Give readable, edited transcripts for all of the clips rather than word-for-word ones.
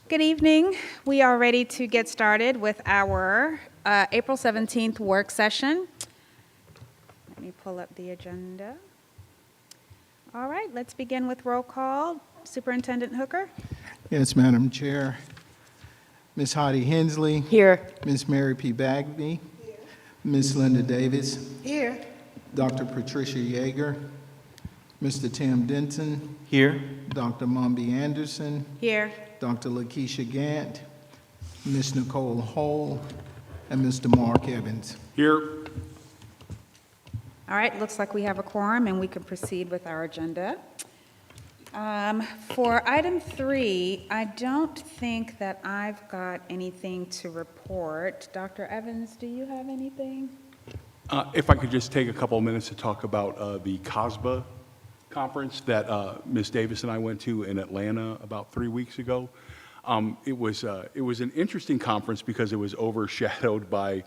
Good evening. We are ready to get started with our April 17th work session. Let me pull up the agenda. All right, let's begin with roll call. Superintendent Hooker? Yes, Madam Chair. Ms. Hottie Hensley. Here. Ms. Mary P. Bagby. Here. Ms. Linda Davis. Here. Dr. Patricia Yeager. Mr. Tim Denton. Here. Dr. Mombi Anderson. Here. Dr. Lakeisha Gant. Ms. Nicole Hull. And Mr. Mark Evans. Here. All right, looks like we have a quorum and we can proceed with our agenda. For item 3, I don't think that I've got anything to report. Dr. Evans, do you have anything? If I could just take a couple of minutes to talk about the COSBA conference that Ms. Davis and I went to in Atlanta about 3 weeks ago. It was an interesting conference because it was overshadowed by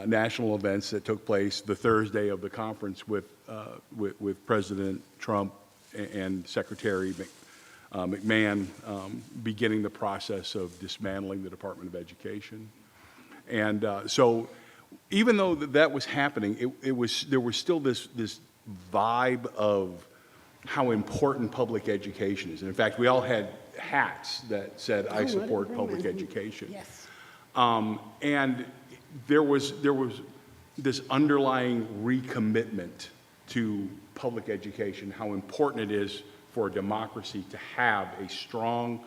national events that took place the Thursday of the conference with President Trump and Secretary McMahon beginning the process of dismantling the Department of Education. And so even though that was happening, there was still this vibe of how important public education is. And in fact, we all had hats that said, "I support public education." Yes. And there was this underlying recommitment to public education, how important it is for a democracy to have a strong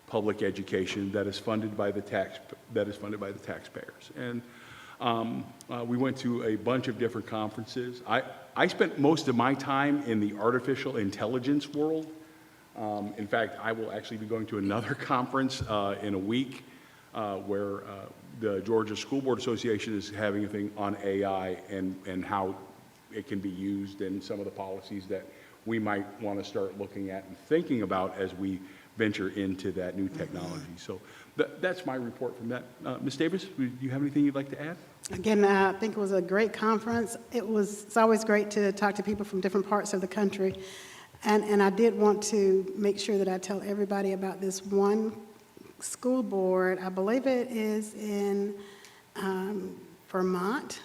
public education that is funded by the taxpayers. And we went to a bunch of different conferences. I spent most of my time in the artificial intelligence world. In fact, I will actually be going to another conference in a week where the Georgia School Board Association is having a thing on AI and how it can be used in some of the policies that we might want to start looking at and thinking about as we venture into that new technology. So that's my report from that. Ms. Davis, do you have anything you'd like to add? Again, I think it was a great conference. It's always great to talk to people from different parts of the country. And I did want to make sure that I tell everybody about this one school board. I believe it is in Vermont,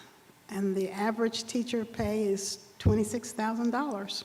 and the average teacher pay is $26,000.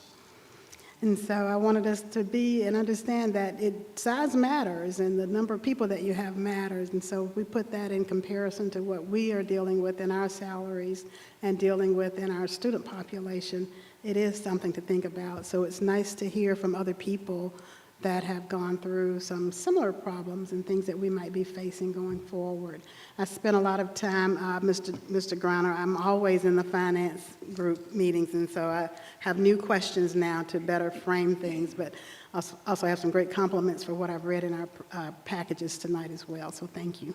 And so I wanted us to be and understand that size matters and the number of people that you have matters. And so we put that in comparison to what we are dealing with in our salaries and dealing with in our student population. It is something to think about. So it's nice to hear from other people that have gone through some similar problems and things that we might be facing going forward. I spent a lot of time, Mr. Griner, I'm always in the finance group meetings, and so I have new questions now to better frame things, but also have some great compliments for what I've read in our packages tonight as well, so thank you.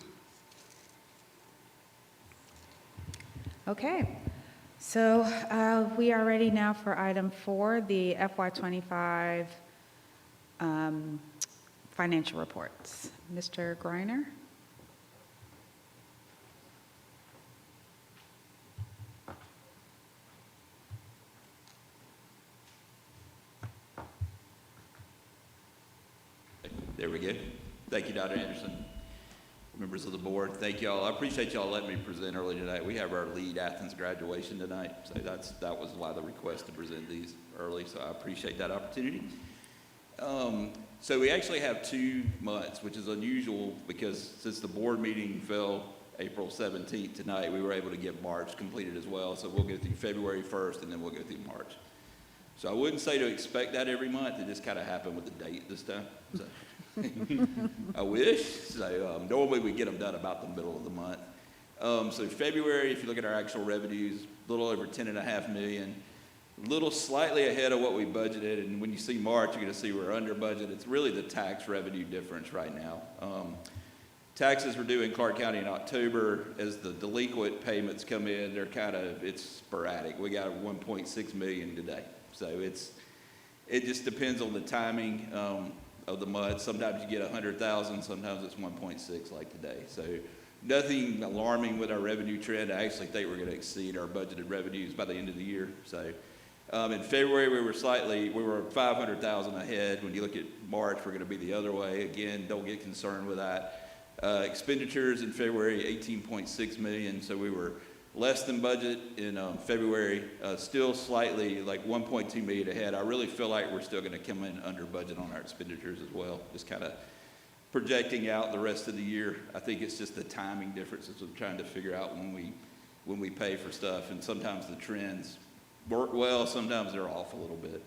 Okay, so we are ready now for item 4, the FY25 financial reports. Mr. Griner? There we go. Thank you, Dr. Anderson. Members of the board, thank y'all. I appreciate y'all letting me present early tonight. We have our lead Athens graduation tonight, so that was why the request to present these early, so I appreciate that opportunity. So we actually have 2 months, which is unusual because since the board meeting fell April 17th tonight, we were able to get March completed as well. So we'll go through February 1st and then we'll go through March. So I wouldn't say to expect that every month. It just kind of happened with the date this time. So I wish. So normally we get them done about the middle of the month. So February, if you look at our actual revenues, a little over $10.5 million. A little slightly ahead of what we budgeted, and when you see March, you're going to see we're under budget. It's really the tax revenue difference right now. Taxes were due in Clark County in October. As the delinquent payments come in, it's sporadic. We got $1.6 million today. So it just depends on the timing of the month. Sometimes you get 100,000, sometimes it's 1.6 like today. So nothing alarming with our revenue trend. I actually think we're going to exceed our budgeted revenues by the end of the year. So In February, we were 500,000 ahead. When you look at March, we're going to be the other way. Again, don't get concerned with that. Expenditures in February, 18.6 million, so we were less than budget in February, still slightly like 1.2 million ahead. I really feel like we're still going to come in under budget on our expenditures as well, just kind of projecting out the rest of the year. I think it's just the timing differences of trying to figure out when we pay for stuff, and sometimes the trends work well, sometimes they're off a little bit.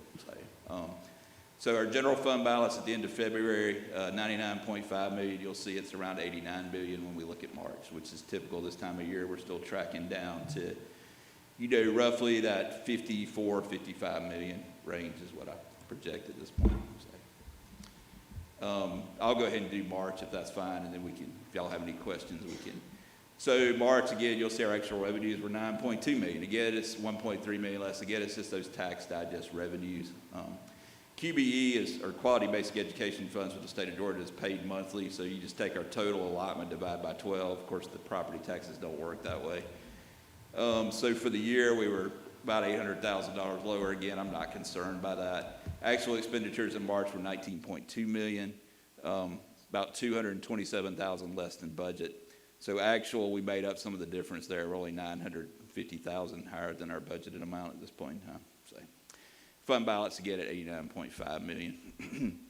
So our general fund balance at the end of February, 99.5 million. You'll see it's around 89 billion when we look at March, which is typical this time of year. We're still tracking down to, roughly that 54, 55 million range is what I project at this point. So, I'll go ahead and do March if that's fine, and then we can, if y'all have any questions, we can. So March, again, you'll see our actual revenues were 9.2 million. Again, it's 1.3 million less. Again, it's just those tax digest revenues. QBE or Quality Basic Education Funds with the state of Georgia is paid monthly, so you just take our total allotment, divide by 12. Of course, the property taxes don't work that way. So for the year, we were about $800,000 lower. Again, I'm not concerned by that. Actual expenditures in March were 19.2 million, about 227,000 less than budget. So actual, we made up some of the difference there. We're only 950,000 higher than our budgeted amount at this point in time. So fund balance again at 89.5 million.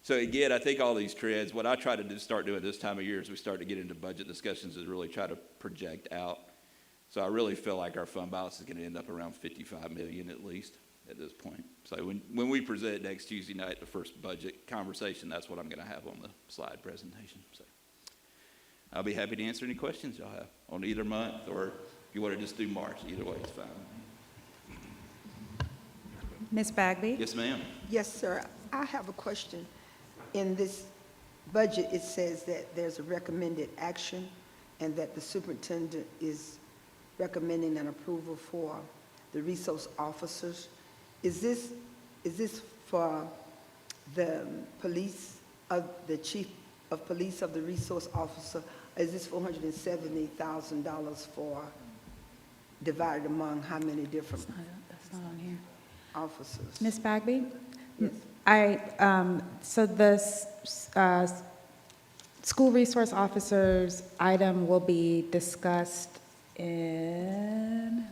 So again, I think all these trends, what I try to start doing this time of year as we start to get into budget discussions is really try to project out. So I really feel like our fund balance is going to end up around 55 million at least at this point. So when we present next Tuesday night, the first budget conversation, that's what I'm going to have on the slide presentation. So I'll be happy to answer any questions y'all have on either month, or if you want to just do March, either way, it's fine. Ms. Bagby? Yes, ma'am. Yes, sir. I have a question. In this budget, it says that there's a recommended action and that the superintendent is recommending an approval for the resource officers. Is this for the police, the chief of police of the resource officer? Is this $470,000 for divided among how many different That's not on here. officers? Ms. Bagby? Yes. So the school resource officers item will be discussed in,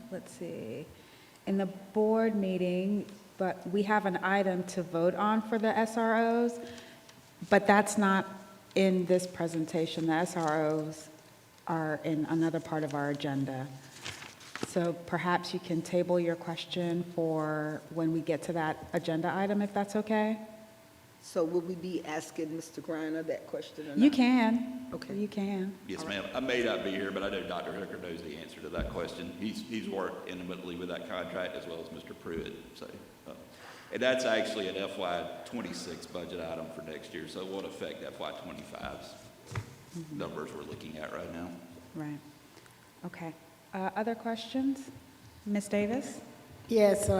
in the board meeting, but we have an item to vote on for the SROs, but that's not in this presentation. The SROs are in another part of our agenda. So perhaps you can table your question for when we get to that agenda item, if that's okay? So will we be asking Mr. Griner that question or not? You can. Okay. You can. Yes, ma'am. I may not be here, but I know Dr. Hooker knows the answer to that question. He's worked intimately with that contract as well as Mr. Pruitt. So, and that's actually an FY26 budget item for next year, so it won't affect FY25's numbers we're looking at right now. Right. Okay. Other questions? Ms. Davis? Yes, so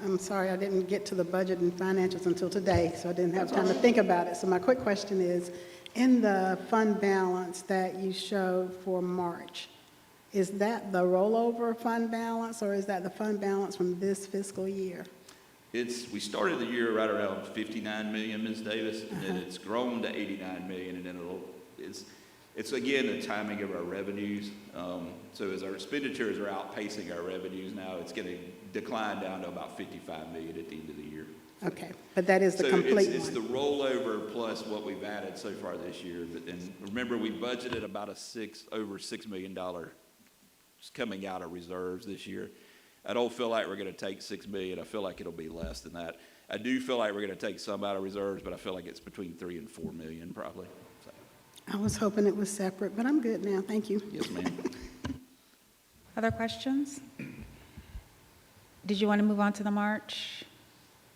I'm sorry, I didn't get to the budget and financials until today, so I didn't have time to think about it. So my quick question is, in the fund balance that you showed for March, is that the rollover fund balance, or is that the fund balance from this fiscal year? We started the year right around 59 million, Ms. Davis, and then it's grown to 89 million, and then it's again the timing of our revenues. So as our expenditures are outpacing our revenues now, it's going to decline down to about 55 million at the end of the year. Okay, but that is the complete one. It's the rollover plus what we've added so far this year. But then remember, we budgeted about over $6 million coming out of reserves this year. I don't feel like we're going to take $6 million. I feel like it'll be less than that. I do feel like we're going to take some out of reserves, but I feel like it's between 3 and 4 million probably. So. I was hoping it was separate, but I'm good now. Thank you. Yes, ma'am. Other questions? Did you want to move on to the March?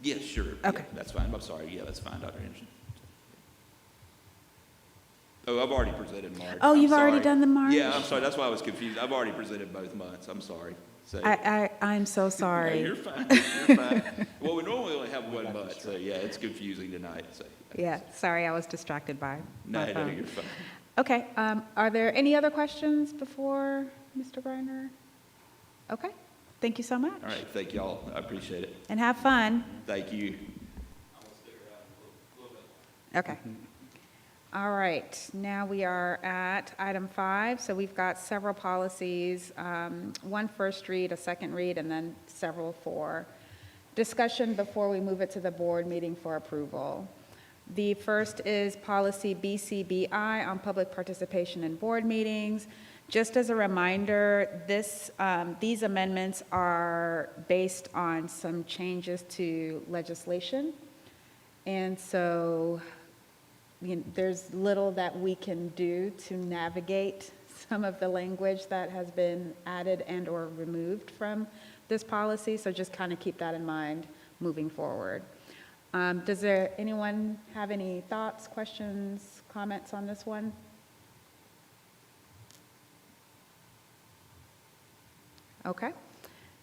Yes, sure. Okay. Yeah, that's fine. I'm sorry. Yeah, that's fine, Dr. Anderson. Oh, I've already presented March. Oh, you've already sorry. done the March? Yeah, I'm sorry. That's why I was confused. I've already presented both months. I'm sorry. So, I'm so no, sorry. you're fine. You're fine. Well, we normally only have 1 month, so yeah, it's confusing tonight. So, Yeah, sorry, I was distracted by my no, phone. you're fine. Okay, are there any other questions before Mr. Griner? Okay, Thank you so much. All right, thank y'all. I appreciate it. And have fun. Thank you. Okay. All right, now we are at item 5. So we've got several policies, one first read, a second read, and then several for discussion before we move it to the board meeting for approval. The first is policy BCBI on public participation in board meetings. Just as a reminder, these amendments are based on some changes to legislation. And so there's little that we can do to navigate some of the language that has been added and or removed from this policy. So just kind of keep that in mind moving forward. Does anyone have any thoughts, questions, comments on this one? Okay.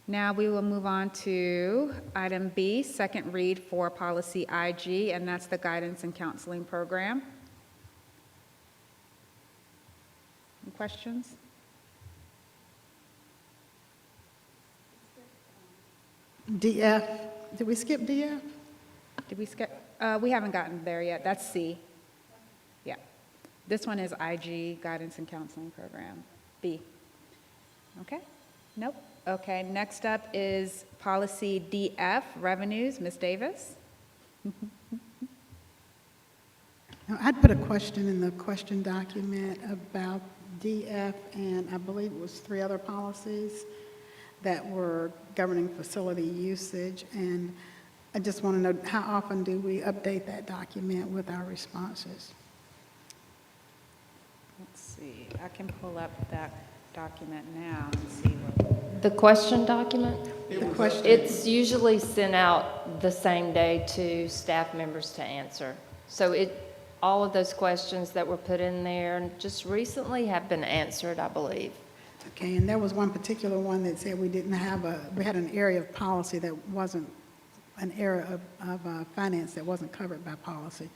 Now we will move on to item B, second read for policy IG, and that's the guidance and counseling program. Any questions? DF, did we skip DF? Did we skip? We haven't gotten there yet. That's C. Yeah. This one is IG, guidance and counseling program. B. Okay. Nope. Okay, next up is policy DF, revenues. Ms. Davis? Now, I'd put a question in the question document about DF, and I believe it was 3 other policies that were governing facility usage, and I just want to know, how often do we update that document with our responses? Let's see. I can pull up that document now and see what. The question document? The question. It's usually sent out the same day to staff members to answer. So all of those questions that were put in there just recently have been answered, I believe. Okay, and there was one particular one that said we had an area of policy that wasn't, an area of finance that wasn't covered by policy.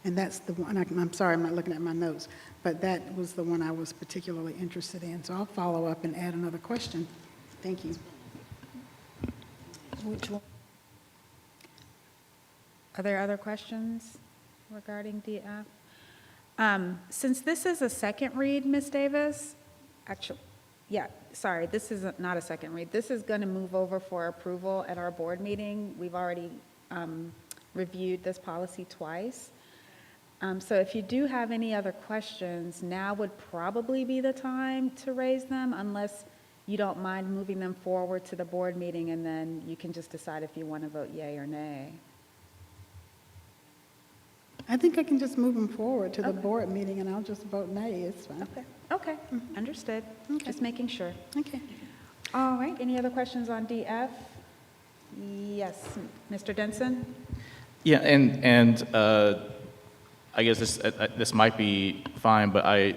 And that's the one, I'm sorry, I'm not looking at my notes, but that was the one I was particularly interested in. So I'll follow up and add another question. Thank you. Which one? Are there other questions regarding DF? Since this is a second read, Ms. Davis, actually, yeah, sorry, this is not a second read. This is going to move over for approval at our board meeting. We've already reviewed this policy twice. So if you do have any other questions, now would probably be the time to raise them, unless you don't mind moving them forward to the board meeting, and then you can just decide if you want to vote yay or nay. I think I can just move them forward to the board meeting, and I'll just vote nay. It's fine. Okay, understood. Okay. Just making sure. Okay. All right, any other questions on DF? Yes, Mr. Denson? Yeah, and I guess this might be fine, but I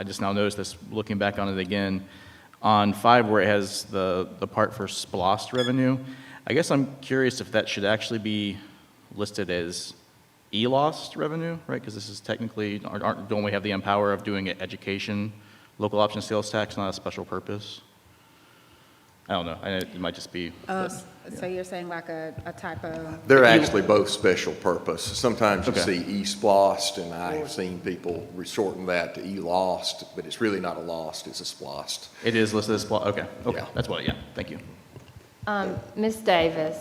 just now noticed this, looking back on it again, on 5 where it has the part for SPLOST revenue, I guess I'm curious if that should actually be listed as ELOST revenue, right? Because this is technically, don't we have the empower of doing education, local option sales tax, not a special purpose? I don't know, it might just be. So you're saying like a typo? They're actually both special purpose. Sometimes you Okay. see e-SPLOST, and I've seen people shorten that to e-LOST, but it's really not a LOST, it's a SPLOST. It is listed as, okay, Yeah. that's what, yeah, thank you. Ms. Davis,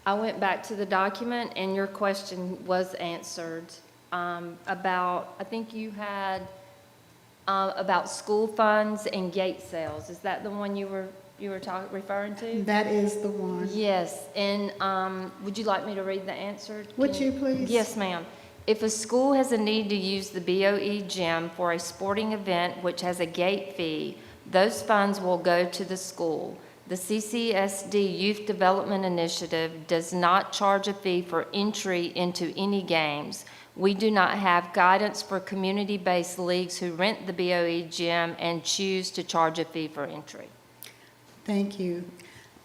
I went back to the document and your question was answered about, I think you had about school funds and gate sales. Is that the one you were referring to? That is the one. Yes, and would you like me to read the answer? Would you, please? Yes, ma'am. If a school has a need to use the BOE gym for a sporting event which has a gate fee, those funds will go to the school. The CCSD Youth Development Initiative does not charge a fee for entry into any games. We do not have guidance for community-based leagues who rent the BOE gym and choose to charge a fee for entry. Thank you.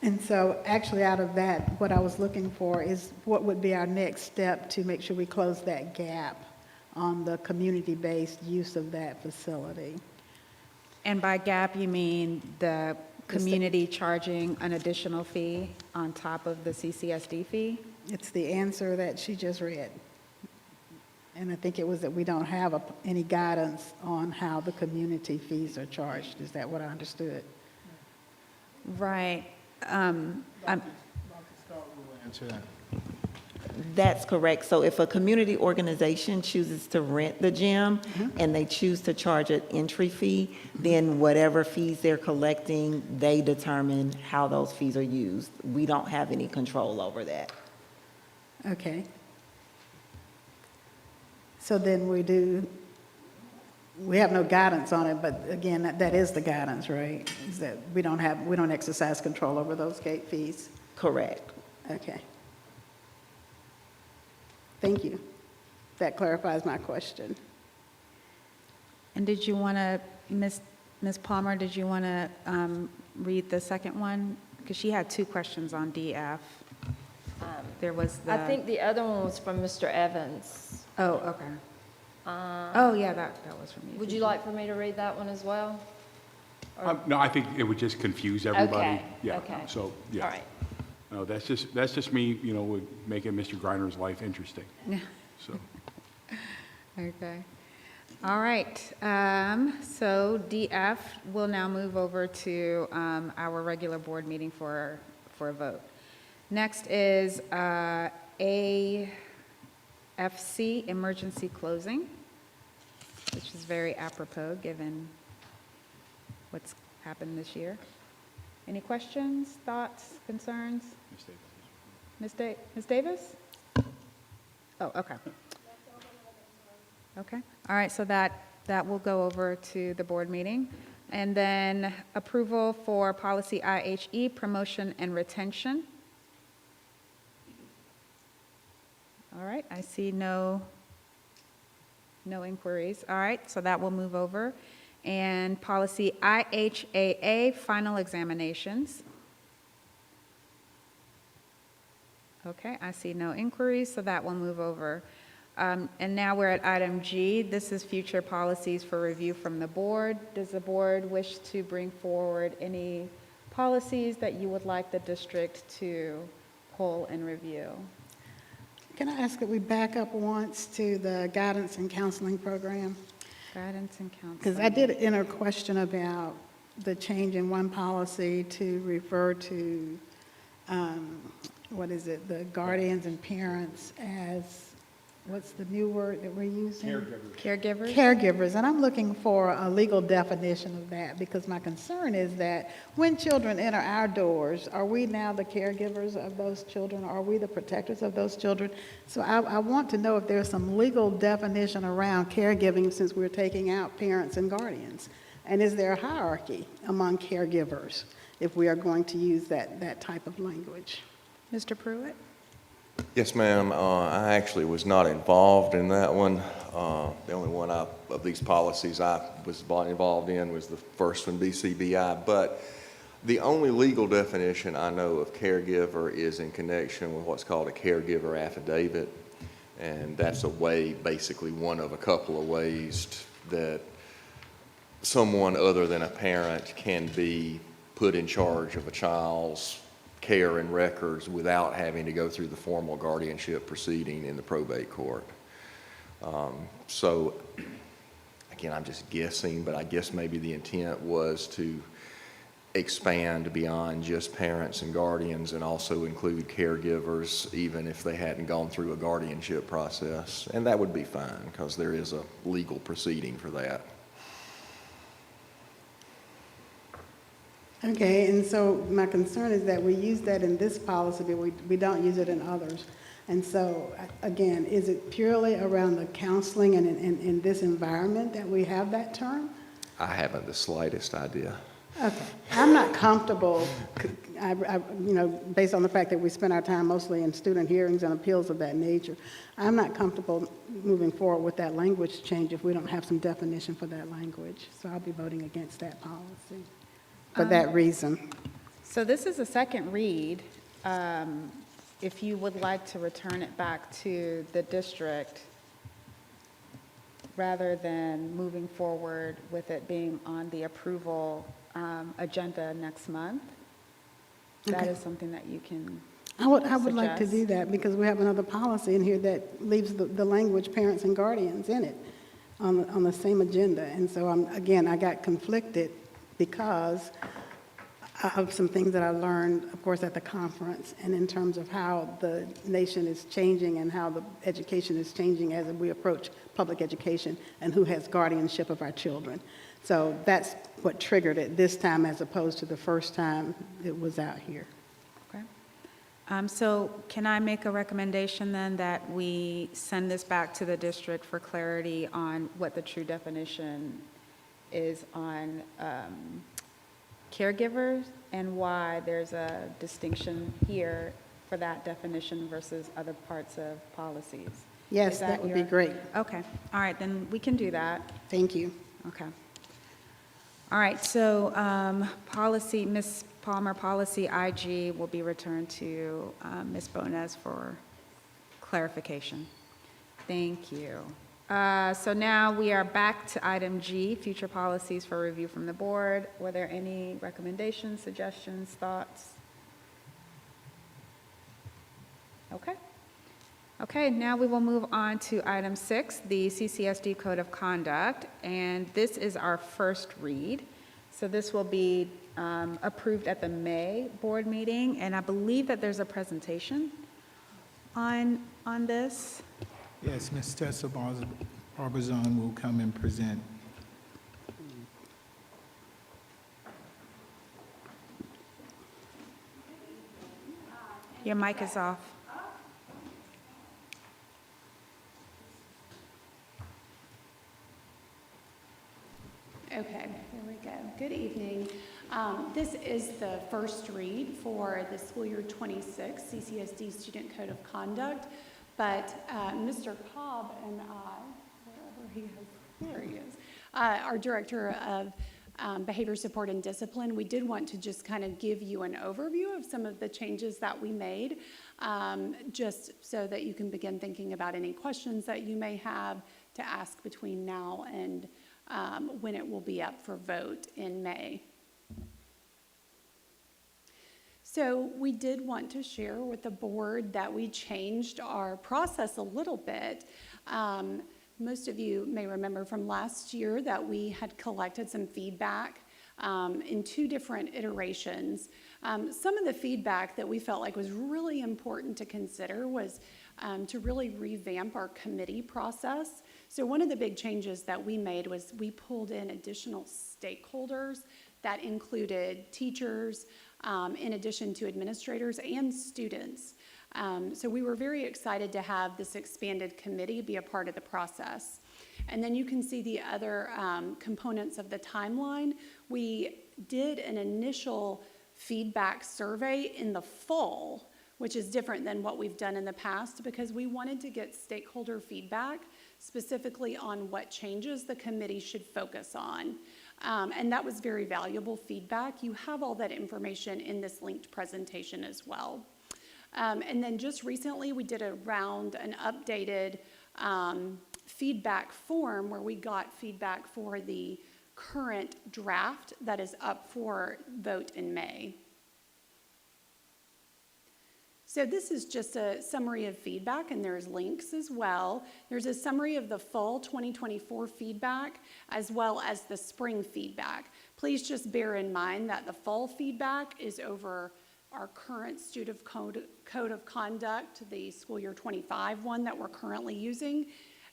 And so actually out of that, what I was looking for is what would be our next step to make sure we close that gap on the community-based use of that facility. And by gap, you mean the community charging an additional fee on top of the CCSD fee? It's the answer that she just read. And I think it was that we don't have any guidance on how the community fees are charged. Is that what I understood? Right. Answer that. That's correct. So if a community organization chooses to rent the gym and they choose to charge an entry fee, then whatever fees they're collecting, they determine how those fees are used. We don't have any control over that. Okay. So then we have no guidance on it, but again, that is the guidance, right? Is that we don't exercise control over those gate fees? Correct. Okay. Thank you. That clarifies my question. And did you want to, Ms. Palmer, did you want to read the second one? Because she had two questions on DF. There was the... I think the other one was from Mr. Evans. Oh, okay. Oh, yeah, that was from you. Would you like for me to read that one as well? No, I think it would just confuse everybody. Okay, Yeah. okay. So, yeah. All right. No, that's just me, with making Mr. Griner's life interesting. So, Okay. All right. So DF will now move over to our regular board meeting for a vote. Next is AFC, emergency closing, which is very apropos given what's happened this year. Any questions, thoughts, concerns? Ms. Davis? Oh, okay. Okay, all right, so that will go over to the board meeting. And then approval for policy IHE, promotion and retention. All right, I see no inquiries. All right, so that will move over. And policy IHAA, final examinations. Okay, I see no inquiries, so that will move over. And now we're at item G. This is future policies for review from the board. Does the board wish to bring forward any policies that you would like the district to pull and review? Can I ask that we back up once to the guidance and counseling program? Guidance and counseling. Because I did enter a question about the change in one policy to refer to, the guardians and parents as, what's the new word that we're using? Caregivers? Caregivers, and I'm looking for a legal definition of that, because my concern is that when children enter our doors, are we now the caregivers of those children? Are we the protectors of those children? So I want to know if there's some legal definition around caregiving, since we're taking out parents and guardians. And is there a hierarchy among caregivers if we are going to use that type of language? Mr. Pruitt? Yes, ma'am. I actually was not involved in that one. The only one of these policies I was involved in was the first one, BCBI. But the only legal definition I know of caregiver is in connection with what's called a caregiver affidavit. And that's a way, basically one of a couple of ways that someone other than a parent can be put in charge of a child's care and records without having to go through the formal guardianship proceeding in the probate court. So, again, I'm just guessing, but I guess maybe the intent was to expand beyond just parents and guardians and also include caregivers, even if they hadn't gone through a guardianship process. And that would be fine, because there is a legal proceeding for that. Okay, and so my concern is that we use that in this policy, but we don't use it in others. And so, again, is it purely around the counseling and in this environment that we have that term? I haven't the slightest idea. Okay, I'm not comfortable, based on the fact that we spend our time mostly in student hearings and appeals of that nature, I'm not comfortable moving forward with that language change if we don't have some definition for that language. So I'll be voting against that policy for that reason. So this is a second read. If you would like to return it back to the district, rather than moving forward with it being on the approval agenda next month. That Okay. is something that you can I would like to do suggest. that because we have another policy in here that leaves the language parents and guardians in it on the same agenda. And so again, I got conflicted because of some things that I learned, of course, at the conference and in terms of how the nation is changing and how the education is changing as we approach public education and who has guardianship of our children. So that's what triggered it this time as opposed to the first time it was out here. Okay. So can I make a recommendation then that we send this back to the district for clarity on what the true definition is on caregivers and why there's a distinction here for that definition versus other parts of policies? Yes, Is that would be your- great. Okay, all right, then we can do that. Thank you. Okay. All right, so policy, Ms. Palmer, policy IG will be returned to Ms. Bonas for clarification. Thank you. So now we are back to item G, future policies for review from the board. Were there any recommendations, suggestions, thoughts? Okay. Okay, now we will move on to item 6, the CCSD Code of Conduct, and this is our first read. So this will be approved at the May board meeting, and I believe that there's a presentation on this. Yes, Ms. Tessa Barbazon will come and present. Your mic is off. Okay, here we go. Good evening. This is the first read for the school year 26 CCSD Student Code of Conduct, but Mr. Cobb and I, wherever he is, there he is, our Director of Behavior Support and Discipline, we did want to just kind of give you an overview of some of the changes that we made, just so that you can begin thinking about any questions that you may have to ask between now and when it will be up for vote in May. So we did want to share with the board that we changed our process a little bit. Most of you may remember from last year that we had collected some feedback in 2 different iterations. Some of the feedback that we felt like was really important to consider was to really revamp our committee process. So one of the big changes that we made was we pulled in additional stakeholders that included teachers, in addition to administrators and students. So we were very excited to have this expanded committee be a part of the process. And then you can see the other components of the timeline. We did an initial feedback survey in the fall, which is different than what we've done in the past because we wanted to get stakeholder feedback specifically on what changes the committee should focus on. And that was very valuable feedback. You have all that information in this linked presentation as well. And then just recently we did an updated feedback form where we got feedback for the current draft that is up for vote in May. So this is just a summary of feedback, and there's links as well. There's a summary of the fall 2024 feedback as well as the spring feedback. Please just bear in mind that the fall feedback is over our current student code of conduct, the school year 25 one that we're currently using,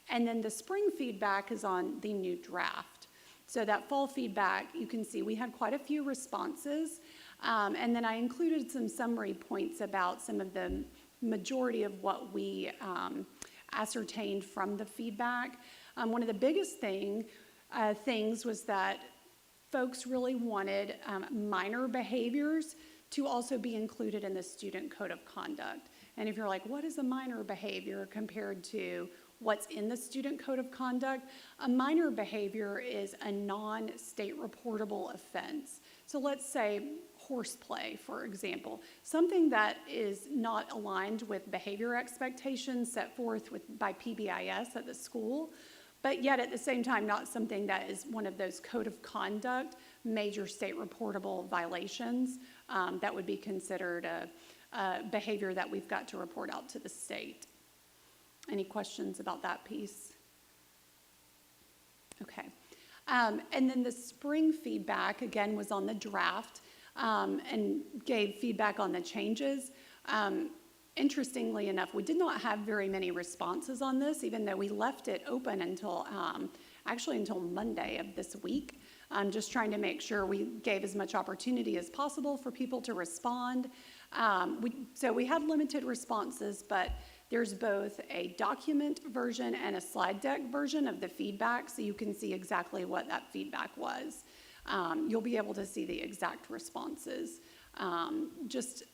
and then the spring feedback is on the new draft. So that fall feedback, you can see we had quite a few responses. And then I included some summary points about some of the majority of what we ascertained from the feedback. One of the biggest things was that folks really wanted minor behaviors to also be included in the student code of conduct. And if you're like, what is a minor behavior compared to what's in the student code of conduct? A minor behavior is a non-state reportable offense. So let's say horseplay, for example, something that is not aligned with behavior expectations set forth by PBIS at the school, but yet at the same time, not something that is one of those code of conduct, major state reportable violations that would be considered a behavior that we've got to report out to the state. Any questions about that piece? Okay. And then the spring feedback, again, was on the draft and gave feedback on the changes. Interestingly enough, we did not have very many responses on this, even though we left it open until, actually until Monday of this week. Just trying to make sure we gave as much opportunity as possible for people to respond. So we had limited responses, but there's both a document version and a slide deck version of the feedback, so you can see exactly what that feedback was. You'll be able to see the exact responses. Just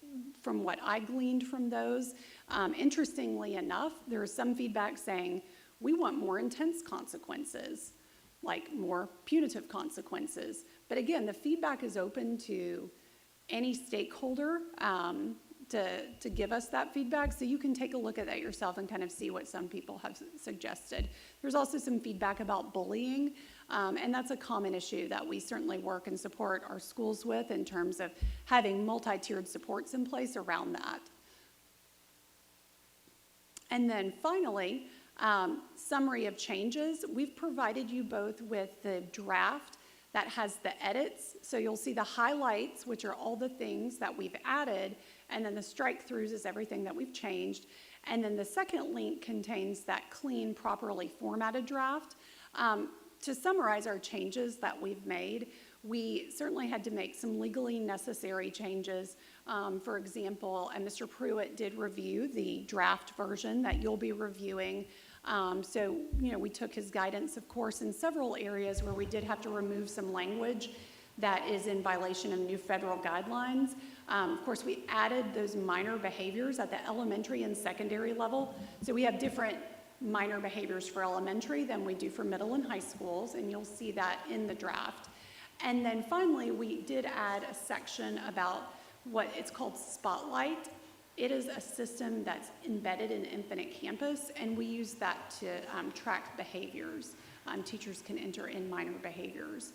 from what I gleaned from those, interestingly enough, there is some feedback saying, we want more intense consequences, like more punitive consequences. But again, the feedback is open to any stakeholder to give us that feedback, so you can take a look at that yourself and kind of see what some people have suggested. There's also some feedback about bullying, and that's a common issue that we certainly work and support our schools with in terms of having multi-tiered supports in place around that. And then finally, summary of changes. We've provided you both with the draft that has the edits, so you'll see the highlights, which are all the things that we've added, and then the strike-throughs is everything that we've changed. And then the second link contains that clean, properly formatted draft. To summarize our changes that we've made, we certainly had to make some legally necessary changes. For example, and Mr. Pruitt did review the draft version that you'll be reviewing. So, we took his guidance, of course, in several areas where we did have to remove some language that is in violation of new federal guidelines. Of course, we added those minor behaviors at the elementary and secondary level. So we have different minor behaviors for elementary than we do for middle and high schools, and you'll see that in the draft. And then finally, we did add a section about what it's called Spotlight. It is a system that's embedded in Infinite Campus, and we use that to track behaviors. Teachers can enter in minor behaviors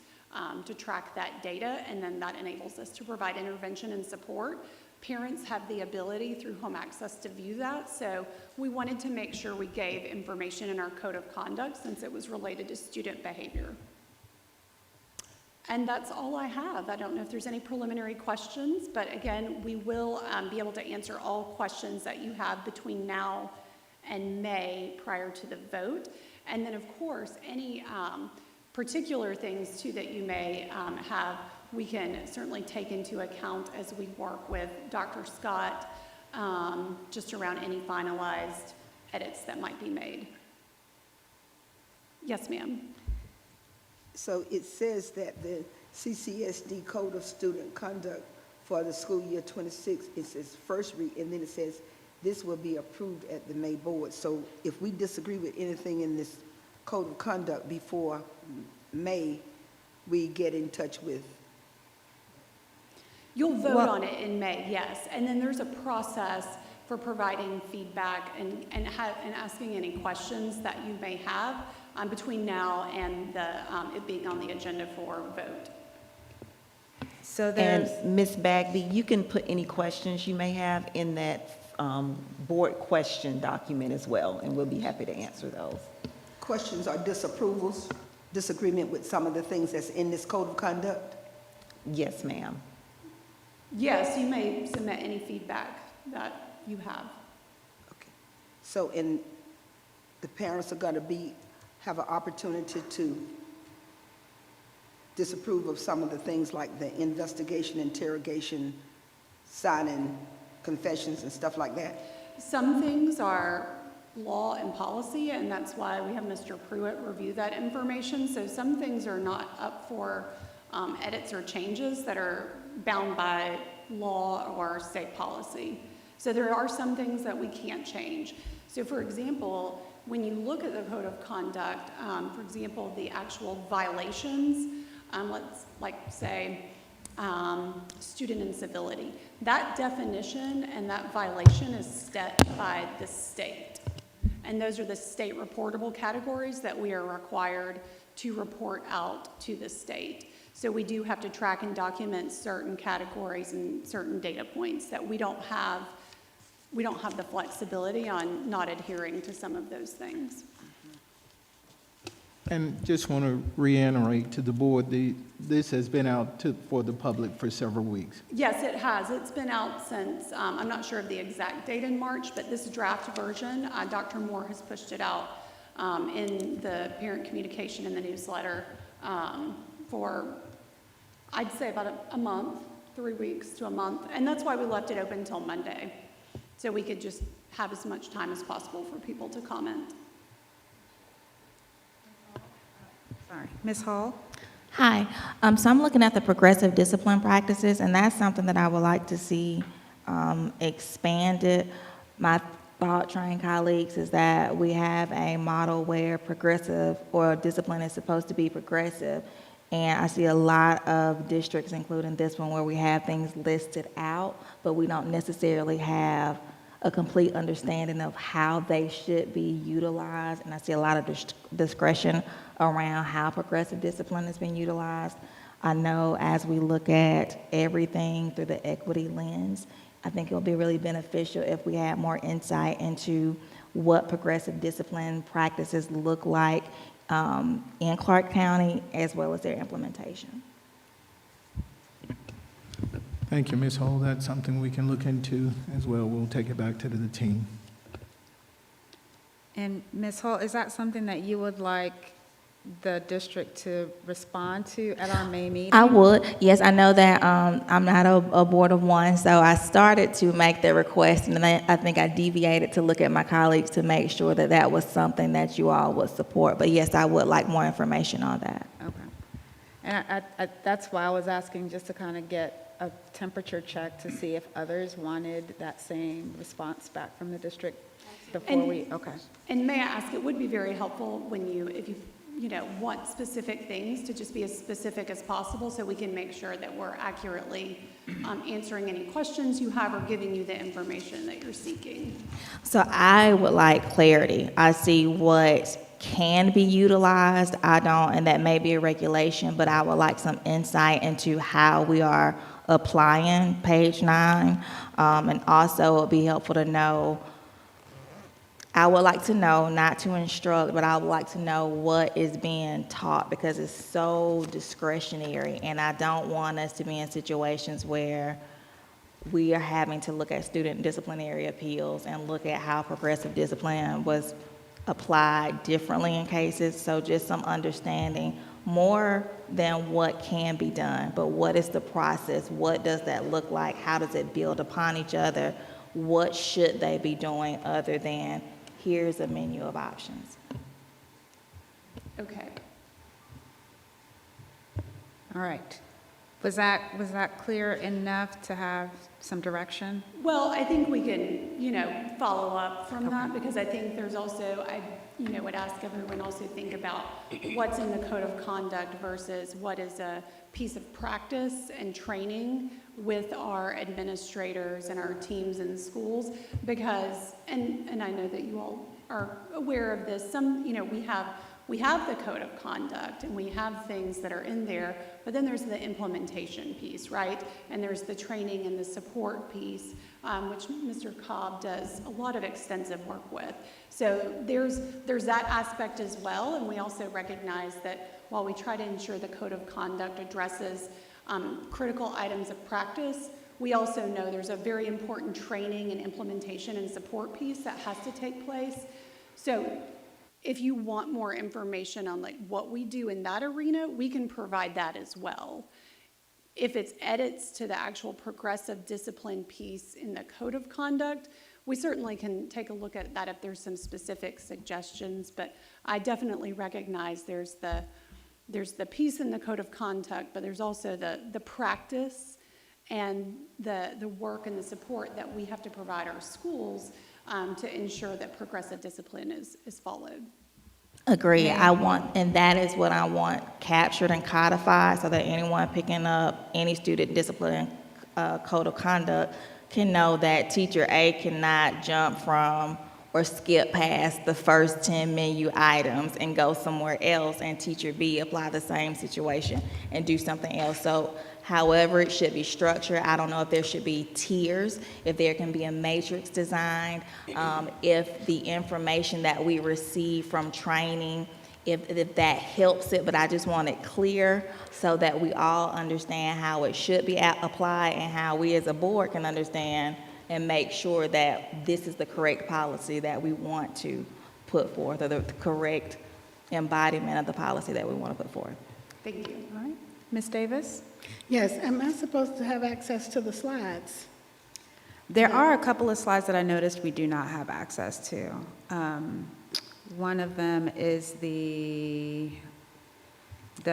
to track that data, and then that enables us to provide intervention and support. Parents have the ability through home access to view that, so we wanted to make sure we gave information in our code of conduct since it was related to student behavior. And that's all I have. I don't know if there's any preliminary questions, but again, we will be able to answer all questions that you have between now and May prior to the vote. And then, of course, any particular things too that you may have, we can certainly take into account as we work with Dr. Scott just around any finalized edits that might be made. Yes, ma'am. So it says that the CCSD Code of Student Conduct for the school year 26, it says first read, and then it says this will be approved at the May board. So if we disagree with anything in this Code of Conduct before May, we get in touch with. You'll vote on it in May, yes. And then there's a process for providing feedback and asking any questions that you may have between now and it being on the agenda for vote. So And there's, Ms. Bagby, you can put any questions you may have in that board question document as well, and we'll be happy to answer those. Questions or disapprovals, disagreement with some of the things that's in this Code of Conduct? Yes, ma'am. Yes, you may submit any feedback that you have. Okay. So the parents are going to have an opportunity to disapprove of some of the things like the investigation, interrogation, signing confessions and stuff like that? Some things are law and policy, and that's why we have Mr. Pruitt review that information. So some things are not up for edits or changes that are bound by law or state policy. So there are some things that we can't change. So for example, when you look at the Code of Conduct, for example, the actual violations, let's say student incivility. That definition and that violation is set by the state. And those are the state reportable categories that we are required to report out to the state. So we do have to track and document certain categories and certain data points that we don't have the flexibility on not adhering to some of those things. And just want to reiterate to the board, this has been out for the public for several weeks. Yes, it has. It's been out since, I'm not sure of the exact date in March, but this draft version, Dr. Moore has pushed it out in the parent communication in the newsletter for, I'd say about a month, 3 weeks to a month. And that's why we left it open until Monday, so we could just have as much time as possible for people to comment. Sorry. Ms. Hall? Hi, so I'm looking at the progressive discipline practices, and that's something that I would like to see expanded. My thought, trained colleagues, is that we have a model where progressive or discipline is supposed to be progressive, and I see a lot of districts, including this one, where we have things listed out, but we don't necessarily have a complete understanding of how they should be utilized, and I see a lot of discretion around how progressive discipline is being utilized. I know as we look at everything through the equity lens, I think it will be really beneficial if we had more insight into what progressive discipline practices look like in Clark County, as well as their implementation. Thank you, Ms. Hull. That's something we can look into as well. We'll take it back to the team. And Ms. Hull, is that something that you would like the district to respond to at our May meeting? I would, yes. I know that I'm not a board of one, so I started to make the request, and then I think I deviated to look at my colleagues to make sure that that was something that you all would support. But yes, I would like more information on that. Okay. And that's why I was asking, just to kind of get a temperature check to see if others wanted that same response back from the district before okay. And may I ask, it would be very helpful when if you want specific things, to just be as specific as possible so we can make sure that we're accurately answering any questions you have or giving you the information that you're seeking. So I would like clarity. I see what can be utilized. I don't, and that may be a regulation, but I would like some insight into how we are applying page 9. And also it would be helpful to know, I would like to know, not to instruct, but I would like to know what is being taught, because it's so discretionary, and I don't want us to be in situations where we are having to look at student disciplinary appeals and look at how progressive discipline was applied differently in cases. So just some understanding, more than what can be done, but what is the process? What does that look like? How does it build upon each other? What should they be doing other than here's a menu of options? Okay. All right. Was that clear enough to have some direction? Well, I think we can, follow up from that, because I think there's also, I would ask everyone also think about what's in the code of conduct versus what is a piece of practice and training with our administrators and our teams in schools, because, and I know that you all are aware of this, we have the code of conduct and we have things that are in there, but then there's the implementation piece, right? And there's the training and the support piece, which Mr. Cobb does a lot of extensive work with. So there's that aspect as well, and we also recognize that while we try to ensure the code of conduct addresses critical items of practice, we also know there's a very important training and implementation and support piece that has to take place. So if you want more information on what we do in that arena, we can provide that as well. If it's edits to the actual progressive discipline piece in the code of conduct, we certainly can take a look at that if there's some specific suggestions, but I definitely recognize there's the piece in the code of conduct, but there's also the practice and the work and the support that we have to provide our schools to ensure that progressive discipline is followed. Agree. And that is what I want captured and codified, so that anyone picking up any student discipline code of conduct can know that teacher A cannot jump from or skip past the first 10 menu items and go somewhere else, and teacher B apply the same situation and do something else. So however it should be structured, I don't know if there should be tiers, if there can be a matrix designed, if the information that we receive from training, if that helps it, but I just want it clear so that we all understand how it should be applied and how we as a board can understand and make sure that this is the correct policy that we want to put forth, or the correct embodiment of the policy that we want to put forth. Thank you. All right. Ms. Davis? Yes, am I supposed to have access to the slides? There are a couple of slides that I noticed we do not have access to. One of them is the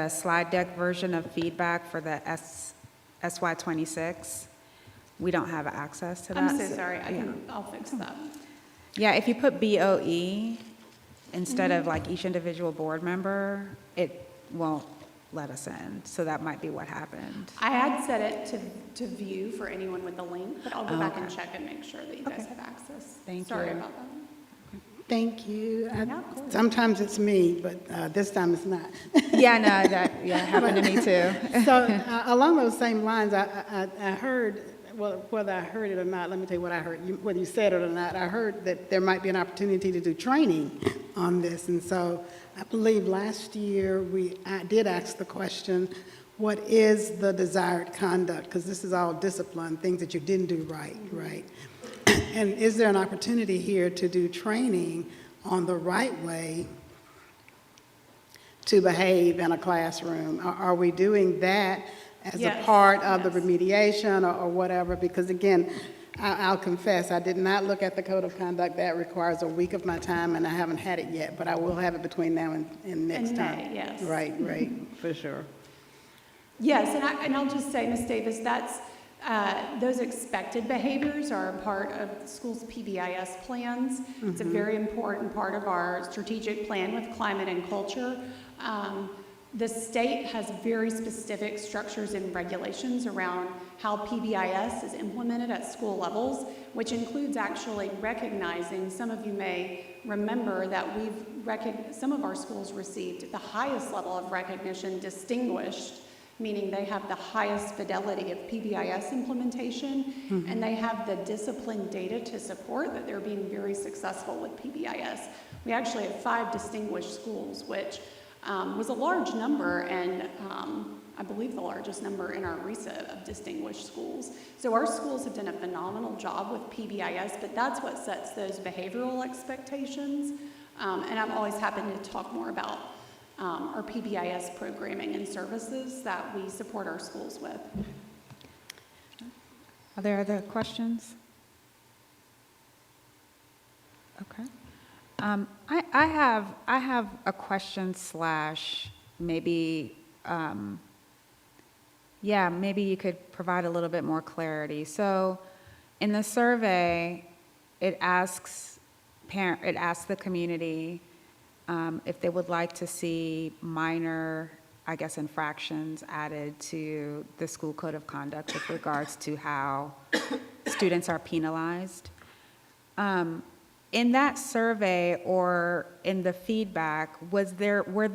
slide deck version of feedback for the SY26. We don't have access to that. I'm so sorry, I'll fix that. Yeah, if you put BOE instead of like each individual board member, it won't let us in. So that might be what happened. I had set it to view for anyone with the link, but I'll go back and Okay. check and make sure that you guys Okay. have access. Thank Sorry you. about that. Thank you. Yeah, of course. Sometimes it's me, but this time it's not. Yeah, no, that happened to me too. So along those same lines, I heard, well, whether I heard it or not, let me tell you what I heard. Whether you said it or not, I heard that there might be an opportunity to do training on this. And so I believe last year I did ask the question, what is the desired conduct? Because this is all discipline, things that you didn't do right, right? And is there an opportunity here to do training on the right way to behave in a classroom? Are we doing that as a Yes, part of the yes. remediation or whatever? Because again, I'll confess, I did not look at the code of conduct. That requires a week of my time, and I haven't had it yet, but I will have it between now and next And time. May, yes. Right, for sure. Yes, and I'll just say, Ms. Davis, that's, those expected behaviors are a part of the school's PBIS plans. It's a very important part of our strategic plan with climate and culture. The state has very specific structures and regulations around how PBIS is implemented at school levels, which includes actually recognizing, some of you may remember that some of our schools received the highest level of recognition, distinguished, meaning they have the highest fidelity of PBIS implementation, and they have the discipline data to support that they're being very successful with PBIS. We actually have 5 distinguished schools, which was a large number, and I believe the largest number in our RESA of distinguished schools. So our schools have done a phenomenal job with PBIS, but that's what sets those behavioral expectations. And I'm always happy to talk more about our PBIS programming and services that we support our schools with. Are there other questions? Okay. I have a question / maybe, maybe you could provide a little bit more clarity. So in the survey, it asks the community if they would like to see minor, I guess, infractions added to the school code of conduct with regards to how students are penalized. In that survey or in the feedback, were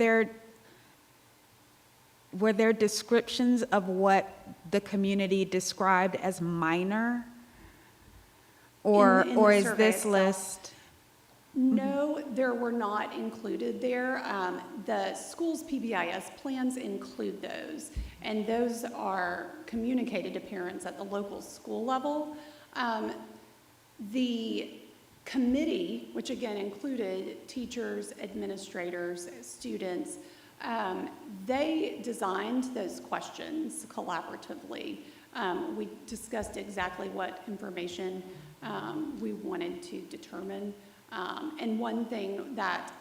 there descriptions of what the community described as minor? Or In the is survey this itself. list? No, there were not included there. The school's PBIS plans include those, and those are communicated to parents at the local school level. The committee, which again included teachers, administrators, students, they designed those questions collaboratively. We discussed exactly what information we wanted to determine. And one thing that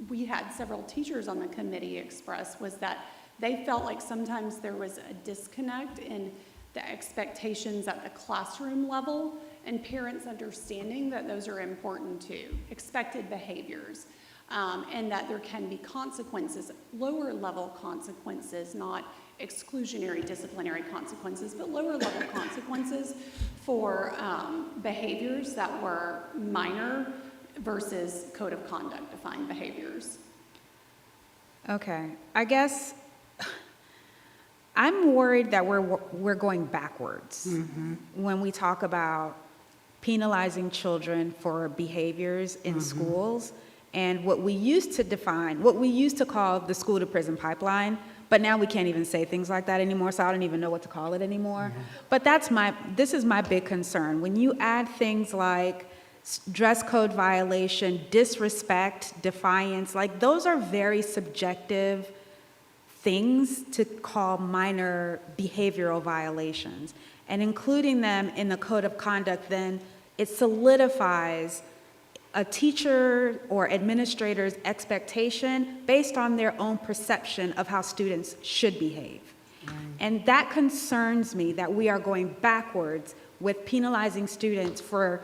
we had several teachers on the committee express was that they felt like sometimes there was a disconnect in the expectations at the classroom level and parents understanding that those are important too, expected behaviors, and that there can be consequences, lower level consequences, not exclusionary disciplinary consequences, but lower level consequences for behaviors that were minor versus code of conduct defined behaviors. Okay, I guess I'm worried that we're going backwards when we talk about penalizing children for behaviors in schools and what we used to define, what we used to call the school to prison pipeline, but now we can't even say things like that anymore, so I don't even know what to call it anymore. But this is my big concern. When you add things like dress code violation, disrespect, defiance, like those are very subjective things to call minor behavioral violations. And including them in the code of conduct, then it solidifies a teacher or administrator's expectation based on their own perception of how students should behave. And that concerns me, that we are going backwards with penalizing students for,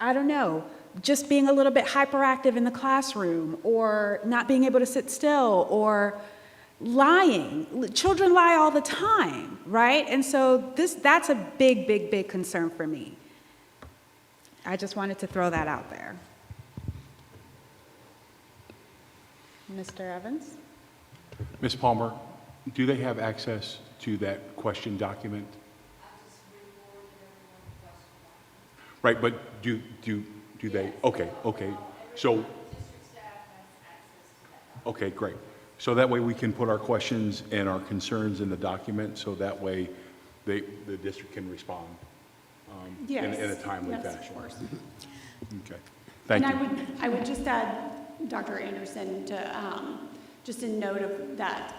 I don't know, just being a little bit hyperactive in the classroom, or not being able to sit still, or lying. Children lie all the time, right? And so that's a big, big, big concern for me. I just wanted to throw that out there. Mr. Evans? Ms. Palmer, do they have access to that question document? Right, but do they? Okay. So, okay, great. So that way we can put our questions and our concerns in the document, so that way the district can respond in a timely fashion. Of course. Okay, thank you. And I would just add, Dr. Anderson, to just a note of that,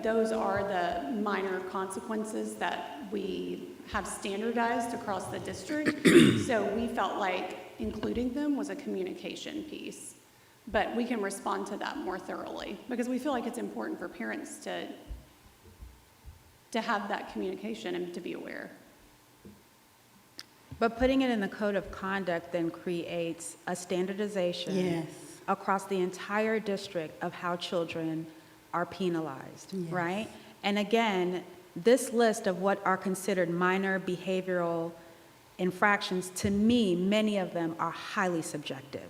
those are the minor consequences that we have standardized across the district. So we felt like including them was a communication piece. But we can respond to that more thoroughly, because we feel like it's important for parents to have that communication and to be aware. But putting it in the code of conduct then creates a standardization across the entire district of how children are penalized, right? And again, this list of what are considered minor behavioral infractions, to me, many of them are highly subjective.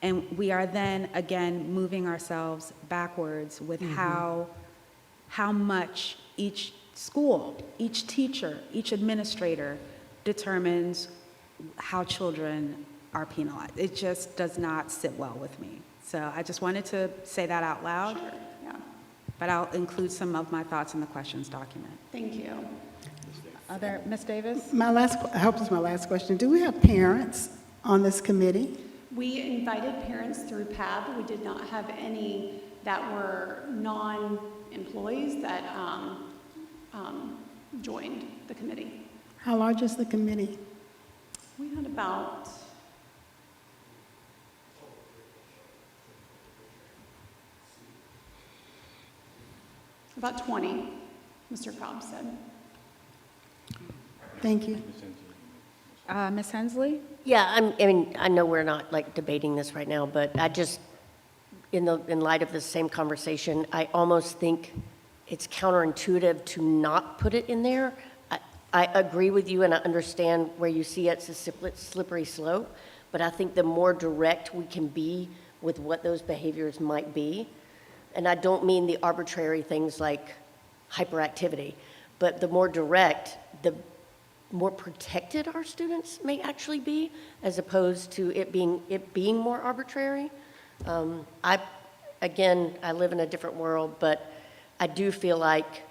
And we are then, again, moving ourselves backwards with how much each school, each teacher, each administrator determines how children are penalized. It just does not sit well with me. So I just wanted to say that out loud. Sure, yeah. But I'll include some of my thoughts in the questions document. Thank you. Ms. Davis? I hope this is my last question. Do we have parents on this committee? We invited parents through PAB. We did not have any that were non-employees that joined the committee. How large is the committee? We had about about 20, Mr. Cobb said. Thank you. Ms. Hensley? Yeah, I know we're not like debating this right now, but I just, in light of this same conversation, I almost think it's counterintuitive to not put it in there. I agree with you, and I understand where you see it's a slippery slope, but I think the more direct we can be with what those behaviors might be, and I don't mean the arbitrary things like hyperactivity, but the more direct, the more protected our students may actually be, as opposed to it being more arbitrary. I live in a different world, but I do feel like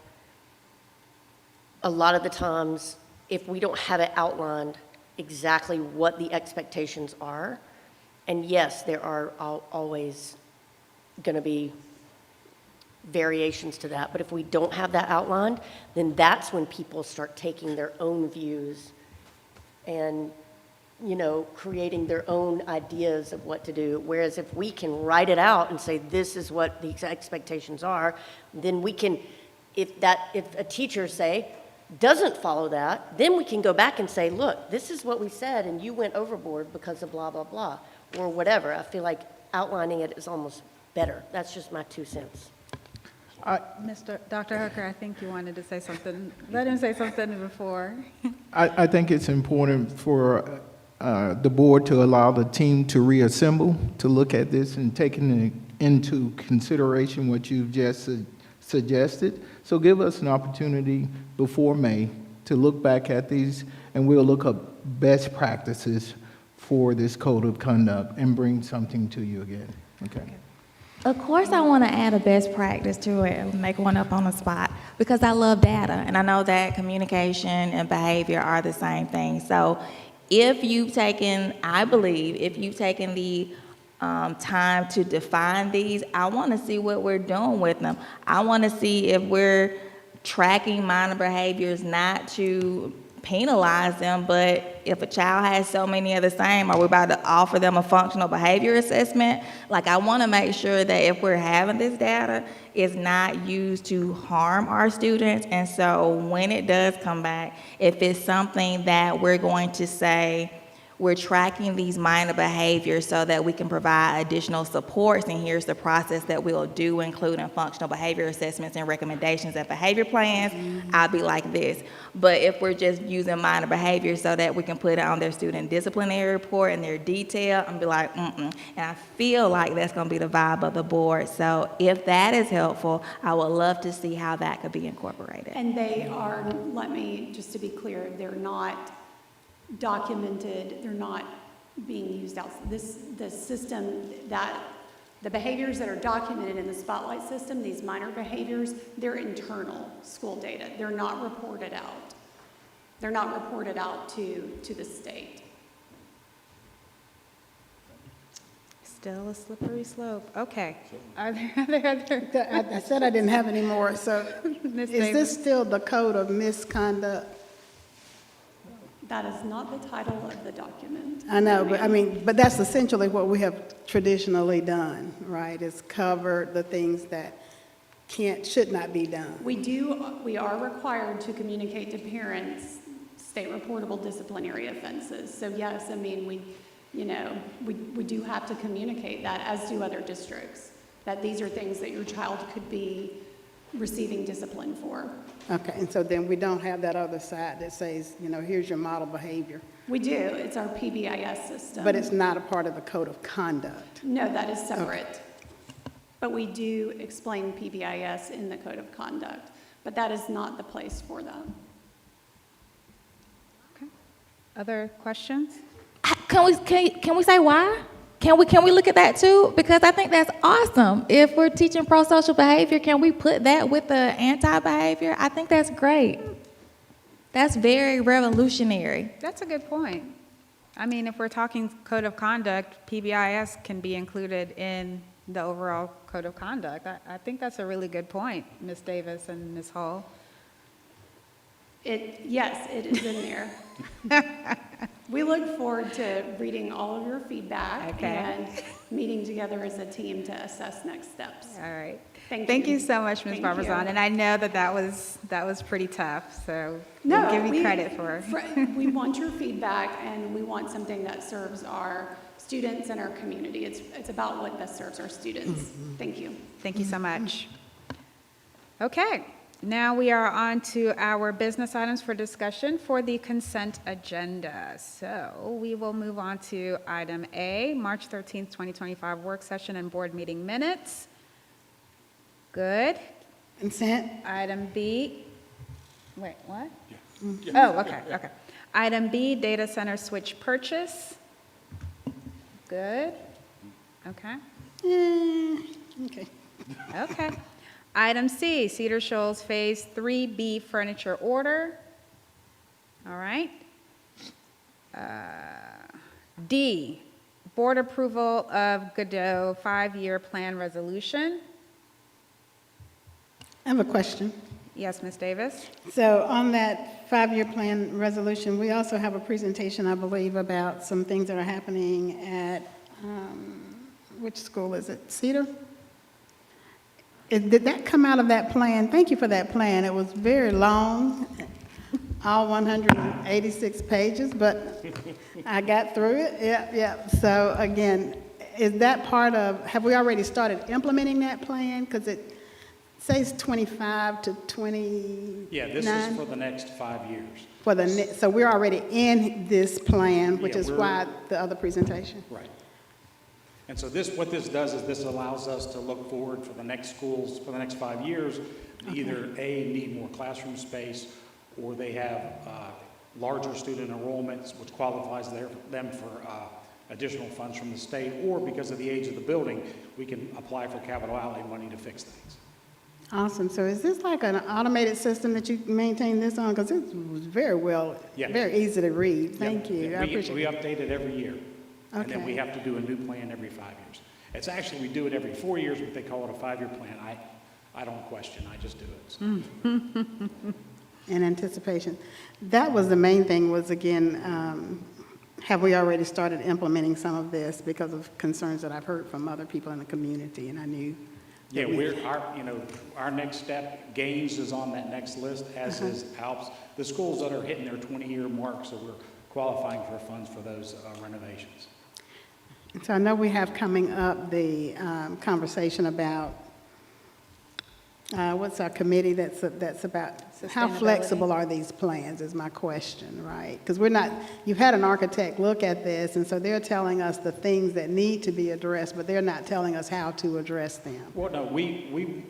a lot of the times, if we don't have it outlined exactly what the expectations are, and yes, there are always going to be variations to that, but if we don't have that outlined, then that's when people start taking their own views and, creating their own ideas of what to do. Whereas if we can write it out and say, this is what the expectations are, then we can, if a teacher, say, doesn't follow that, then we can go back and say, look, this is what we said, and you went overboard because of blah, blah, blah, or whatever. I feel like outlining it is almost better. That's just my 2 cents. Dr. Hooker, I think you wanted to say something. Let him say something before. I think it's important for the board to allow the team to reassemble, to look at this and taking into consideration what you've just suggested. So give us an opportunity before May to look back at these, and we'll look up best practices for this code of conduct and bring something to you again. Okay. Of course, I want to add a best practice to it and make one up on the spot because I love data, and I know that communication and behavior are the same thing. So if you've taken, I believe, if you've taken the time to define these, I want to see what we're doing with them. I want to see if we're tracking minor behaviors not to penalize them, but if a child has so many of the same, are we about to offer them a functional behavior assessment? Like, I want to make sure that if we're having this data, it's not used to harm our students. And so when it does come back, if it's something that we're going to say, we're tracking these minor behaviors so that we can provide additional supports, and here's the process that we'll do, including functional behavior assessments and recommendations and behavior plans, I'll be like this. But if we're just using minor behaviors so that we can put it on their student disciplinary report and their detail, I'm be like, And I feel like that's gonna be the vibe of the board. So if that is helpful, I would love to see how that could be incorporated. And they are, let me, just to be clear, they're not documented, they're not being used out. The system that, the behaviors that are documented in the Spotlight system, these minor behaviors, they're internal school data. They're not reported out. They're not reported out to the state. Still a slippery slope. Okay. Are there other? I said I didn't have any more, so Ms. is Davis? this still the code of misconduct? That is not the title of the document. I know, but I mean, but that's essentially what we have traditionally done, right? Is cover the things that should not be done. We are required to communicate to parents state reportable disciplinary offenses. So yes, I mean, we do have to communicate that, as do other districts, that these are things that your child could be receiving discipline for. Okay, and so then we don't have that other side that says, here's your model behavior. We do, it's our PBIS system. But it's not a part of the code of conduct. No, that is separate. But we do explain PBIS in the code of conduct, but that is not the place for them. Okay. Other questions? Can we say why? Can we look at that too? Because I think that's awesome. If we're teaching pro-social behavior, can we put that with the anti-behavior? I think that's great. That's very revolutionary. That's a good point. I mean, if we're talking code of conduct, PBIS can be included in the overall code of conduct. I think that's a really good point, Ms. Davis and Ms. Hull. Yes, it is in there. We look forward to reading all of your feedback and meeting together as a team to assess next steps. All right. Thank you so much, Ms. Thank Barbazan. you. And I know that was pretty tough, so No, we'll give you credit for it. We want your feedback, and we want something that serves our students and our community. It's about what best serves our students. Thank you. Thank you so much. Okay, now we are on to our business items for discussion for the consent agenda. So we will move on to item A, March 13th, 2025 work session and board meeting minutes. Good. Consent? Item B, wait, what? Oh, okay. Item B, data center switch purchase. Good. Okay. Okay. Item C, Cedar Shoals Phase 3B furniture order. All right. D, board approval of Godot 5-year plan resolution. I have a question. Yes, Ms. Davis? So on that 5-year plan resolution, we also have a presentation, I believe, about some things that are happening at, which school is it? Cedar? Did that come out of that plan? Thank you for that plan. It was very long, all 186 pages, but I got through it. Yeah. So again, is that part of, have we already started implementing that plan? Because says 25 to 29? Yeah, this is for the next 5 years. So we're already in this plan, which Yeah, is why the other presentation? Right. And so what this does is this allows us to look forward for the next schools, for the next 5 years, either A, need more classroom space, or they have larger student enrollments, which qualifies them for additional funds from the state, or because of the age of the building, we can apply for capital outlay money to fix things. Awesome. So is this like an automated system that you maintain this on? Because it was very well, Yes. very easy to read. Thank Yeah, you. I appreciate we it. update it every year. And then Okay. we have to do a new plan every 5 years. It's actually, we do it every 4 years, but they call it a 5-year plan. I don't question, I just do it. So. In anticipation. That was the main thing was, again, have we already started implementing some of this because of concerns that I've heard from other people in the community, and I knew. Yeah, our next step, Gaines is on that next list, as is Alps. The schools that are hitting their 20-year mark, so we're qualifying for funds for those renovations. So I know we have coming up the conversation about, what's our committee that's about, how Sustainability. flexible are these plans is my question, right? Because you've had an architect look at this, and so they're telling us the things that need to be addressed, but they're not telling us how to address them. Well, no, we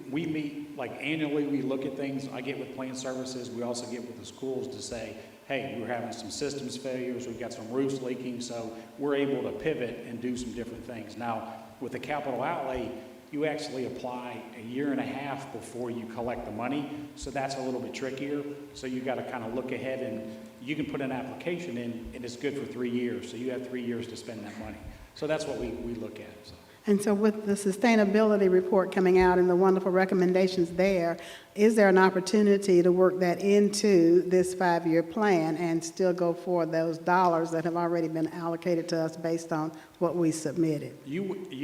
meet, like annually, we look at things. I get with plant services. We also get with the schools to say, hey, we're having some systems failures. We've got some roofs leaking. So we're able to pivot and do some different things. Now, with the capital outlay, you actually apply a year and a half before you collect the money. So that's a little bit trickier. So you got to kind of look ahead, and you can put an application in, and it's good for 3 years. So you have 3 years to spend that money. So that's what we look at. So. And so with the sustainability report coming out and the wonderful recommendations there, is there an opportunity to work that into this 5-year plan and still go for those dollars that have already been allocated to us based on what we submitted? You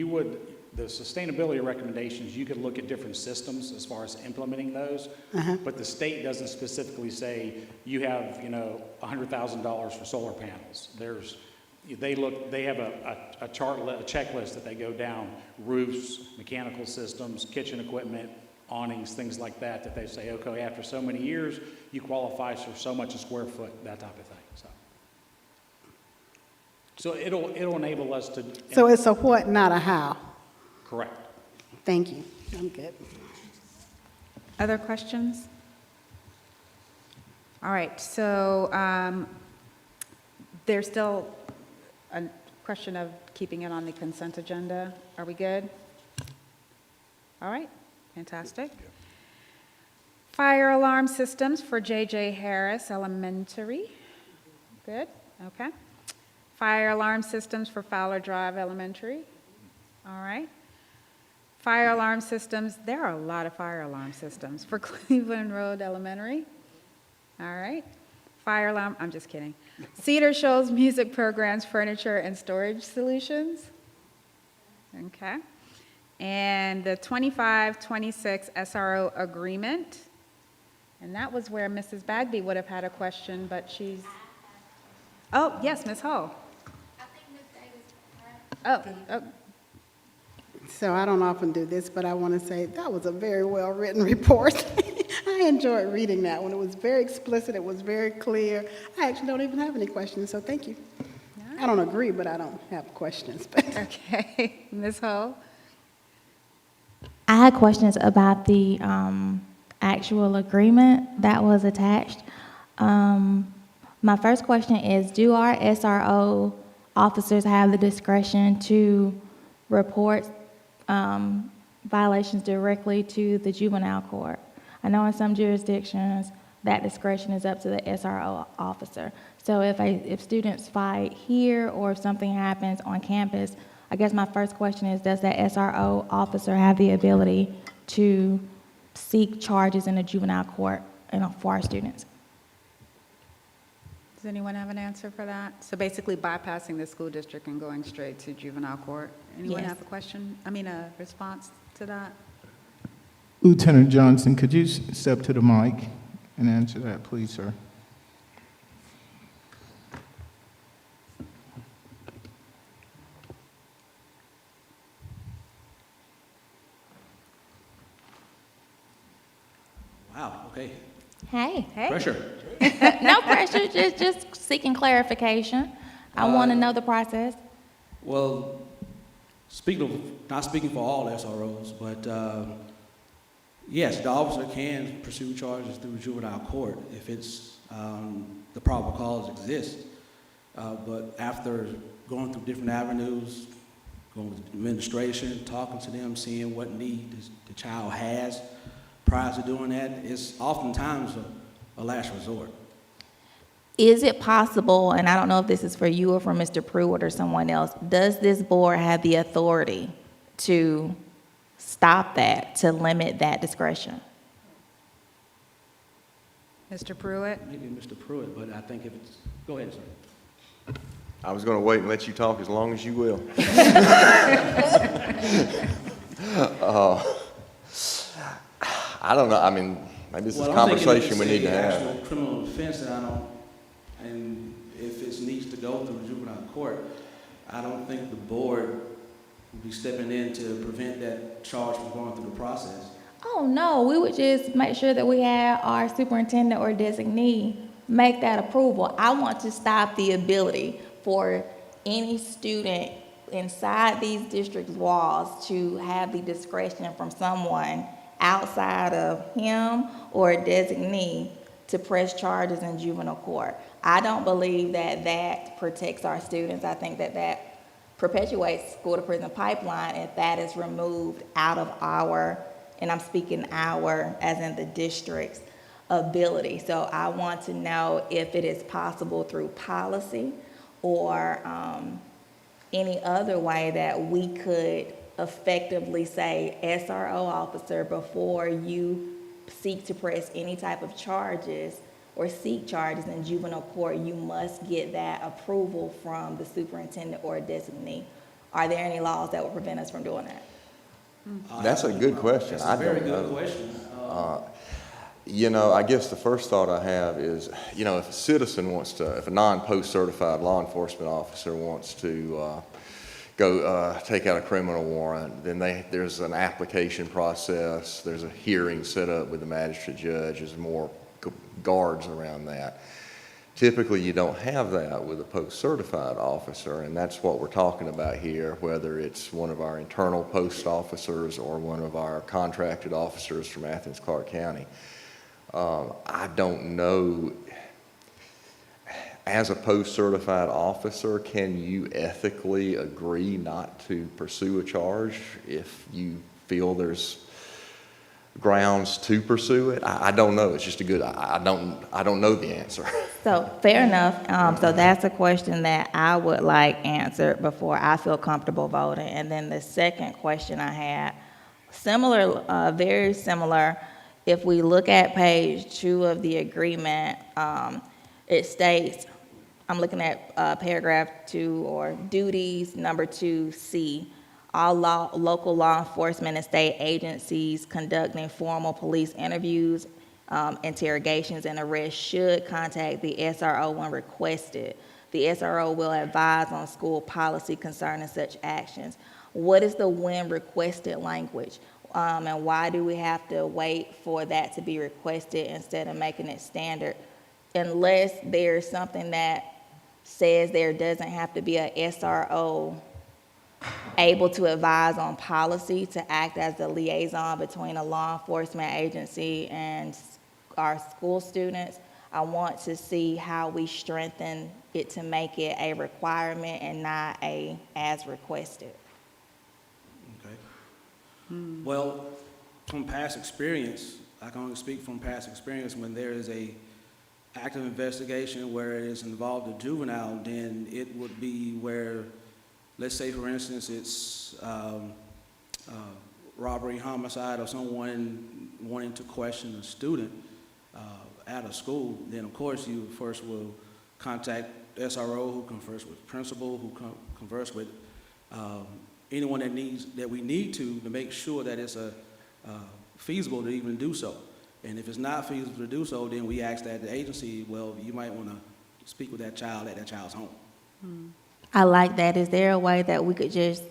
would, the sustainability recommendations, you could look at different systems as far as implementing those, but the state doesn't specifically say you have, $100,000 for solar panels. They have a checklist that they go down: roofs, mechanical systems, kitchen equipment, awnings, things like that. That they say, okay, after so many years, you qualify for so much a square foot, that type of thing. So it'll enable us to. So it's a what, not a how? Correct. Thank you. I'm good. Other questions? All right, so there's still a question of keeping it on the consent agenda. Are we good? All right, fantastic. Fire alarm systems for J.J. Harris Elementary. Good, okay. Fire alarm systems for Fowler Drive Elementary. All right. Fire alarm systems, there are a lot of fire alarm systems for Cleveland Road Elementary. All right. Fire alarm, I'm just kidding. Cedar Shoals Music Programs, Furniture and Storage Solutions. Okay. And the 25-26 SRO agreement. And that was where Mrs. Bagby would have had a question, but she's, oh, yes, Ms. Hall. Oh. So I don't often do this, but I want to say that was a very well-written report. I enjoyed reading that one. It was very explicit. It was very clear. I actually don't even have any questions, so thank you. No. I don't agree, but I don't have questions. Okay. Ms. Ho? I had questions about the actual agreement that was attached. My first question is, do our SRO officers have the discretion to report violations directly to the juvenile court? I know in some jurisdictions that discretion is up to the SRO officer. So if students fight here or if something happens on campus, I guess my first question is, does that SRO officer have the ability to seek charges in the juvenile court for our students? Does anyone have an answer for that? So basically bypassing the school district and going straight to juvenile court. Anyone Yes. have a question? A response to that? Lieutenant Johnson, could you step to the mic and answer that, please, sir? Wow, okay. Hey. Pressure. No pressure, just seeking clarification. I want to know the process. Well, not speaking for all SROs, but yes, the officer can pursue charges through juvenile court if it's the probable cause exists. But after going through different avenues, going with administration, talking to them, seeing what need the child has prior to doing that, it's oftentimes a last resort. Is it possible, and I don't know if this is for you or for Mr. Pruitt or someone else, does this board have the authority to stop that, to limit that discretion? Mr. Pruitt? Maybe Mr. Pruitt, but I think if it's, go ahead, sir. I was going to wait and let you talk as long as you will. I don't know. I mean, maybe this is a conversation we need to have. Well, I'm thinking if it's an actual criminal offense that I don't, and if it needs to go through juvenile court, I don't think the board would be stepping in to prevent that charge from going through the process. Oh, no, we would just make sure that we have our superintendent or designee make that approval. I want to stop the ability for any student inside these district walls to have the discretion from someone outside of him or a designee to press charges in juvenile court. I don't believe that that protects our students. I think that that perpetuates school-to-prison pipeline if that is removed out of our, and I'm speaking our as in the district's ability. So I want to know if it is possible through policy or any other way that we could effectively say, SRO officer, before you seek to press any type of charges or seek charges in juvenile court, you must get that approval from the superintendent or designee. Are there any laws that would prevent us from doing that? That's a good question. That's a very good question. You know, I guess the first thought I have is, you know, if a citizen wants to, if a non-post certified law enforcement officer wants to go take out a criminal warrant, then there's an application process, there's a hearing set up with the magistrate judge, there's more guards around that. Typically, you don't have that with a post-certified officer, and that's what we're talking about here, whether it's one of our internal post officers or one of our contracted officers from Athens-Clarke County. I don't know, as a post-certified officer, can you ethically agree not to pursue a charge if you feel there's grounds to pursue it? I don't know. It's just a good, I don't know the answer. So, fair enough. So that's a question that I would like answered before I feel comfortable voting. And then the second question I had, similar, very similar, if we look at page 2 of the agreement, it states, I'm looking at paragraph 2 or duties number 2C, all local law enforcement and state agencies conducting formal police interviews, interrogations, and arrests should contact the SRO when requested. The SRO will advise on school policy concerning such actions. What is the when requested language? And why do we have to wait for that to be requested instead of making it standard? Unless there's something that says there doesn't have to be a SRO able to advise on policy to act as the liaison between a law enforcement agency and our school students. I want to see how we strengthen it to make it a requirement and not a as requested. Okay. Well, from past experience, I can only speak from past experience, when there is a active investigation where it is involved a juvenile, then it would be where, let's say for instance, it's robbery, homicide, or someone wanting to question a student at a school, then of course you first will contact SRO, who confers with principal, who converse with anyone that we need to make sure that it's feasible to even do so. And if it's not feasible to do so, then we ask that the agency, well, you might want to speak with that child at that child's home. I like that. Is there a way that we could just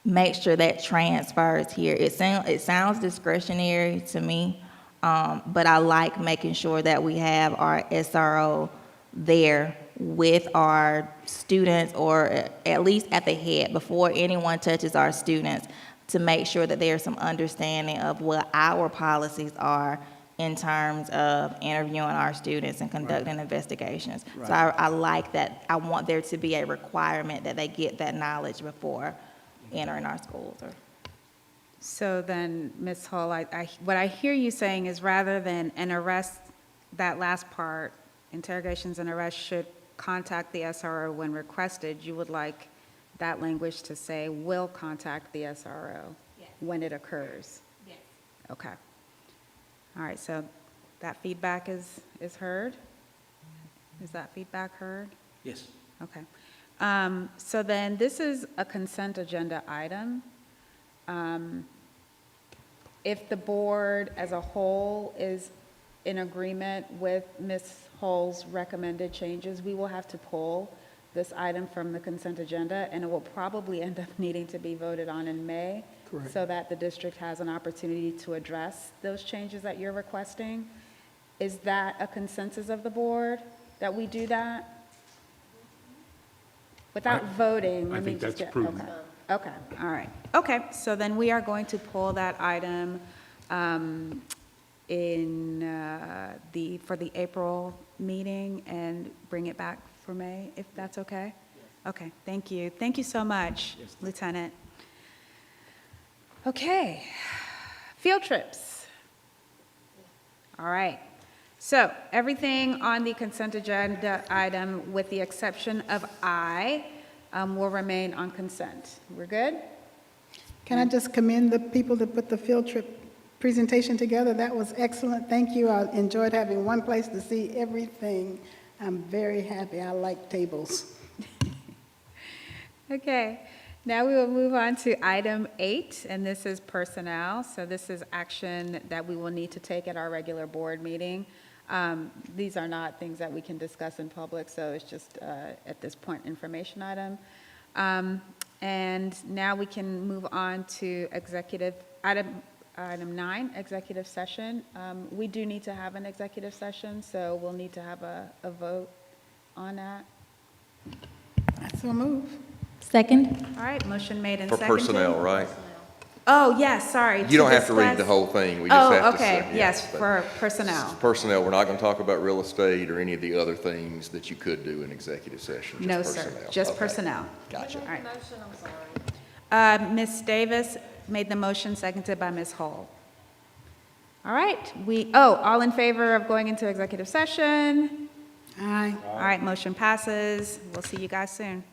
make sure that transfers here? It sounds discretionary to me. But I like making sure that we have our SRO there with our students, or at least at the head, before anyone touches our students, to make sure that there's some understanding of what our policies are in terms of interviewing our students and conducting investigations. So I like that. I want there to be a requirement that they get that knowledge before entering our schools. So then, Ms. Hull, what I hear you saying is, rather than an arrest, that last part, interrogations and arrests should contact the SRO when requested, you would like that language to say, will contact the SRO when it occurs? Yes. Okay. All right, so that feedback is heard? Is that feedback heard? Yes. Okay. So then, this is a consent agenda item. If the board as a whole is in agreement with Ms. Hull's recommended changes, we will have to pull this item from the consent agenda, and it will probably end up needing to be voted on in May. Correct. So that the district has an opportunity to address those changes that you're requesting. Is that a consensus of the board, that we do that? Without voting? I let me think just that's get- prudent. Okay, all right. Okay, so then we are going to pull that item for the April meeting and bring it back for May, if that's okay? Okay, thank you. Thank you so much, Lieutenant. Okay, field trips. All right. So everything on the consent agenda item, with the exception of I, will remain on consent. We're good? Can I just commend the people that put the field trip presentation together? That was excellent. Thank you. I enjoyed having one place to see everything. I'm very happy. I like tables. Okay, now we will move on to item 8, and this is personnel. So this is action that we will need to take at our regular board meeting. These are not things that we can discuss in public, so it's just, at this point, information item. And now we can move on to item 9, executive session. We do need to have an executive session, so we'll need to have a vote on that. So move. Second? All right, motion made and For seconded. personnel, right? Oh, yes, sorry. You don't have to read the discuss- whole thing. We just have to say. Oh, okay, yes, but for personnel. Personnel, we're not going to talk about real estate or any of the other things that you could do in executive session. Just No, sir, personnel. just Okay. personnel. Gotcha. All right. Ms. Davis made the motion, seconded by Ms. Hull. All right, all in favor of going into executive session? Aye. All right, motion passes. We'll see you guys soon.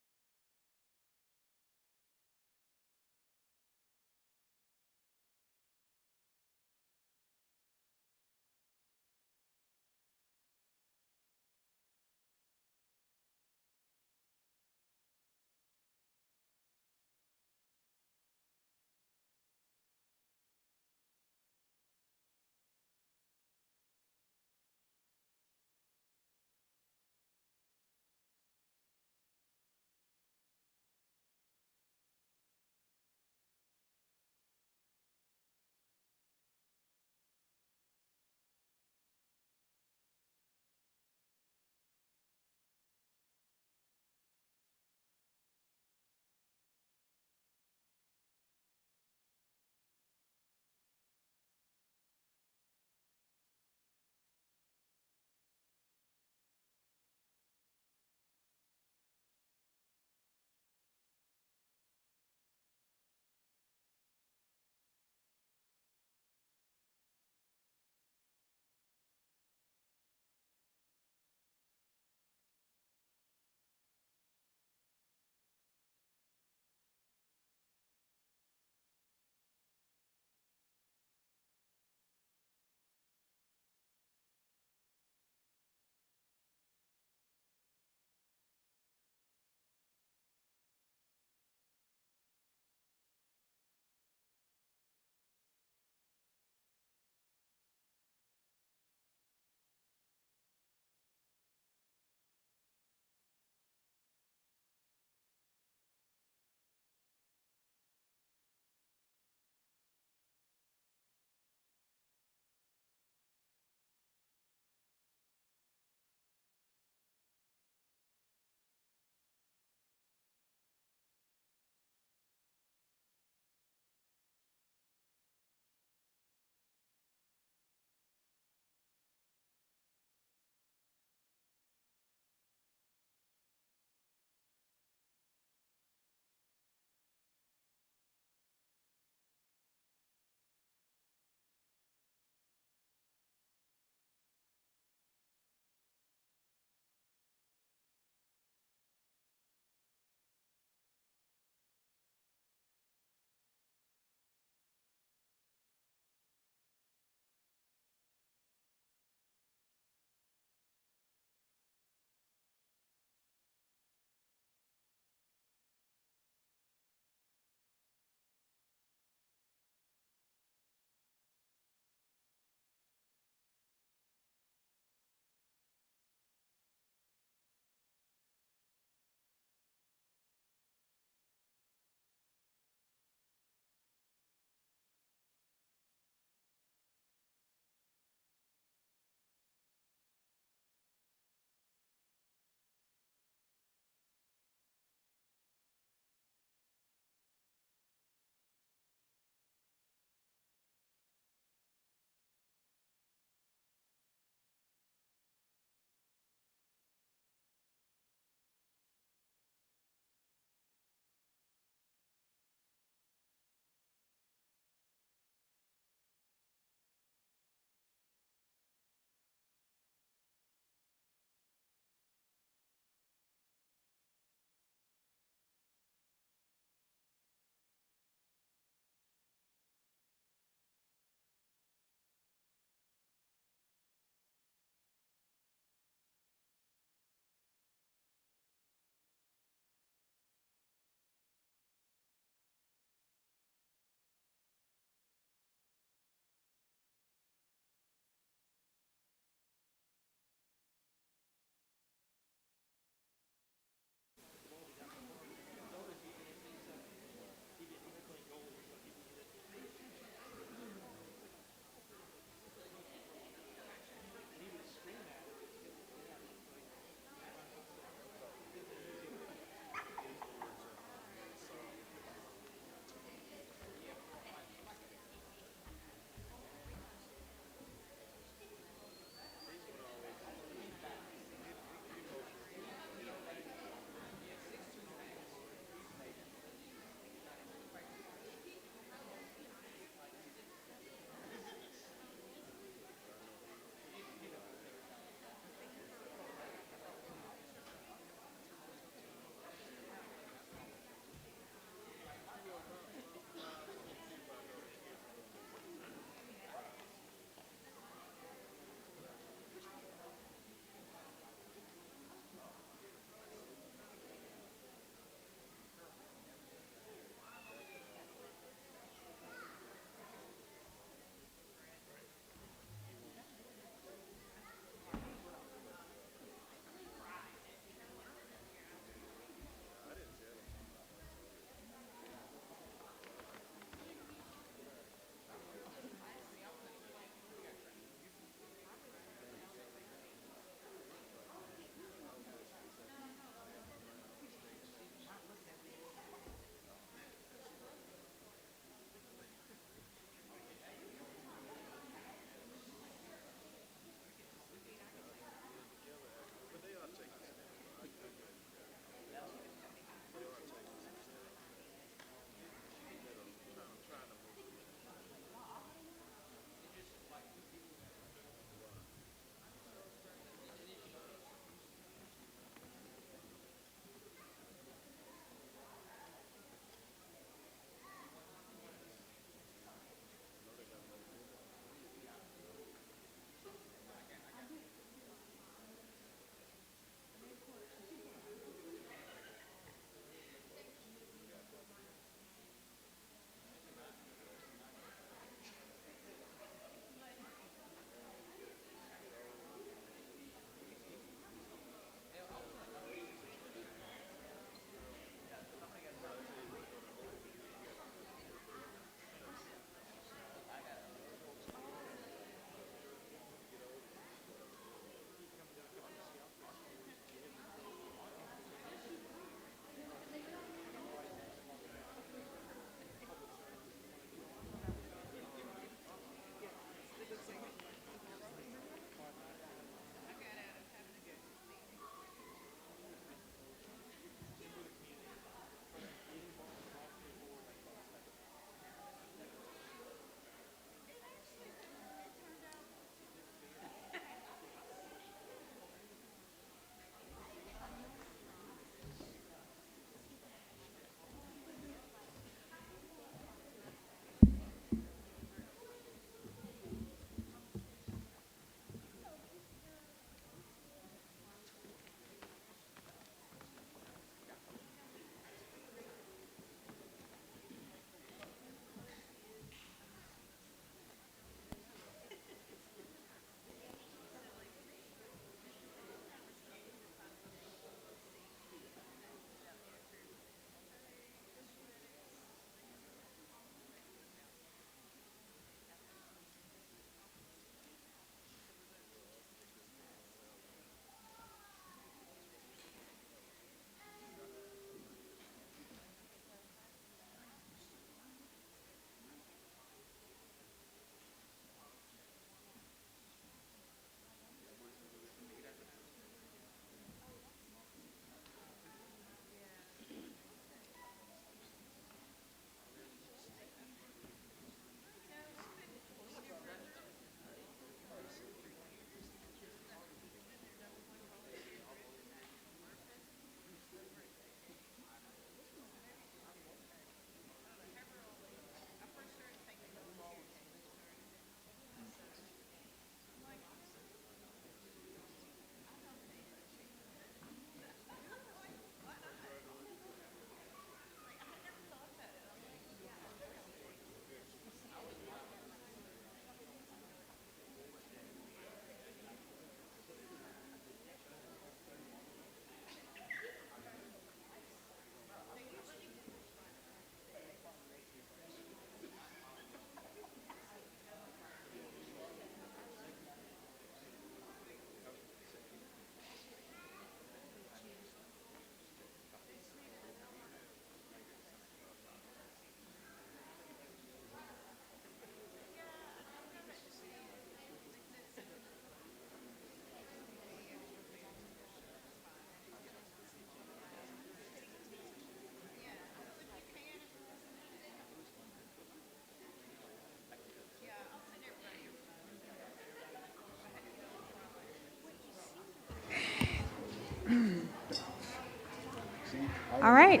All right.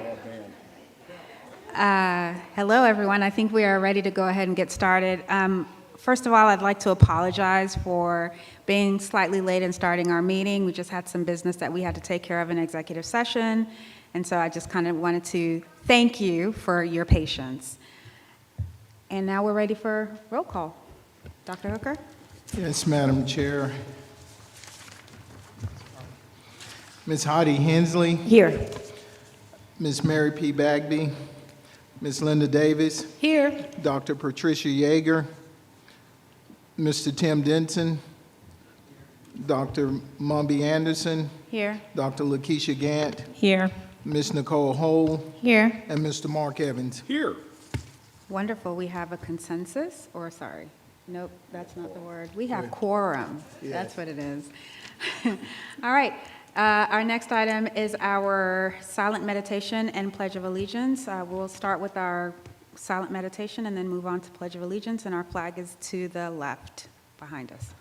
Hello, everyone. I think we are ready to go ahead and get started. First of all, I'd like to apologize for being slightly late in starting our meeting. We just had some business that we had to take care of in executive session, and so I just kind of wanted to thank you for your patience. And now we're ready for roll call. Dr. Hooker? Yes, Madam Chair. Ms. Heidi Hensley. Here. Ms. Mary P. Bagby. Ms. Linda Davis. Here. Dr. Patricia Yeager. Mr. Tim Denson. Dr. Mumby Anderson. Here. Dr. Lakeisha Gant. Here. Ms. Nicole Hole. Here. And Mr. Mark Evans. Here. Wonderful. We have a consensus, or sorry, nope, that's not the word. We have quorum. That's what it is. All right. Our next item is our silent meditation and Pledge of Allegiance. We'll start with our silent meditation and then move on to Pledge of Allegiance, and our flag is to the left behind us.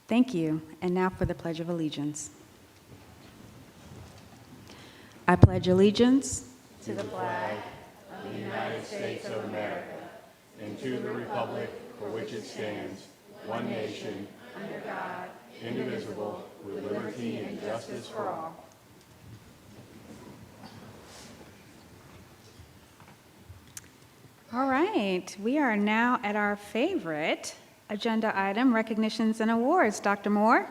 Thank you. And now for the Pledge of Allegiance. I pledge allegiance to the flag of the United States of America and to the republic for which it stands, one nation, under God, indivisible, with liberty and justice for all. All right, we are now at our favorite agenda item, recognitions and awards. Dr. Moore?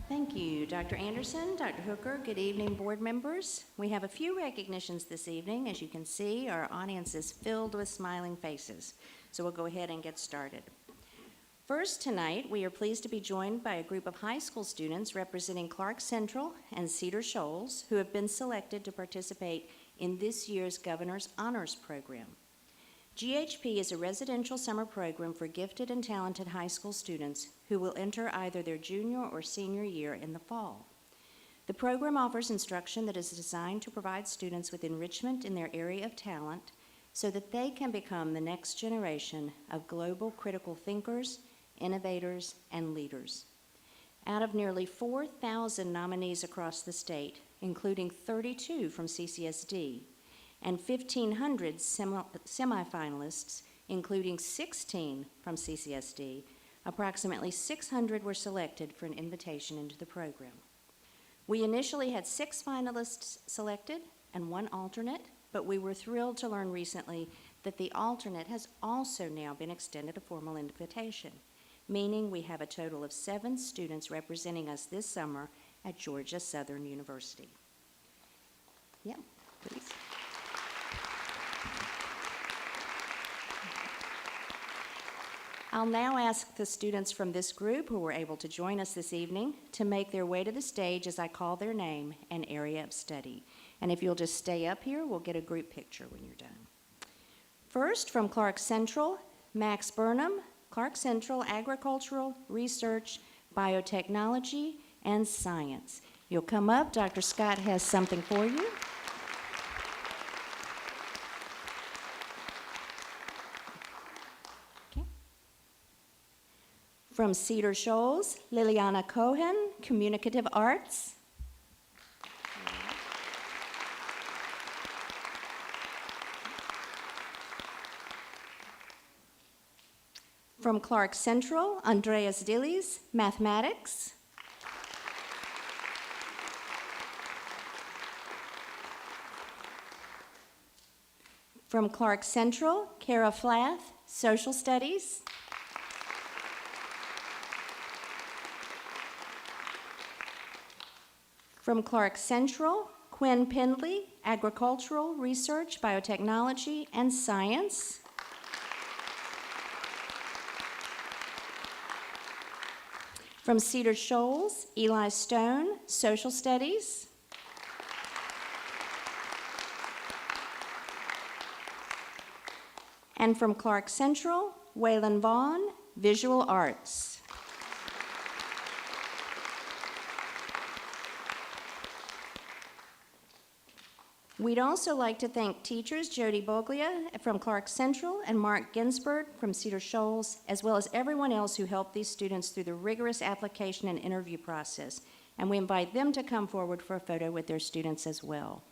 Thank you, Dr. Anderson, Dr. Hooker. Good evening, board members. We have a few recognitions this evening. As you can see, our audience is filled with smiling faces. So we'll go ahead and get started. First, tonight, we are pleased to be joined by a group of high school students representing Clark Central and Cedar Shoals who have been selected to participate in this year's Governor's Honors Program. GHP is a residential summer program for gifted and talented high school students who will enter either their junior or senior year in the fall. The program offers instruction that is designed to provide students with enrichment in their area of talent so that they can become the next generation of global critical thinkers, innovators, and leaders. Out of nearly 4,000 nominees across the state, including 32 from CCSD, and 1,500 semifinalists, including 16 from CCSD, approximately 600 were selected for an invitation into the program. We initially had 6 finalists selected and 1 alternate, but we were thrilled to learn recently that the alternate has also now been extended a formal invitation, meaning we have a total of 7 students representing us this summer at Georgia Southern University. Yeah, please. I'll now ask the students from this group who were able to join us this evening to make their way to the stage as I call their name and area of study. And if you'll just stay up here, we'll get a group picture when you're done. First, from Clark Central, Max Burnham, Clark Central Agricultural Research, Biotechnology, and Science. You'll come up. Dr. Scott has something for you. From Cedar Shoals, Liliana Cohen, Communicative Arts. From Clark Central, Andreas Dillies, Mathematics. From Clark Central, Kara Flath, Social Studies. From Clark Central, Quinn Pendley, Agricultural Research, Biotechnology, and Science. From Cedar Shoals, Eli Stone, Social Studies. And from Clark Central, Waylon Vaughn, Visual Arts. We'd also like to thank teachers Jody Boglia from Clark Central and Mark Ginsberg from Cedar Shoals, as well as everyone else who helped these students through the rigorous application and interview process. And we invite them to come forward for a photo with their students as well.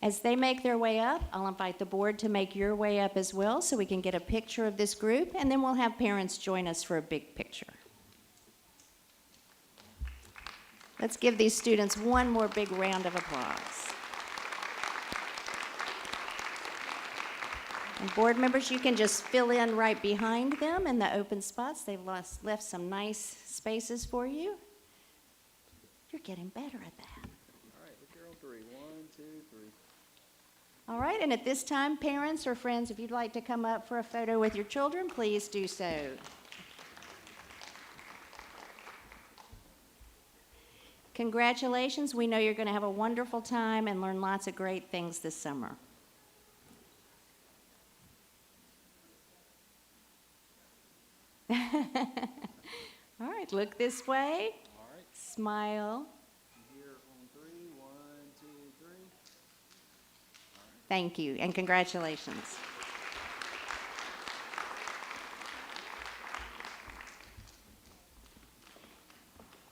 As they make their way up, I'll invite the board to make your way up as well so we can get a picture of this group, and then we'll have parents join us for a big picture. Let's give these students one more big round of applause. And board members, you can just fill in right behind them in the open spots. They've left some nice spaces for you. You're getting better at that. All right, look here on three. 1, 2, 3. All right, and at this time, parents or friends, if you'd like to come up for a photo with your children, please do so. Congratulations. We know you're going to have a wonderful time and learn lots of great things this summer. All right, look this way. All right. Smile. Here on 3. 1, 2, 3. Thank you, and congratulations.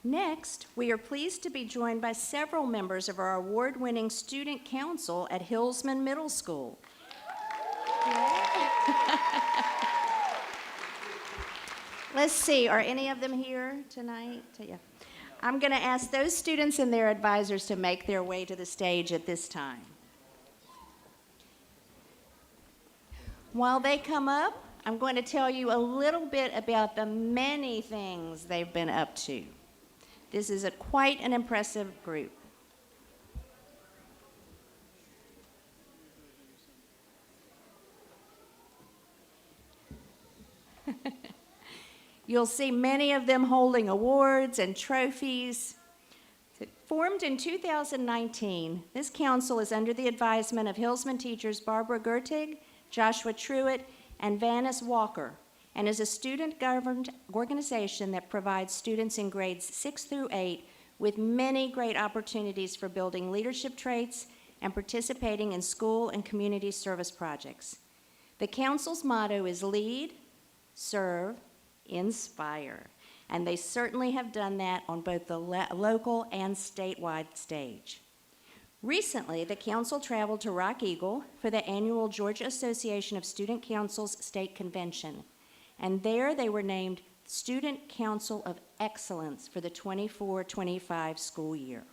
Next, we are pleased to be joined by several members of our award-winning student council at Hillsman Middle School. Let's see, are any of them here tonight? Yeah. I'm going to ask those students and their advisors to make their way to the stage at this time. While they come up, I'm going to tell you a little bit about the many things they've been up to. This is quite an impressive group. You'll see many of them holding awards and trophies. Formed in 2019, this council is under the advisement of Hillsman teachers Barbara Gertig, Joshua Truitt, and Vanis Walker, and is a student-governed organization that provides students in grades 6 through 8 with many great opportunities for building leadership traits and participating in school and community service projects. The council's motto is lead, serve, inspire, and they certainly have done that on both the local and statewide stage. Recently, the council traveled to Rock Eagle for the annual Georgia Association of Student Councils State Convention, and there they were named Student Council of Excellence for the 24-25 school year.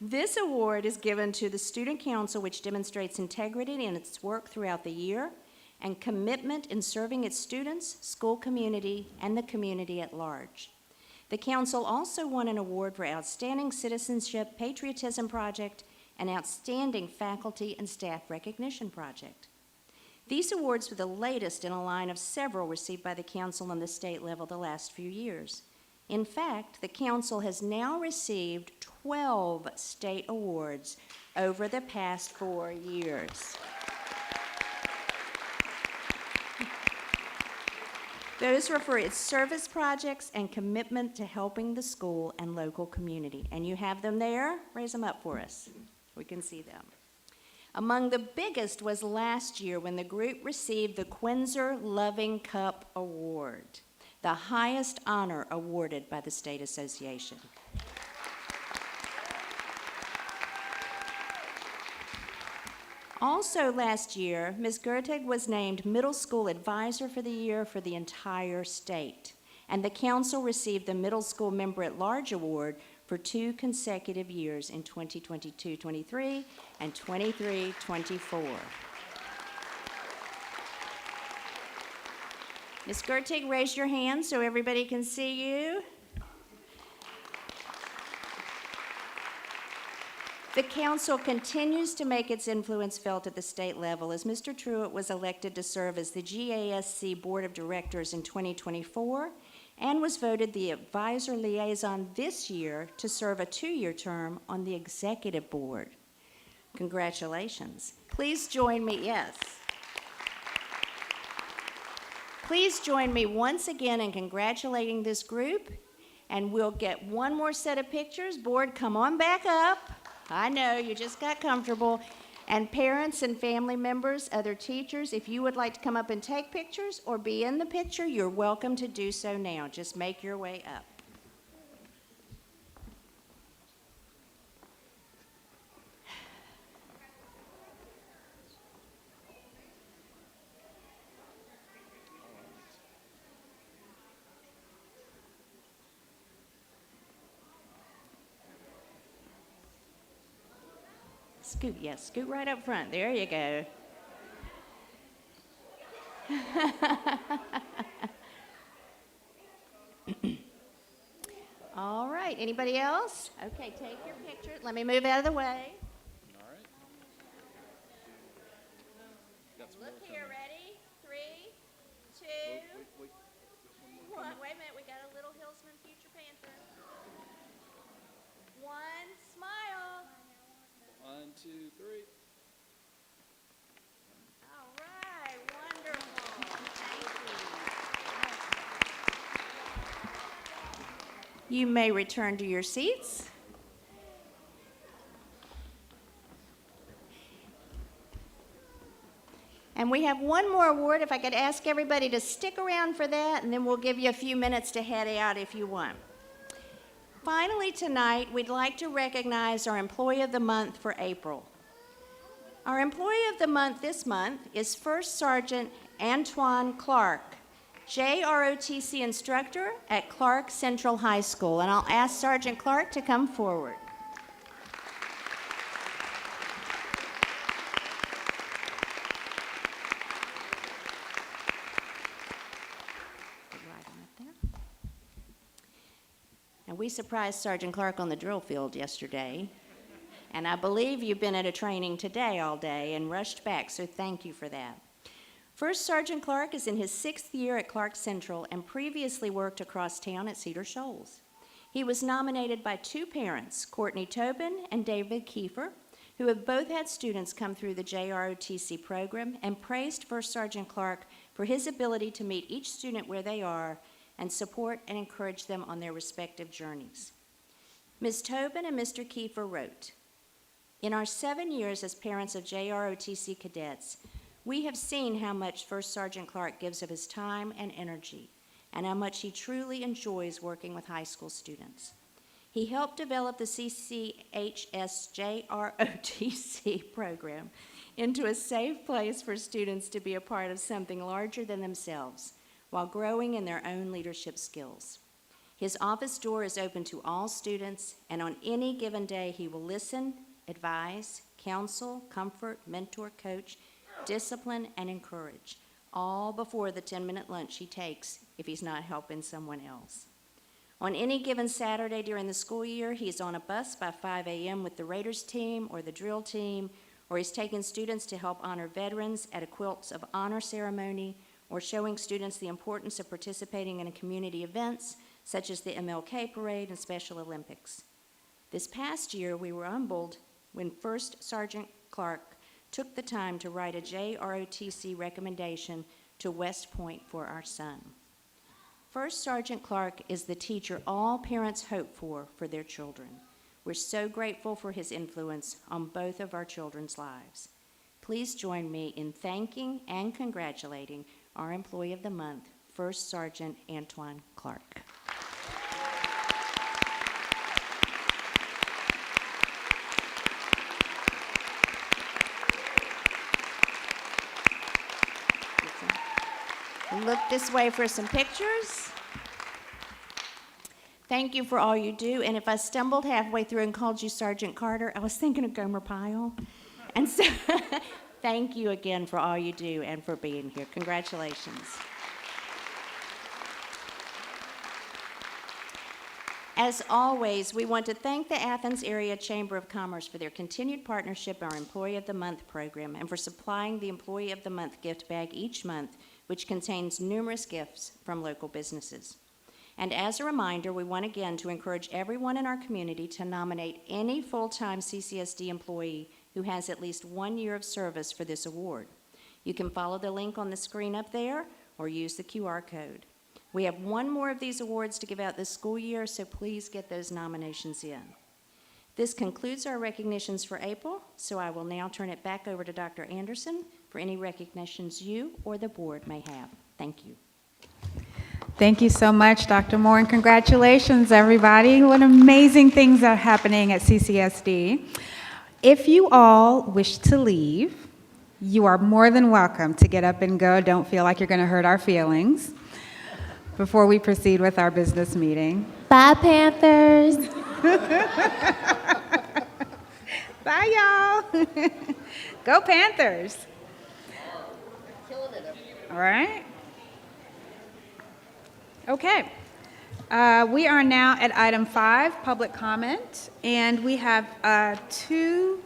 This award is given to the Student Council, which demonstrates integrity in its work throughout the year and commitment in serving its students, school community, and the community at large. The council also won an award for Outstanding Citizenship Patriotism Project and Outstanding Faculty and Staff Recognition Project. These awards were the latest in a line of several received by the council on the state level the last few years. In fact, the council has now received 12 state awards over the past 4 years. Those were for its service projects and commitment to helping the school and local community. And you have them there. Raise them up for us. We can see them. Among the biggest was last year when the group received the Quinzer Loving Cup Award, the highest honor awarded by the State Association. Also last year, Ms. Gertig was named Middle School Advisor for the year for the entire state, and the council received the Middle School Member at Large Award for 2 consecutive years in 2022-23 and 23-24. Ms. Gertig, raise your hand so everybody can see you. The council continues to make its influence felt at the state level as Mr. Truitt was elected to serve as the GASC Board of Directors in 2024 and was voted the advisor liaison this year to serve a 2-year term on the executive board. Congratulations. Please join me, yes. Please join me once again in congratulating this group, and we'll get one more set of pictures. Board, come on back up. I know, you just got comfortable. And parents and family members, other teachers, if you would like to come up and take pictures or be in the picture, you're welcome to do so now. Just make your way up. Scoot, yes, scoot right up front. There you go. All right, anybody else? Okay, take your picture. Let me move out of the way. All right. Look here, ready? 3, 2, 1. Wait a minute, we got a little Hillsman Future Panther. 1, smile. 1, 2, 3. All right, wonderful. Thank you. You may return to your seats. And we have one more award. If I could ask everybody to stick around for that, and then we'll give you a few minutes to head out if you want. Finally tonight, we'd like to recognize our Employee of the Month for April. Our Employee of the Month this month is First Sergeant Antoine Clark, JROTC instructor at Clark Central High School. And I'll ask Sergeant Clark to come forward. And we surprised Sergeant Clark on the drill field yesterday. And I believe you've been at a training today all day and rushed back, so thank you for that. First Sergeant Clark is in his 6th year at Clark Central and previously worked across town at Cedar Shoals. He was nominated by 2 parents, Courtney Tobin and David Kiefer, who have both had students come through the JROTC program, and praised First Sergeant Clark for his ability to meet each student where they are and support and encourage them on their respective journeys. Ms. Tobin and Mr. Kiefer wrote, "In our 7 years as parents of JROTC cadets, we have seen how much First Sergeant Clark gives of his time and energy, and how much he truly enjoys working with high school students. He helped develop the CCHS JROTC program into a safe place for students to be a part of something larger than themselves, while growing in their own leadership skills. His office door is open to all students, and on any given day, he will listen, advise, counsel, comfort, mentor, coach, discipline, and encourage, all before the 10-minute lunch he takes if he's not helping someone else. On any given Saturday during the school year, he's on a bus by 5 a.m. with the Raiders team or the drill team, or he's taking students to help honor veterans at a Quilts of Honor ceremony, or showing students the importance of participating in community events such as the MLK Parade and Special Olympics. This past year, we were humbled when First Sergeant Clark took the time to write a JROTC recommendation to West Point for our son. First Sergeant Clark is the teacher all parents hope for their children. We're so grateful for his influence on both of our children's lives. Please join me in thanking and congratulating our Employee of the Month, First Sergeant Antoine Clark. Look this way for some pictures. Thank you for all you do. And if I stumbled halfway through and called you Sergeant Carter, I was thinking of Gomer Pyle. And so thank you again for all you do and for being here. Congratulations. As always, we want to thank the Athens Area Chamber of Commerce for their continued partnership in our Employee of the Month program and for supplying the Employee of the Month gift bag each month, which contains numerous gifts from local businesses. And as a reminder, we want again to encourage everyone in our community to nominate any full-time CCSD employee who has at least 1 year of service for this award. You can follow the link on the screen up there or use the QR code. We have one more of these awards to give out this school year, so please get those nominations in. This concludes our recognitions for April, so I will now turn it back over to Dr. Anderson for any recognitions you or the board may have. Thank you. Thank you so much, Dr. Moore, and congratulations, everybody. What amazing things are happening at CCSD. If you all wish to leave, you are more than welcome to get up and go. Don't feel like you're going to hurt our feelings before we proceed with our business meeting. Bye, Panthers. Bye, y'all. Go Panthers. All right. Okay. We are now at item 5, public comment, and we have 2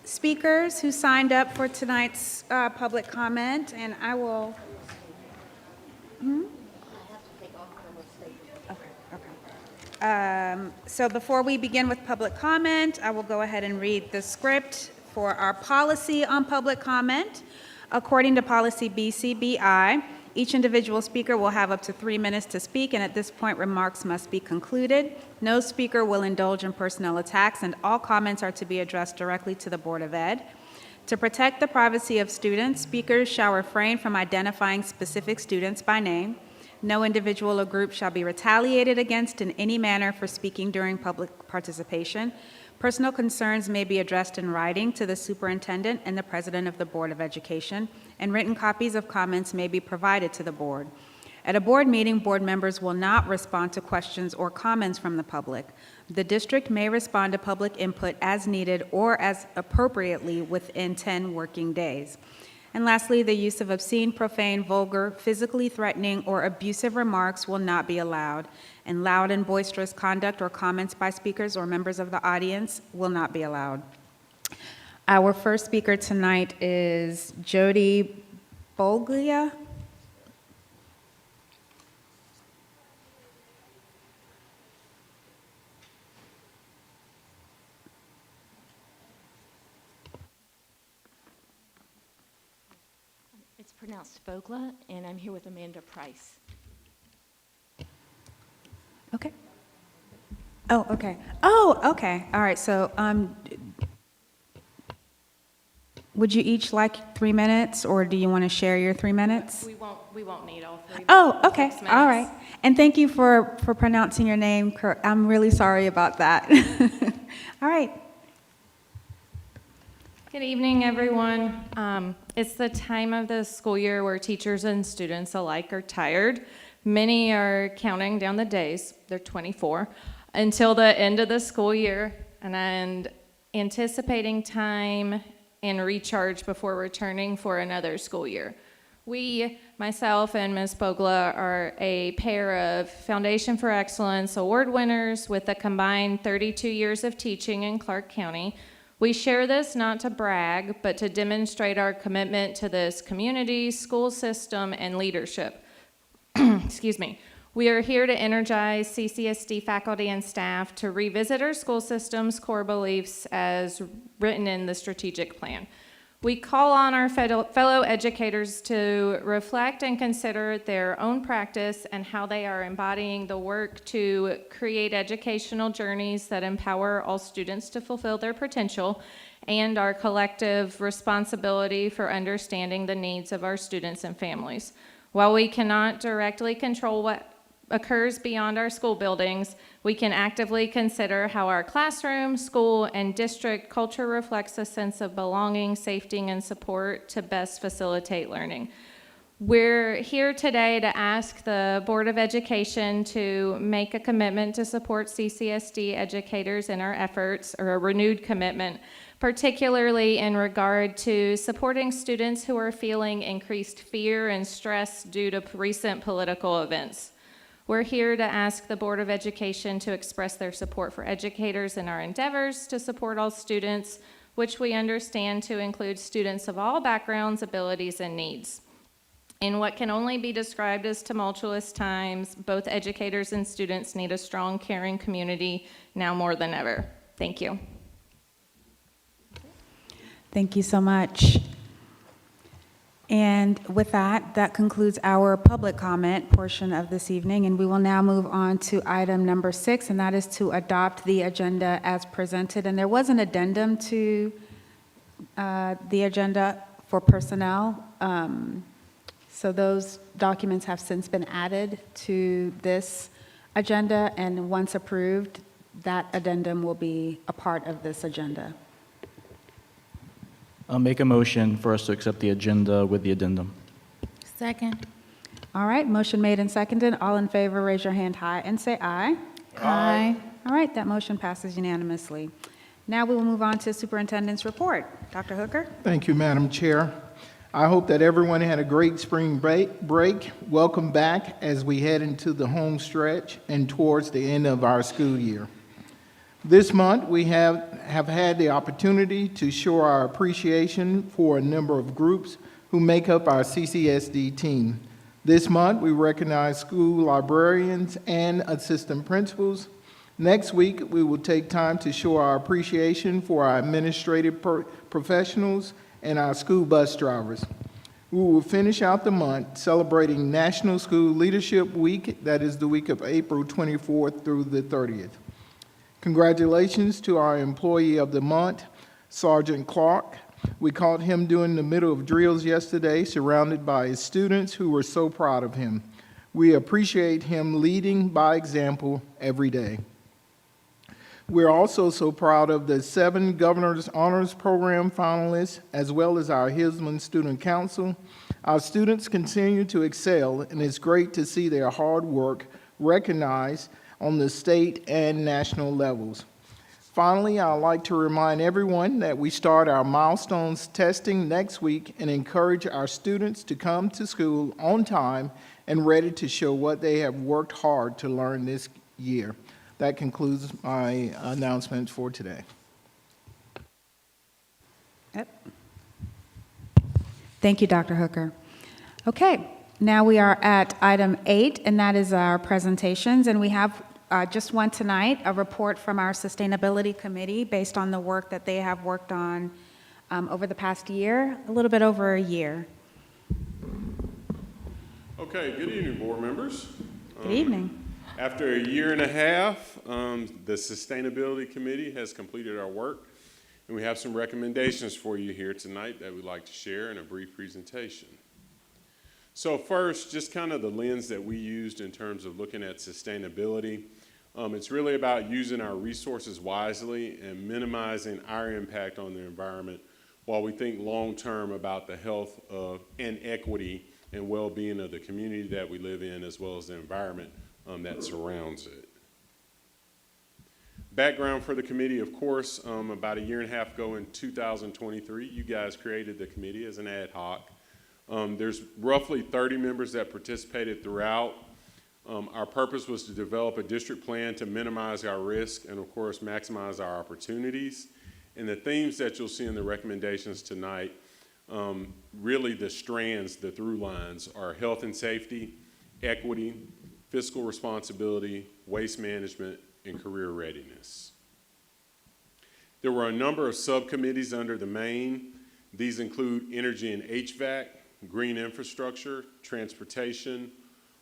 speakers who signed up for tonight's public comment, and I will. So before we begin with public comment, I will go ahead and read the script for our policy on public comment. According to policy BCBI, each individual speaker will have up to 3 minutes to speak, and at this point, remarks must be concluded. No speaker will indulge in personnel attacks, and all comments are to be addressed directly to the Board of Ed. To protect the privacy of students, speakers shall refrain from identifying specific students by name. No individual or group shall be retaliated against in any manner for speaking during public participation. Personal concerns may be addressed in writing to the superintendent and the president of the Board of Education, and written copies of comments may be provided to the board. At a board meeting, board members will not respond to questions or comments from the public. The district may respond to public input as needed or as appropriately within 10 working days. And lastly, the use of obscene, profane, vulgar, physically threatening, or abusive remarks will not be allowed, and loud and boisterous conduct or comments by speakers or members of the audience will not be allowed. Our first speaker tonight is Jody Bolglia. It's pronounced Fogla, and I'm here with Amanda Price. Okay. Oh, okay. Oh, okay. All right. So, would you each like 3 minutes, or do you want to share your 3 minutes? We won't need all 3. Oh, okay. 6 minutes. All right. And thank you for pronouncing your name correct. I'm really sorry about that. All right. Good evening, everyone. It's the time of the school year where teachers and students alike are tired. Many are counting down the days, they're 24, until the end of the school year and anticipating time and recharge before returning for another school year. We, myself and Ms. Bogla, are a pair of Foundation for Excellence award winners with a combined 32 years of teaching in Clark County. We share this not to brag, but to demonstrate our commitment to this community, school system, and leadership. Excuse me. We are here to energize CCSD faculty and staff to revisit our school system's core beliefs as written in the strategic plan. We call on our fellow educators to reflect and consider their own practice and how they are embodying the work to create educational journeys that empower all students to fulfill their potential, and our collective responsibility for understanding the needs of our students and families. While we cannot directly control what occurs beyond our school buildings, we can actively consider how our classroom, school, and district culture reflects a sense of belonging, safety, and support to best facilitate learning. We're here today to ask the Board of Education to make a commitment to support CCSD educators in our efforts, or a renewed commitment, particularly in regard to supporting students who are feeling increased fear and stress due to recent political events. We're here to ask the Board of Education to express their support for educators in our endeavors to support all students, which we understand to include students of all backgrounds, abilities, and needs. In what can only be described as tumultuous times, both educators and students need a strong, caring community now more than ever. Thank you. Thank you so much. And with that, that concludes our public comment portion of this evening, and we will now move on to item number 6, and that is to adopt the agenda as presented. And there was an addendum to the agenda for personnel. So those documents have since been added to this agenda, and once approved, that addendum will be a part of this agenda. I'll make a motion for us to accept the agenda with the addendum. Second. All right, motion made and seconded. All in favor, raise your hand high and say aye. Aye. All right, that motion passes unanimously. Now we will move on to Superintendent's report. Dr. Hooker? Thank you, Madam Chair. I hope that everyone had a great spring break. Welcome back as we head into the home stretch and towards the end of our school year. This month, we have had the opportunity to show our appreciation for a number of groups who make up our CCSD team. This month, we recognize school librarians and assistant principals. Next week, we will take time to show our appreciation for our administrative professionals and our school bus drivers. We will finish out the month celebrating National School Leadership Week, that is the week of April 24th through the 30th. Congratulations to our Employee of the Month, Sergeant Clark. We caught him during the middle of drills yesterday, surrounded by his students who were so proud of him. We appreciate him leading by example every day. We're also so proud of the 7 Governor's Honors Program finalists, as well as our Hisman Student Council. Our students continue to excel, and it's great to see their hard work recognized on the state and national levels. Finally, I'd like to remind everyone that we start our milestones testing next week and encourage our students to come to school on time and ready to show what they have worked hard to learn this year. That concludes my announcements for today. Yep. Thank you, Dr. Hooker. Okay, now we are at item 8, and that is our presentations, and we have just one tonight, a report from our Sustainability Committee based on the work that they have worked on over the past year, a little bit over a year. Okay, good evening, board members. Good evening. After a year and a half, the Sustainability Committee has completed our work, and we have some recommendations for you here tonight that we'd like to share in a brief presentation. So first, just kind of the lens that we used in terms of looking at sustainability. It's really about using our resources wisely and minimizing our impact on the environment while we think long-term about the health of and equity and well-being of the community that we live in, as well as the environment that surrounds it. Background for the committee, of course, about a year and a half ago in 2023, you guys created the committee as an ad hoc. There's roughly 30 members that participated throughout. Our purpose was to develop a district plan to minimize our risk and, of course, maximize our opportunities. And the themes that you'll see in the recommendations tonight, really the strands, the through lines, are health and safety, equity, fiscal responsibility, waste management, and career readiness. There were a number of subcommittees under the main. These include energy and HVAC, green infrastructure, transportation,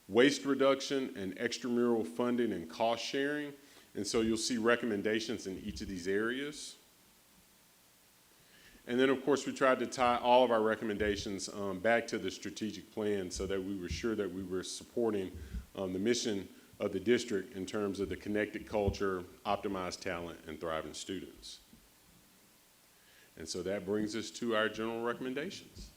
waste reduction, and extramural funding and cost sharing. And so you'll see recommendations in each of these areas. And then, of course, we tried to tie all of our recommendations back to the strategic plan so that we were sure that we were supporting the mission of the district in terms of the connected culture, optimized talent, and thriving students. And so that brings us to our general recommendations.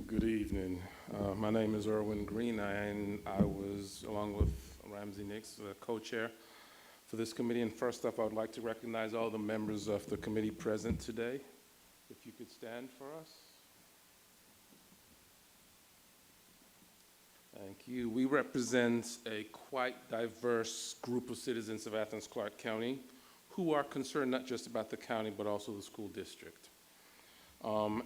Good evening. My name is Erwin Green, and I was, along with Ramsey Nix, the co-chair for this committee. And first up, I would like to recognize all the members of the committee present today. If you could stand for us. Thank you. We represent a quite diverse group of citizens of Athens-Clarke County who are concerned not just about the county, but also the school district.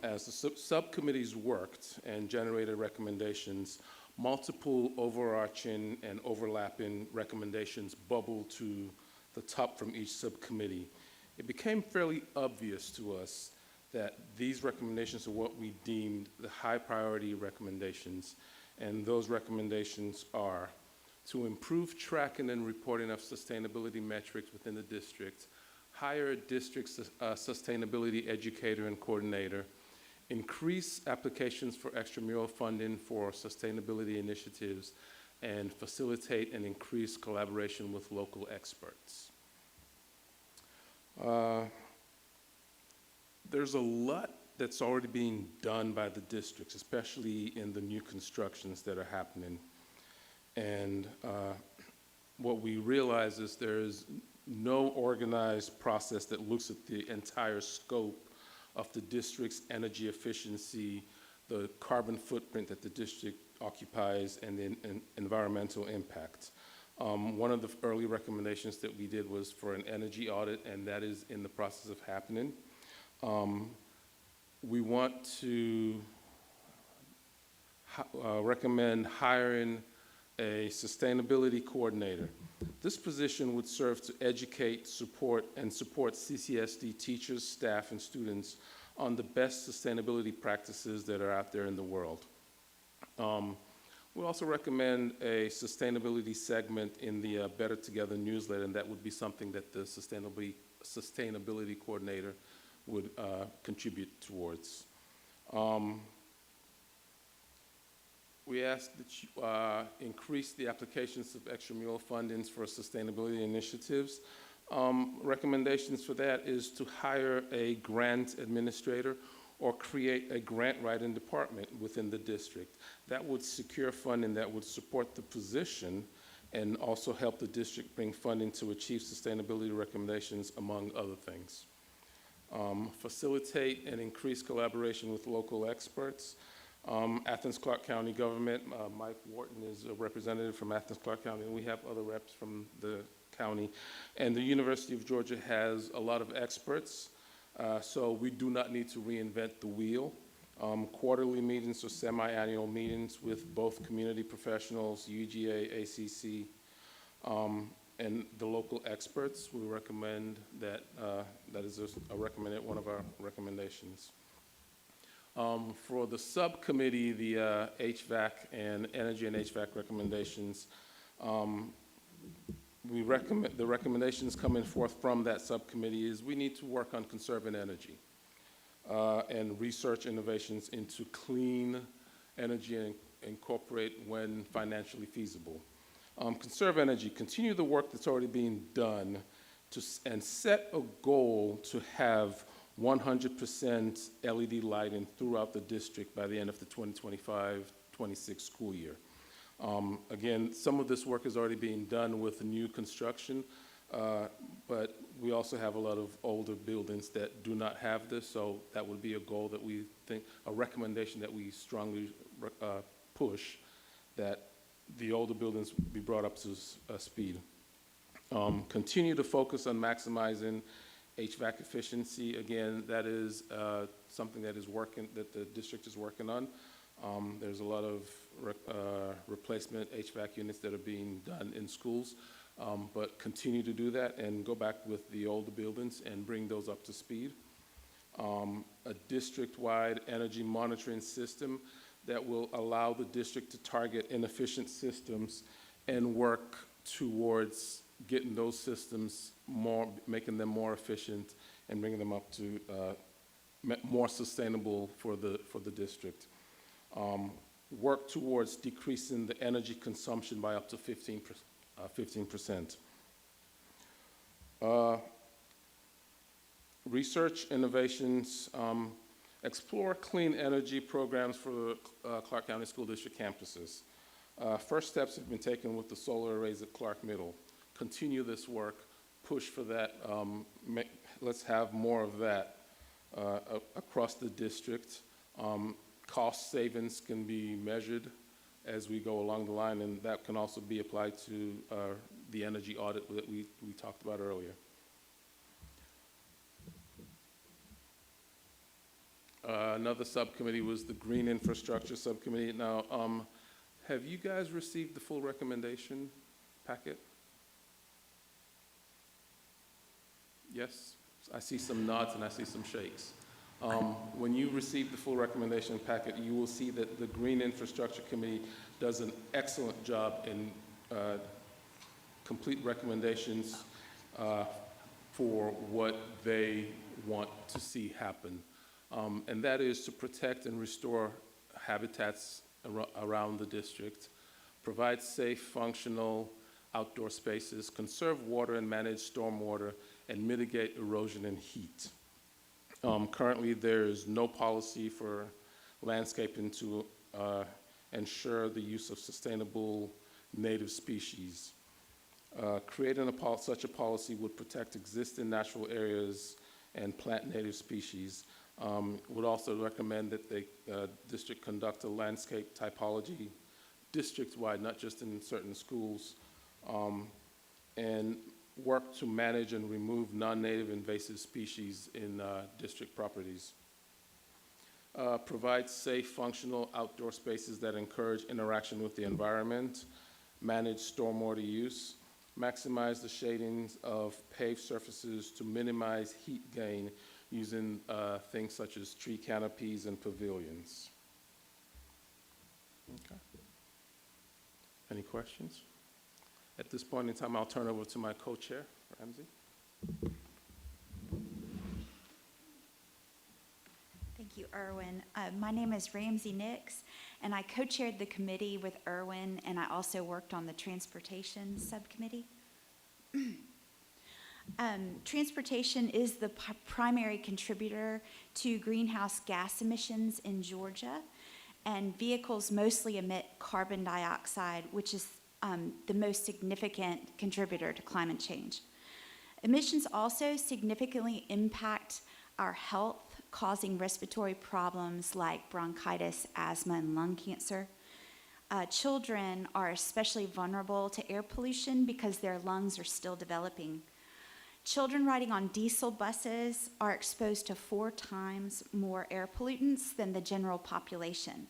As the subcommittees worked and generated recommendations, multiple overarching and overlapping recommendations bubbled to the top from each subcommittee. It became fairly obvious to us that these recommendations are what we deemed the high priority recommendations, and those recommendations are to improve tracking and reporting of sustainability metrics within the district, hire a district sustainability educator and coordinator, increase applications for extramural funding for sustainability initiatives, and facilitate and increase collaboration with local experts. There's a lot that's already being done by the districts, especially in the new constructions that are happening. And what we realize is there's no organized process that looks at the entire scope of the district's energy efficiency, the carbon footprint that the district occupies, and the environmental impact. One of the early recommendations that we did was for an energy audit, and that is in the process of happening. We want to recommend hiring a sustainability coordinator. This position would serve to educate, support CCSD teachers, staff, and students on the best sustainability practices that are out there in the world. We also recommend a sustainability segment in the Better Together newsletter, and that would be something that the sustainability coordinator would contribute towards. We ask that you increase the applications of extramural fundings for sustainability initiatives. Recommendations for that is to hire a grant administrator or create a grant writing department within the district. That would secure funding that would support the position and also help the district bring funding to achieve sustainability recommendations, among other things. Facilitate and increase collaboration with local experts. Athens-Clarke County government, Mike Wharton is a representative from Athens-Clarke County, and we have other reps from the county. And the University of Georgia has a lot of experts, so we do not need to reinvent the wheel. Quarterly meetings or semi-annual meetings with both community professionals, UGA, ACC, and the local experts. We recommend that, that is one of our recommendations. For the subcommittee, the HVAC and energy and HVAC recommendations, the recommendations coming forth from that subcommittee is we need to work on conserving energy and research innovations into clean energy and incorporate when financially feasible. Conserve energy, continue the work that's already being done and set a goal to have 100% LED lighting throughout the district by the end of the 2025-26 school year. Again, some of this work is already being done with new construction, but we also have a lot of older buildings that do not have this, so that would be a goal that we think, a recommendation that we strongly push, that the older buildings be brought up to speed. Continue to focus on maximizing HVAC efficiency. Again, that is something that is working, that the district is working on. There's a lot of replacement HVAC units that are being done in schools, but continue to do that and go back with the older buildings and bring those up to speed. A district-wide energy monitoring system that will allow the district to target inefficient systems and work towards getting those systems making them more efficient and bringing them up to more sustainable for the district. Work towards decreasing the energy consumption by up to 15%. Research innovations, explore clean energy programs for Clarke County School District campuses. First steps have been taken with the solar arrays at Clarke Middle. Continue this work, push for that. Let's have more of that across the district. Cost savings can be measured as we go along the line, and that can also be applied to the energy audit that we talked about earlier. Another subcommittee was the Green Infrastructure Subcommittee. Now, Have you guys received the full recommendation packet? Yes? I see some nods and I see some shakes. When you receive the full recommendation packet, you will see that the Green Infrastructure Committee does an excellent job in complete recommendations for what they want to see happen. And that is to protect and restore habitats around the district, provide safe, functional outdoor spaces, conserve water and manage stormwater, and mitigate erosion and heat. Currently, there is no policy for landscaping to ensure the use of sustainable native species. Creating such a policy would protect existing natural areas and plant native species. Would also recommend that the district conduct a landscape typology district-wide, not just in certain schools, and work to manage and remove non-native invasive species in district properties. Provide safe, functional outdoor spaces that encourage interaction with the environment, manage stormwater use, maximize the shadings of paved surfaces to minimize heat gain using things such as tree canopies and pavilions. Okay. Any questions? At this point in time, I'll turn over to my co-chair, Ramsey. Thank you, Irwin. My name is Ramsey Nix, and I co-chaired the committee with Irwin, and I also worked on the transportation subcommittee. Transportation is the primary contributor to greenhouse gas emissions in Georgia, and vehicles mostly emit carbon dioxide, which is the most significant contributor to climate change. Emissions also significantly impact our health, causing respiratory problems like bronchitis, asthma, and lung cancer. Children are especially vulnerable to air pollution because their lungs are still developing. Children riding on diesel buses are exposed to 4 times more air pollutants than the general population.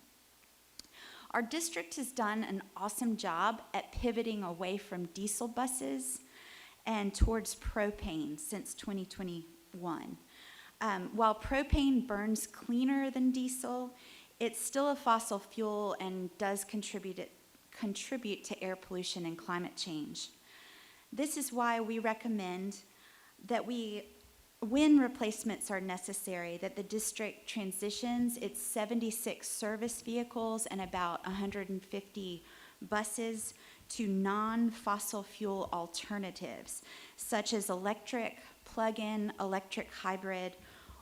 Our district has done an awesome job at pivoting away from diesel buses and towards propane since 2021. While propane burns cleaner than diesel, it's still a fossil fuel and does contribute to air pollution and climate change. This is why we recommend that when replacements are necessary, that the district transitions its 76 service vehicles and about 150 buses to non-fossil fuel alternatives, such as electric, plug-in, electric hybrid,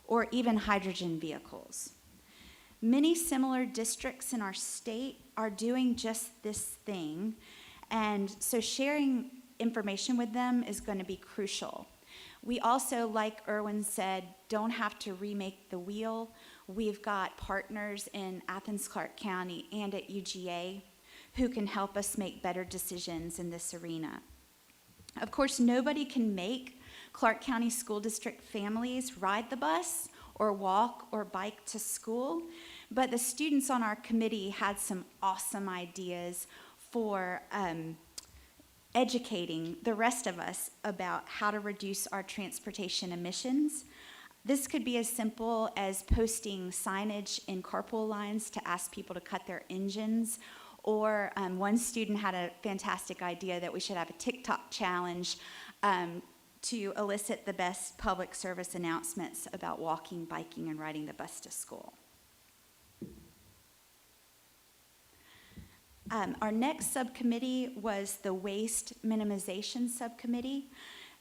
or even hydrogen vehicles. Many similar districts in our state are doing just this thing, and so sharing information with them is going to be crucial. We also, like Irwin said, don't have to remake the wheel. We've got partners in Athens-Clarke County and at UGA who can help us make better decisions in this arena. Of course, nobody can make Clarke County School District families ride the bus or walk or bike to school, but the students on our committee had some awesome ideas for educating the rest of us about how to reduce our transportation emissions. This could be as simple as posting signage in carpool lines to ask people to cut their engines, or one student had a fantastic idea that we should have a TikTok challenge to elicit the best public service announcements about walking, biking, and riding the bus to school. Our next subcommittee was the Waste Minimization Subcommittee.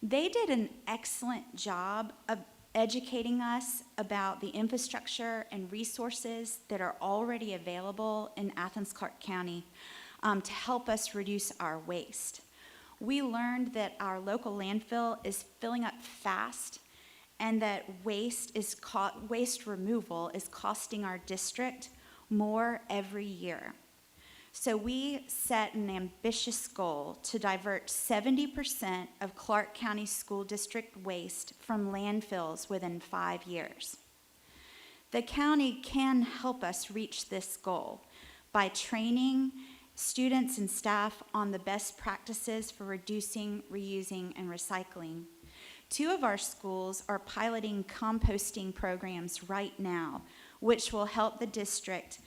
They did an excellent job of educating us about the infrastructure and resources that are already available in Athens-Clarke County to help us reduce our waste. We learned that our local landfill is filling up fast and that waste removal is costing our district more every year. So we set an ambitious goal to divert 70% of Clarke County School District waste from landfills within 5 years. The county can help us reach this goal by training students and staff on the best practices for reducing, reusing, and recycling. 2 of our schools are piloting composting programs right now, which will help the district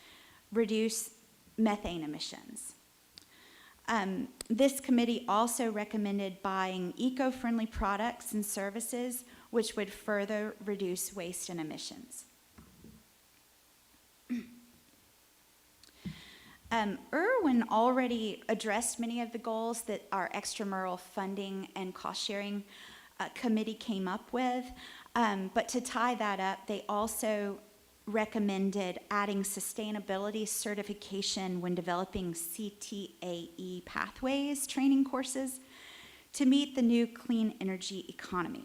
reduce methane emissions. This committee also recommended buying eco-friendly products and services, which would further reduce waste and emissions. Irwin already addressed many of the goals that our extramural funding and cost-sharing committee came up with, but to tie that up, they also recommended adding sustainability certification when developing CTAE pathways training courses to meet the new clean energy economy.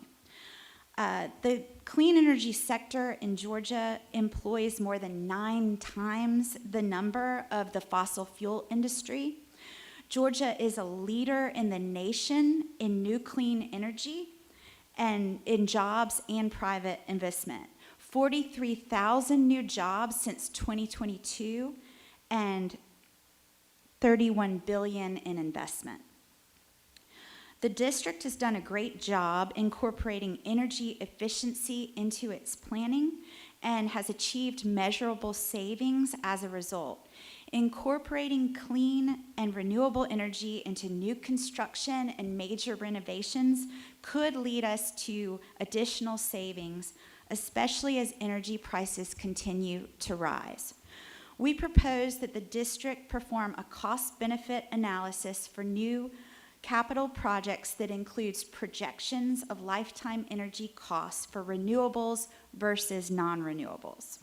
The clean energy sector in Georgia employs more than 9 times the number of the fossil fuel industry. Georgia is a leader in the nation in new clean energy and in jobs and private investment. 43,000 new jobs since 2022 and $31 billion in investment. The district has done a great job incorporating energy efficiency into its planning and has achieved measurable savings as a result. Incorporating clean and renewable energy into new construction and major renovations could lead us to additional savings, especially as energy prices continue to rise. We propose that the district perform a cost-benefit analysis for new capital projects that includes projections of lifetime energy costs for renewables versus non-renewables.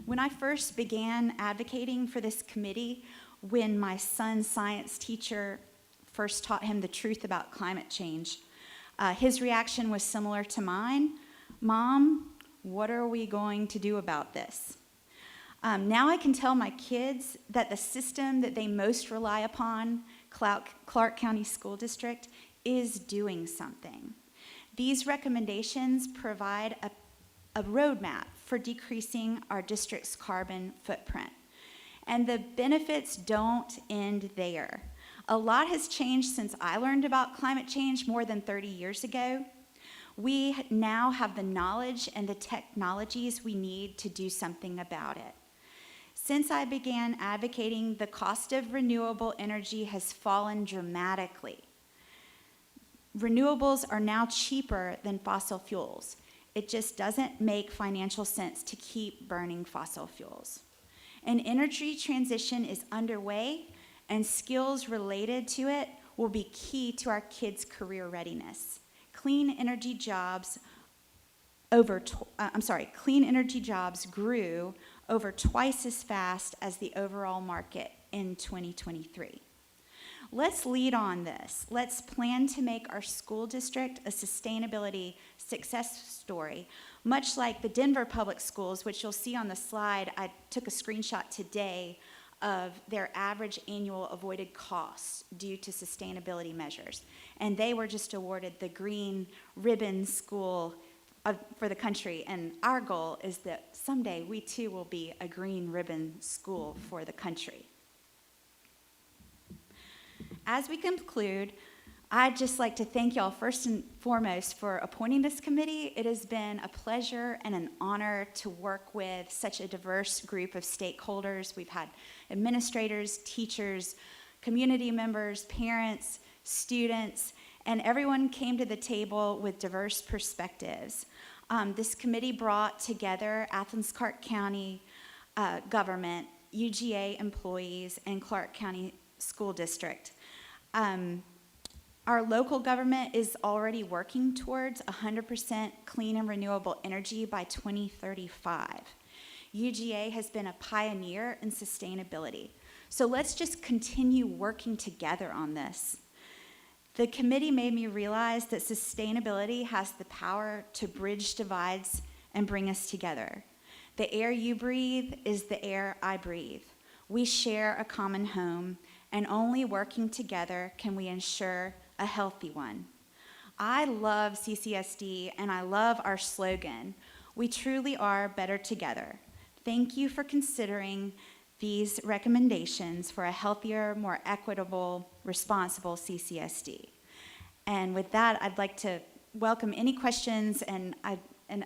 When I first began advocating for this committee, when my son's science teacher first taught him the truth about climate change, his reaction was similar to mine. Mom, what are we going to do about this? Now I can tell my kids that the system that they most rely upon, Clark County School District, is doing something. These recommendations provide a roadmap for decreasing our district's carbon footprint. And the benefits don't end there. A lot has changed since I learned about climate change more than 30 years ago. We now have the knowledge and the technologies we need to do something about it. Since I began advocating, the cost of renewable energy has fallen dramatically. Renewables are now cheaper than fossil fuels. It just doesn't make financial sense to keep burning fossil fuels. An energy transition is underway, and skills related to it will be key to our kids' career readiness. Clean energy jobs grew over twice as fast as the overall market in 2023. Let's lead on this. Let's plan to make our school district a sustainability success story, much like the Denver Public Schools, which you'll see on the slide. I took a screenshot today of their average annual avoided costs due to sustainability measures. And they were just awarded the Green Ribbon School for the country. And our goal is that someday we too will be a Green Ribbon School for the country. As we conclude, I'd just like to thank y'all first and foremost for appointing this committee. It has been a pleasure and an honor to work with such a diverse group of stakeholders. We've had administrators, teachers, community members, parents, students, and everyone came to the table with diverse perspectives. This committee brought together Athens-Clarke County government, UGA employees, and Clark County School District. Our local government is already working towards 100% clean and renewable energy by 2035. UGA has been a pioneer in sustainability. So let's just continue working together on this. The committee made me realize that sustainability has the power to bridge divides and bring us together. The air you breathe is the air I breathe. We share a common home, and only working together can we ensure a healthy one. I love CCSD, and I love our slogan, we truly are better together. Thank you for considering these recommendations for a healthier, more equitable, responsible CCSD. And with that, I'd like to welcome any questions, and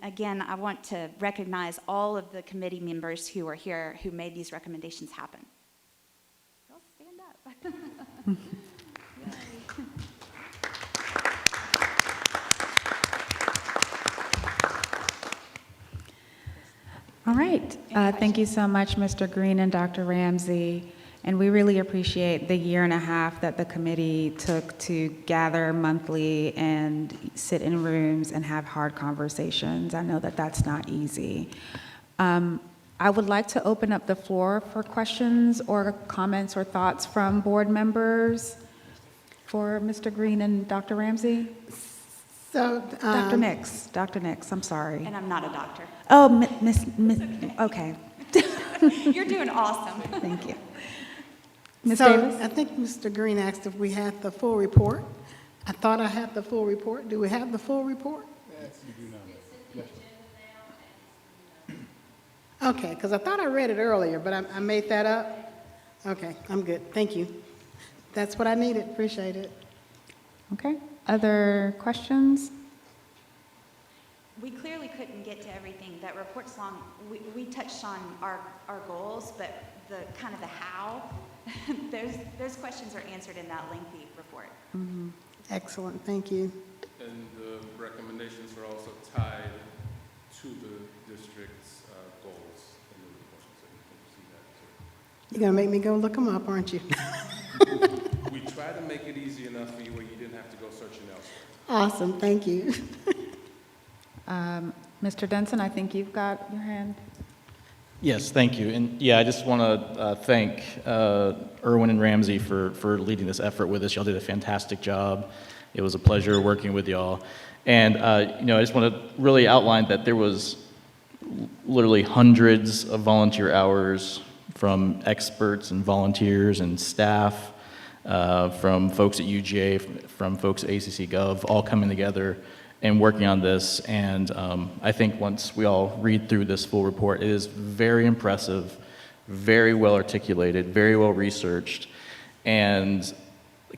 again, I want to recognize all of the committee members who are here who made these recommendations happen. Girls, stand up. All right. Thank you so much, Mr. Green and Dr. Ramsey. And we really appreciate the year and a half that the committee took to gather monthly and sit in rooms and have hard conversations. I know that that's not easy. I would like to open up the floor for questions or comments or thoughts from board members for Mr. Green and Dr. Ramsey. So, Dr. Nix, I'm sorry. And I'm not a doctor. Oh, Miss, okay. You're doing awesome. Thank you. Ms. So Davis? I think Mr. Green asked if we had the full report. I thought I had the full report. Do we have the full report? Okay, because I thought I read it earlier, but I made that up. Okay, I'm good. Thank you. That's what I needed. Appreciate it. Okay. Other questions? We clearly couldn't get to everything. That report's long. We touched on our goals, but the kind of the how, those questions are answered in that lengthy report. Mm-hmm. Excellent. Thank you. And the recommendations are also tied to the district's goals in the report, so you can see that too. You're going to make me go look them up, aren't you? We try to make it easy enough for you where you didn't have to go searching elsewhere. Awesome. Thank you. Mr. Denson, I think you've got your hand. Yes, thank you. And yeah, I just want to thank Irwin and Ramsey for leading this effort with us. Y'all did a fantastic job. It was a pleasure working with y'all. And, I just want to really outline that there was literally hundreds of volunteer hours from experts and volunteers and staff, from folks at UGA, from folks at ACC Gov, all coming together and working on this. And I think once we all read through this full report, it is very impressive, very well articulated, very well researched, and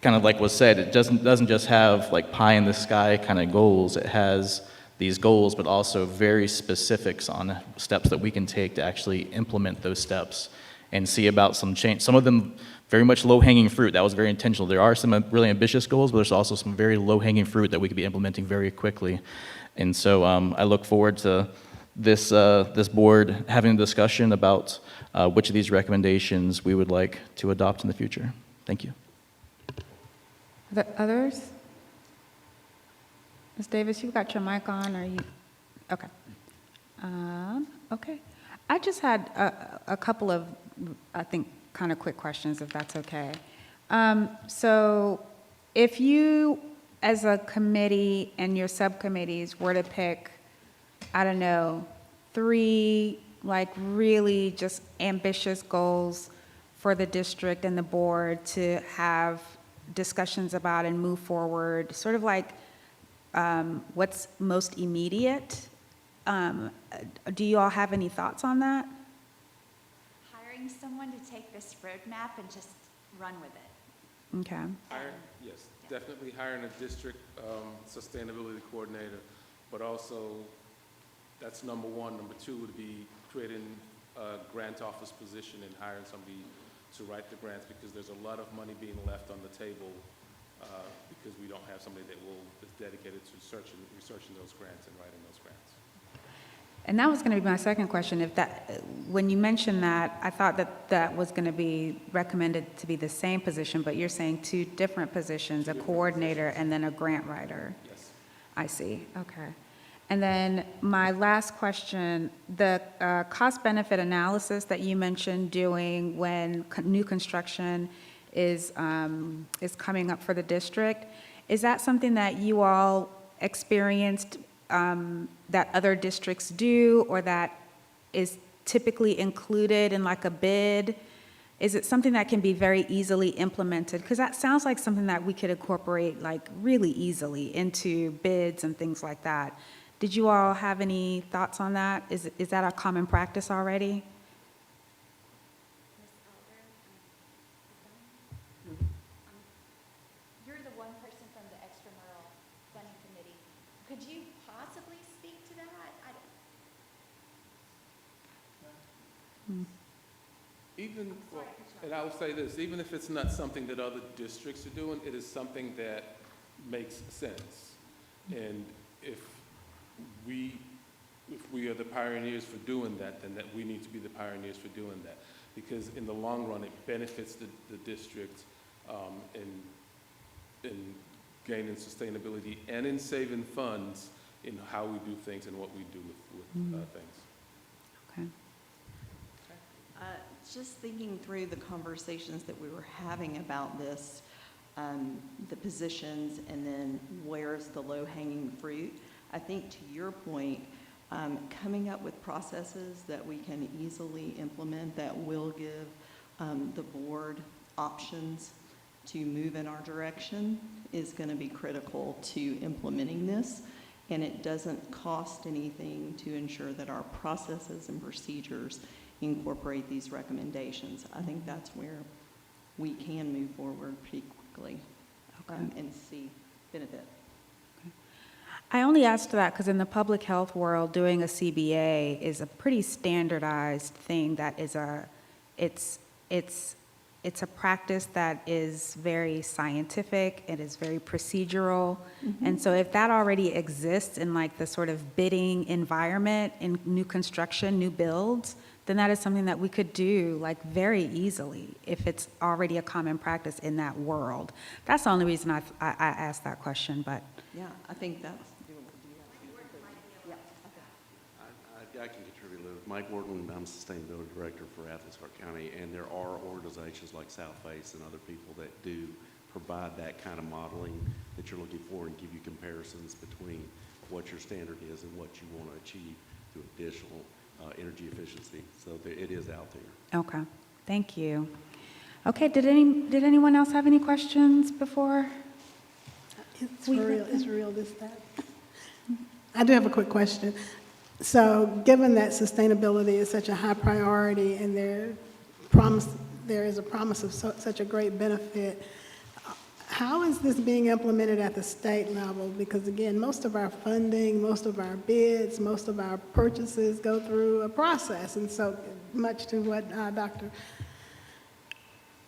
kind of like was said, it doesn't just have like pie in the sky kind of goals. It has these goals, but also very specifics on steps that we can take to actually implement those steps and see about some change. Some of them very much low-hanging fruit. That was very intentional. There are some really ambitious goals, but there's also some very low-hanging fruit that we could be implementing very quickly. And so I look forward to this board having a discussion about which of these recommendations we would like to adopt in the future. Thank you. The others? Ms. Davis, you've got your mic on, or you? Okay. Okay. I just had a couple of, I think, kind of quick questions, if that's okay. So if you, as a committee and your subcommittees, were to pick, I don't know, 3 like really just ambitious goals for the district and the board to have discussions about and move forward, sort of like what's most immediate, do you all have any thoughts on that? Hiring someone to take this roadmap and just run with it. Okay. Yes, definitely hiring a district sustainability coordinator, but also that's number one. Number two would be creating a grant office position and hiring somebody to write the grants, because there's a lot of money being left on the table because we don't have somebody that's dedicated to researching those grants and writing those grants. And that was going to be my second question. When you mentioned that, I thought that was going to be recommended to be the same position, but you're saying 2 different positions, a coordinator and then a grant writer. Yes. I see. Okay. And then my last question, the cost-benefit analysis that you mentioned doing when new construction is coming up for the district, is that something that you all experienced that other districts do, or that is typically included in like a bid? Is it something that can be very easily implemented? Because that sounds like something that we could incorporate like really easily into bids and things like that. Did you all have any thoughts on that? Is that a common practice already? You're the one person from the extramural funding committee. Could you possibly speak to that? Even, well, and I will say this, even if it's not something that other districts are doing, it is something that makes sense. And if we are the pioneers for doing that, then that we need to be the pioneers for doing that. Because in the long run, it benefits the district in gaining sustainability and in saving funds in how we do things and what we do with things. Okay. Just thinking through the conversations that we were having about this, the positions, and then where's the low-hanging fruit, I think to your point, coming up with processes that we can easily implement that will give the board options to move in our direction is going to be critical to implementing this. And it doesn't cost anything to ensure that our processes and procedures incorporate these recommendations. I think that's where we can move forward pretty quickly and see benefit. I only asked that because in the public health world, doing a CBA is a pretty standardized thing that is it's a practice that is very scientific, it is very procedural. And so if that already exists in like the sort of bidding environment in new construction, new builds, then that is something that we could do like very easily if it's already a common practice in that world. That's the only reason I asked that question, but. Yeah, I think that's doable. I can contribute a little. Mike Wharton, I'm Sustainability Director for Athens Clarke County, and there are organizations like Southface and other people that do provide that kind of modeling that you're looking for and give you comparisons between what your standard is and what you want to achieve through additional energy efficiency. So it is out there. Okay, thank you. Okay, did anyone else have any questions before? It's real, this, that. I do have a quick question. So given that sustainability is such a high priority and there is a promise of such a great benefit, how is this being implemented at the state level? Because again, most of our funding, most of our bids, most of our purchases go through a process. And so much to what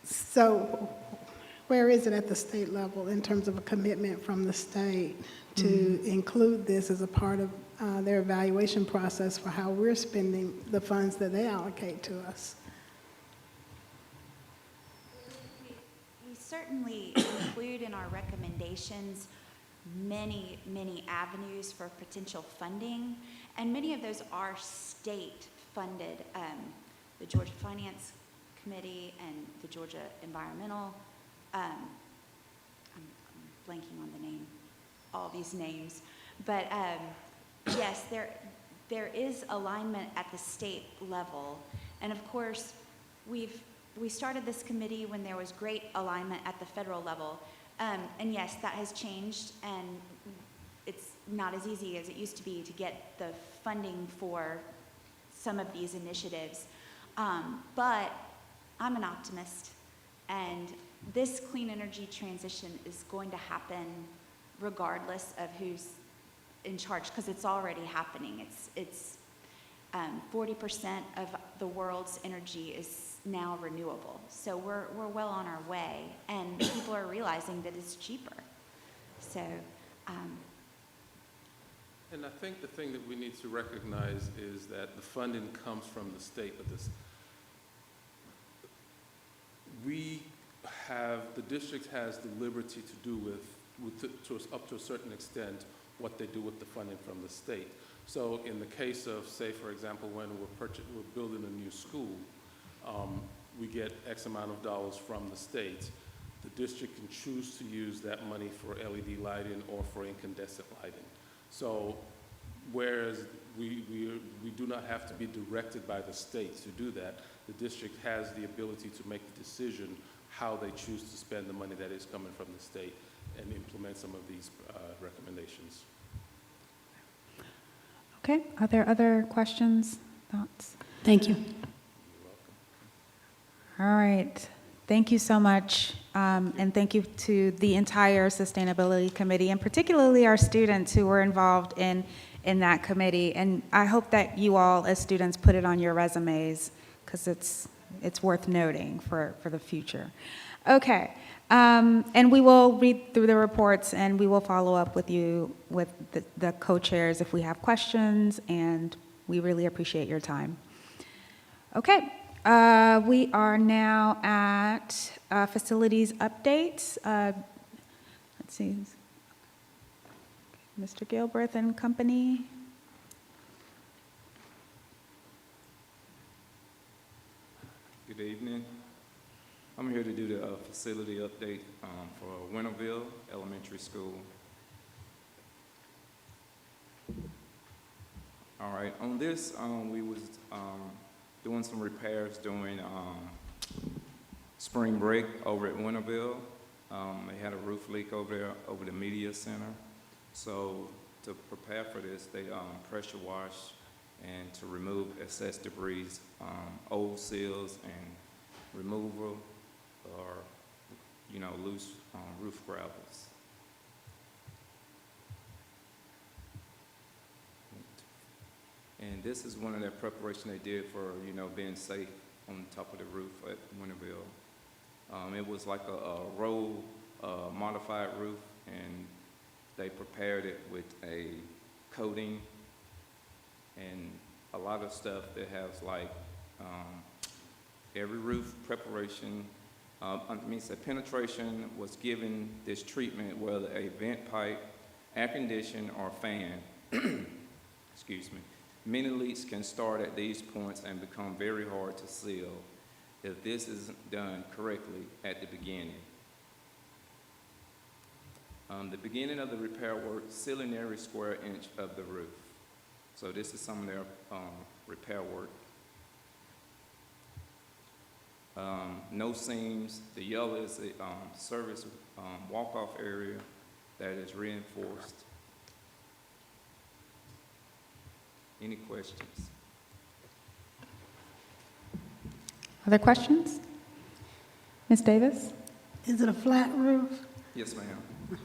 so where is it at the state level in terms of a commitment from the state to include this as a part of their evaluation process for how we're spending the funds that they allocate to us? We certainly include in our recommendations many, many avenues for potential funding, and many of those are state-funded. The Georgia Finance Committee and the Georgia Environmental, I'm blanking on the name, all these names, but yes, there is alignment at the state level, and of course, we started this committee when there was great alignment at the federal level, and yes, that has changed, and it's not as easy as it used to be to get the funding for some of these initiatives, but I'm an optimist, and this clean energy transition is going to happen regardless of who's in charge, because it's already happening. It's 40% of the world's energy is now renewable. So we're well on our way, and people are realizing that it's cheaper. So. And I think the thing that we need to recognize is that the funding comes from the state of this. The district has the liberty to do up to a certain extent what they do with the funding from the state. So in the case of, say, for example, when we're building a new school, we get X amount of dollars from the state. The district can choose to use that money for LED lighting or for incandescent lighting. So whereas we do not have to be directed by the state to do that, the district has the ability to make the decision how they choose to spend the money that is coming from the state and implement some of these recommendations. Okay, are there other questions, thoughts? Thank you. All right, thank you so much, and thank you to the entire Sustainability Committee, and particularly our students who were involved in that committee. And I hope that you all, as students, put it on your resumes, because it's worth noting for the future. Okay, and we will read through the reports, and we will follow up with you, with the co-chairs if we have questions, and we really appreciate your time. Okay. We are now at facilities updates. Let's see, Mr. Gilbreth and company. Good evening. I'm here to do the facility update for Winterville Elementary School. All right, on this, we was doing some repairs during spring break over at Winterville. They had a roof leak over there, over the media center. So to prepare for this, they pressure wash and to remove excess debris, old seals and removal or, loose roof gravels. And this is one of their preparation they did for, being safe on top of the roof at Winterville. It was like a roll modified roof, and they prepared it with a coating and a lot of stuff that has like every roof preparation. Penetration was given this treatment, whether a vent pipe, air condition, or fan. Excuse me. Many leaks can start at these points and become very hard to seal if this isn't done correctly at the beginning. The beginning of the repair work, sealing every square inch of the roof. So this is some of their repair work. No seams. The yellow is the service walk-off area that is reinforced. Any questions? Other questions? Ms. Davis? Is it a flat roof? Yes, ma'am.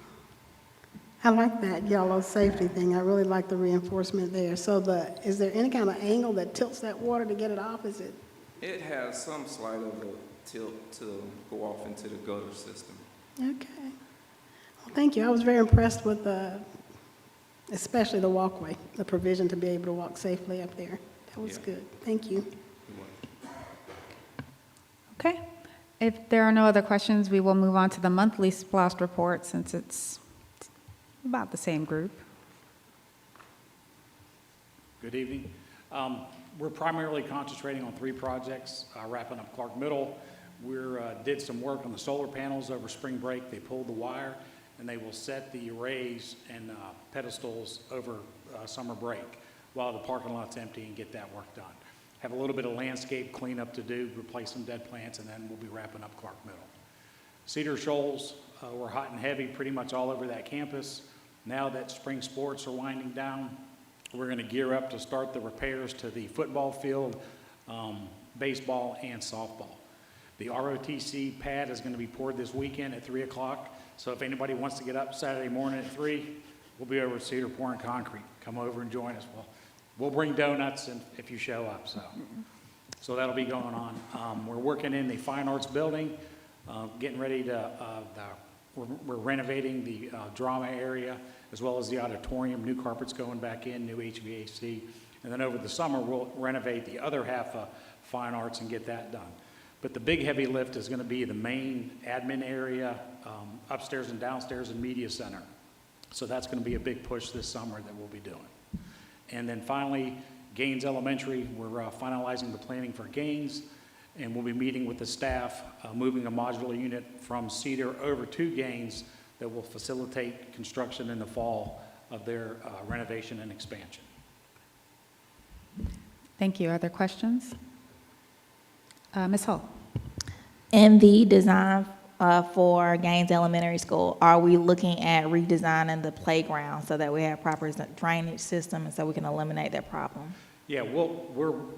I like that yellow safety thing. I really like the reinforcement there. So is there any kind of angle that tilts that water to get it off? Is it? It has some slight of a tilt to go off into the gutter system. Okay. Well, thank you. I was very impressed with especially the walkway, the provision to be able to walk safely up there. That was good. Thank you. Okay. If there are no other questions, we will move on to the monthly SPLOST report, since it's about the same group. Good evening. We're primarily concentrating on 3 projects, wrapping up Clark Middle. We did some work on the solar panels over spring break. They pulled the wire, and they will set the arrays and pedestals over summer break while the parking lot's empty and get that work done. Have a little bit of landscape cleanup to do, replace some dead plants, and then we'll be wrapping up Clark Middle. Cedar Shoals, we're hot and heavy pretty much all over that campus. Now that spring sports are winding down, we're going to gear up to start the repairs to the football field, baseball, and softball. The ROTC pad is going to be poured this weekend at 3 o'clock. So if anybody wants to get up Saturday morning at 3, we'll be over at Cedar pouring concrete. Come over and join us. We'll bring donuts if you show up. So that'll be going on. We're working in the Fine Arts building, getting ready to, we're renovating the drama area as well as the auditorium. New carpets going back in, new HVAC. And then over the summer, we'll renovate the other half of Fine Arts and get that done. But the big heavy lift is going to be the main admin area, upstairs and downstairs and media center. So that's going to be a big push this summer that we'll be doing. And then finally, Gaines Elementary, we're finalizing the planning for Gaines, and we'll be meeting with the staff, moving a modular unit from Cedar over to Gaines that will facilitate construction in the fall of their renovation and expansion. Thank you. Other questions? Ms. Hull. In the design for Gaines Elementary School, are we looking at redesigning the playground so that we have proper drainage system and so we can eliminate that problem? Yeah, we'll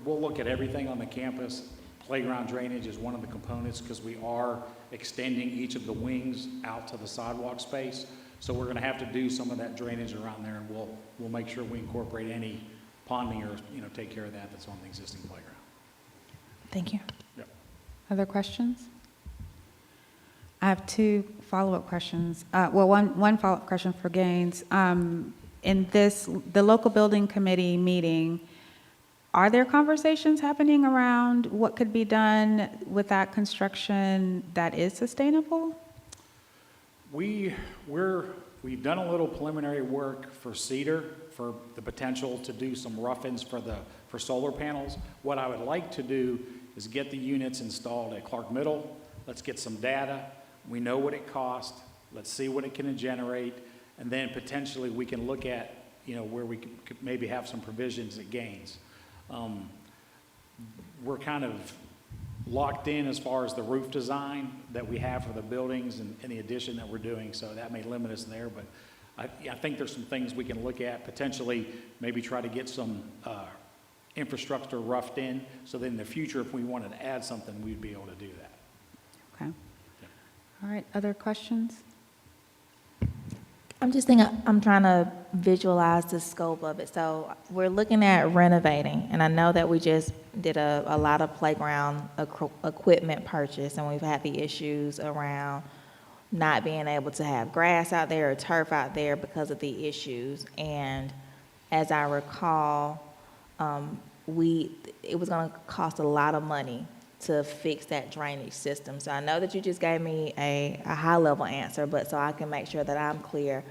look at everything on the campus. Playground drainage is one of the components because we are extending each of the wings out to the sidewalk space. So we're gonna have to do some of that drainage around there, and we'll make sure we incorporate any ponding or, take care of that that's on the existing playground. Thank you. Yep. Other questions? I have two follow-up questions. One follow-up question for Gaines. In the local building committee meeting, are there conversations happening around what could be done with that construction that is sustainable? We've done a little preliminary work for Cedar for the potential to do some rough-ins for solar panels. What I would like to do is get the units installed at Clark Middle. Let's get some data. We know what it costs. Let's see what it can generate. And then potentially we can look at, where we could maybe have some provisions at Gaines. We're kind of locked in as far as the roof design that we have for the buildings and the addition that we're doing, so that may limit us there, but I think there's some things we can look at, potentially maybe try to get some infrastructure roughed in, so that in the future, if we wanted to add something, we'd be able to do that. Okay. All right, other questions? I'm just thinking, I'm trying to visualize the scope of it. So we're looking at renovating, and I know that we just did a lot of playground equipment purchase, and we've had the issues around not being able to have grass out there or turf out there because of the issues. And as I recall, it was going to cost a lot of money to fix that drainage system. So I know that you just gave me a high-level answer, but so I can make sure that I'm clear,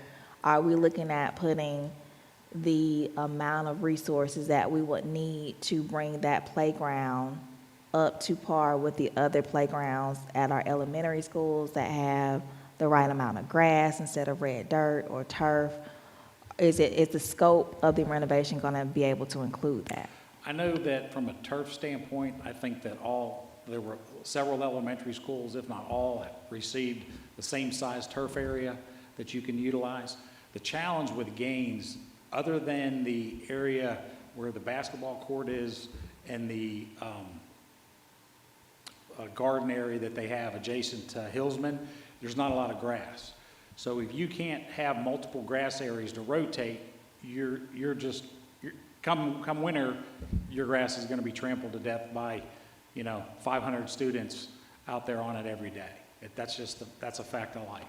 are we looking at putting the amount of resources that we would need to bring that playground up to par with the other playgrounds at our elementary schools that have the right amount of grass instead of red dirt or turf? Is the scope of the renovation going to be able to include that? I know that from a turf standpoint, I think that there were several elementary schools, if not all, that received the same size turf area that you can utilize. The challenge with Gaines, other than the area where the basketball court is and the garden area that they have adjacent to Hillsman, there's not a lot of grass. So if you can't have multiple grass areas to rotate, come winter, your grass is going to be trampled to death by, 500 students out there on it every day. That's a fact of life.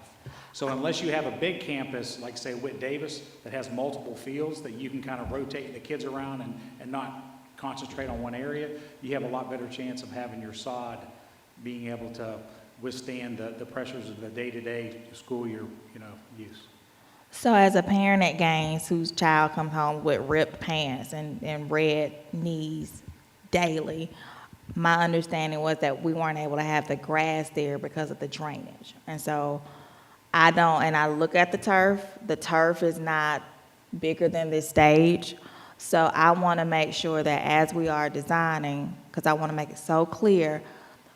So unless you have a big campus, like say Whit Davis, that has multiple fields that you can kind of rotate the kids around and not concentrate on one area, you have a lot better chance of having your sod being able to withstand the pressures of the day-to-day school year, use. So as a parent at Gaines whose child comes home with ripped pants and red knees daily, my understanding was that we weren't able to have the grass there because of the drainage. And so I look at the turf is not bigger than this stage. So I want to make sure that as we are designing, because I want to make it so clear,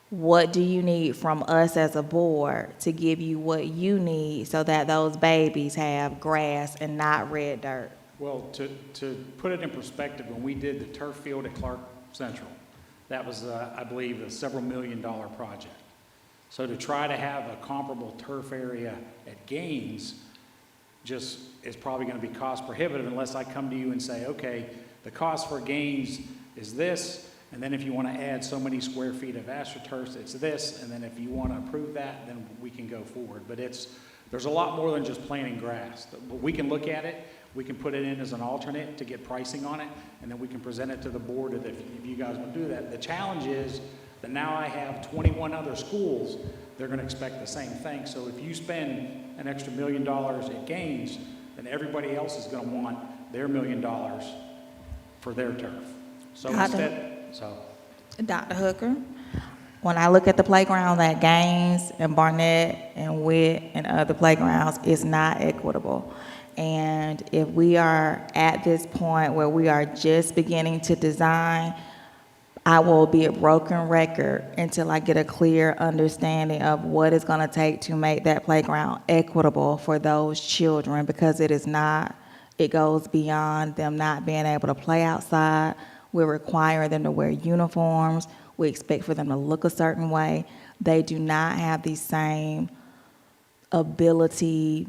what do you need from us as a board to give you what you need so that those babies have grass and not red dirt? Well, to put it in perspective, when we did the turf field at Clark Central, that was, I believe, a several $million-dollar project. So to try to have a comparable turf area at Gaines just is probably going to be cost prohibitive unless I come to you and say, okay, the cost for Gaines is this, and then if you want to add so many square feet of AstroTurf, it's this, and then if you want to approve that, then we can go forward. But there's a lot more than just planting grass. But we can look at it, we can put it in as an alternate to get pricing on it, and then we can present it to the board if you guys want to do that. The challenge is that now I have 21 other schools, they're going to expect the same thing. So if you spend an extra $1 million at Gaines, then everybody else is going to want their $1 million for their turf. So Dr. Hooker, when I look at the playground at Gaines and Barnett and Witt and other playgrounds, it's not equitable. And if we are at this point where we are just beginning to design, I will be a broken record until I get a clear understanding of what it's going to take to make that playground equitable for those children, because it is not. It goes beyond them not being able to play outside. We're requiring them to wear uniforms. We expect for them to look a certain way. They do not have the same ability,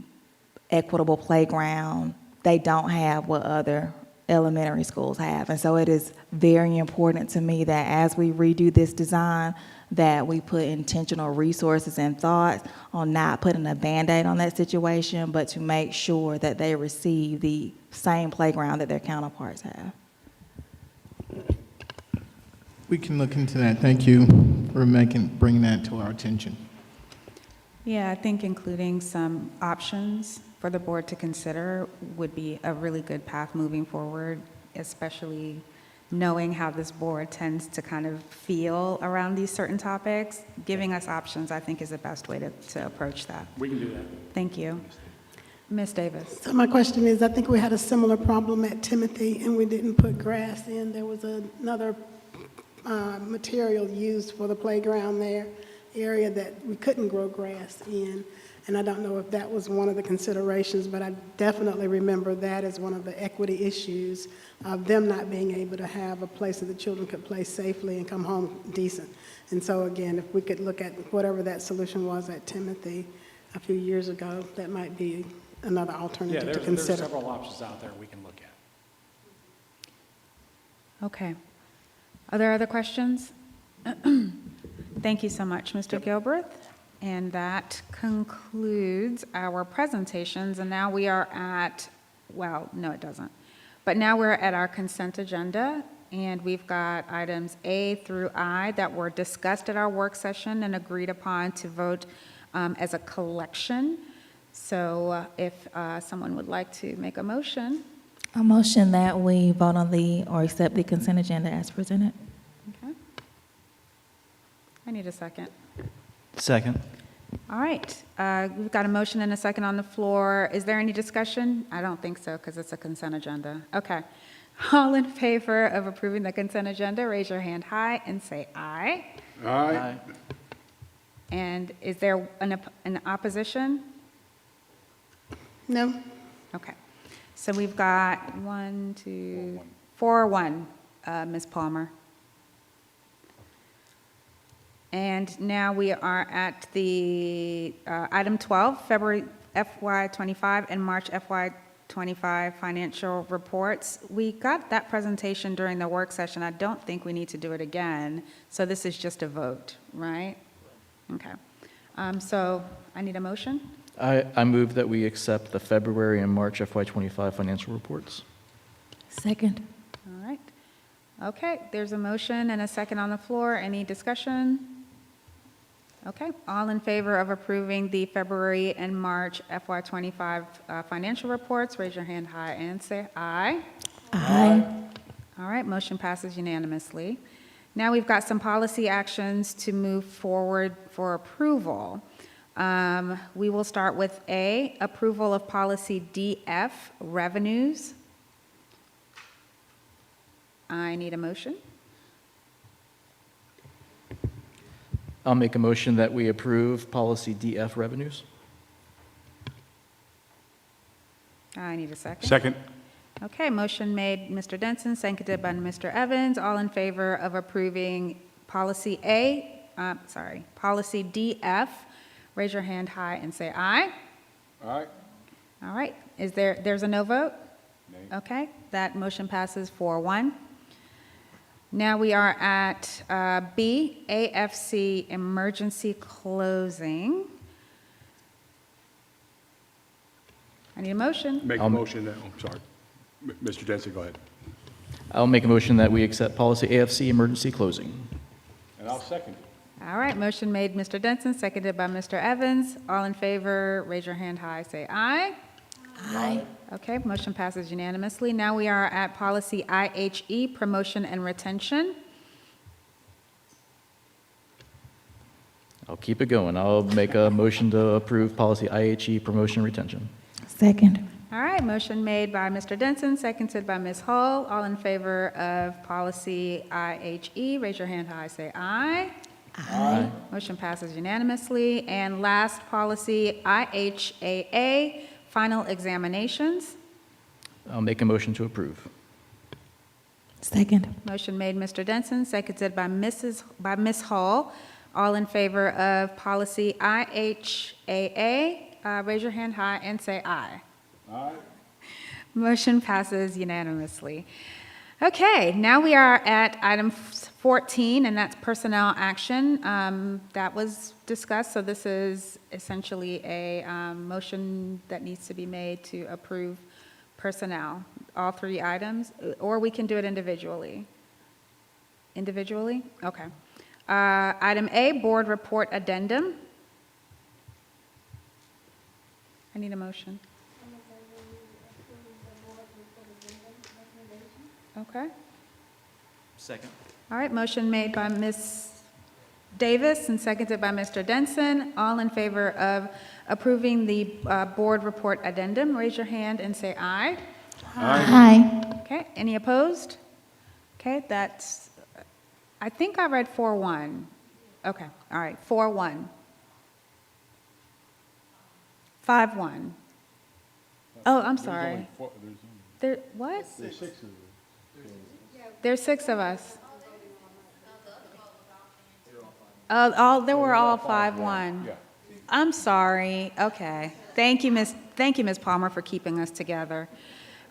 equitable playground. They don't have what other elementary schools have. And so it is very important to me that as we redo this design, that we put intentional resources and thoughts on not putting a Band-Aid on that situation, but to make sure that they receive the same playground that their counterparts have. We can look into that. Thank you for bringing that to our attention. Yeah, I think including some options for the board to consider would be a really good path moving forward, especially knowing how this board tends to kind of feel around these certain topics. Giving us options, I think, is the best way to approach that. We can do that. Thank you. Ms. Davis. So my question is, I think we had a similar problem at Timothy, and we didn't put grass in. There was another material used for the playground there, area that we couldn't grow grass in. And I don't know if that was one of the considerations, but I definitely remember that as one of the equity issues of them not being able to have a place that the children could play safely and come home decent. And so again, if we could look at whatever that solution was at Timothy a few years ago, that might be another alternative to consider. There's several options out there we can look at. Okay. Are there other questions? Thank you so much, Mr. Gilbreth. And that concludes our presentations. And now we are at, well, no, it doesn't. But now we're at our consent agenda. And we've got items A through I that were discussed at our work session and agreed upon to vote as a collection. So if someone would like to make a motion. A motion that we vote on or accept the consent agenda as presented. Okay. I need a second. Second. All right. We've got a motion and a second on the floor. Is there any discussion? I don't think so, because it's a consent agenda. Okay. All in favor of approving the consent agenda, raise your hand high and say aye. Aye. And is there an opposition? No. Okay. So we've got 4-1, Ms. Palmer. And now we are at the item 12, February FY25 and March FY25 financial reports. We got that presentation during the work session. I don't think we need to do it again. So this is just a vote, right? Okay. So I need a motion. I move that we accept the February and March FY25 financial reports. Second. All right. Okay, there's a motion and a second on the floor. Any discussion? Okay, all in favor of approving the February and March FY25 financial reports, raise your hand high and say aye. Aye. All right, motion passes unanimously. Now we've got some policy actions to move forward for approval. We will start with A, approval of policy DF, revenues. I need a motion. I'll make a motion that we approve policy DF, revenues. I need a second. Second. Okay, motion made, Mr. Denson, seconded by Mr. Evans. All in favor of approving policy policy DF, raise your hand high and say aye. Aye. All right, there's a no vote? Nay. Okay, that motion passes 4-1. Now we are at B, AFC emergency closing. I need a motion. Make a motion that, sorry. Mr. Denson, go ahead. I'll make a motion that we accept policy AFC emergency closing. And I'll second it. All right, motion made, Mr. Denson, seconded by Mr. Evans. All in favor, raise your hand high, say aye. Aye. Okay, motion passes unanimously. Now we are at policy IHE, promotion and retention. I'll keep it going. I'll make a motion to approve policy IHE, promotion and retention. Second. All right, motion made by Mr. Denson, seconded by Ms. Hull. All in favor of policy IHE, raise your hand high, say aye. Aye. Motion passes unanimously. And last policy, IHAA, final examinations. I'll make a motion to approve. Second. Motion made, Mr. Denson, seconded by Ms. Hall. All in favor of policy IHAA, raise your hand high and say aye. Aye. Motion passes unanimously. Okay, now we are at item 14, and that's personnel action. That was discussed, so this is essentially a motion that needs to be made to approve personnel, all three items, or we can do it individually. Individually? Okay. Item A, board report addendum. I need a motion. Okay. Second. All right, motion made by Ms. Davis and seconded by Mr. Denson. All in favor of approving the board report addendum, raise your hand and say aye. Aye. Okay, any opposed? Okay, that's, I think I read 4-1. Okay, all right, 4-1. 5-1. Oh, I'm sorry. There, what? There's 6 of them. There's 6 of us. They were all 5-1. Yeah. I'm sorry. Okay. Thank you, Ms. Palmer, for keeping us together.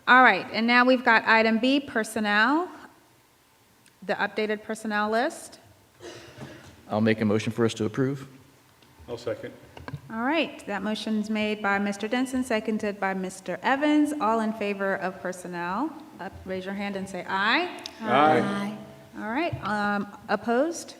All right, and now we've got item B, personnel, the updated personnel list. I'll make a motion for us to approve. I'll second. All right, that motion's made by Mr. Denson, seconded by Mr. Evans. All in favor of personnel, raise your hand and say aye. Aye. All right, opposed?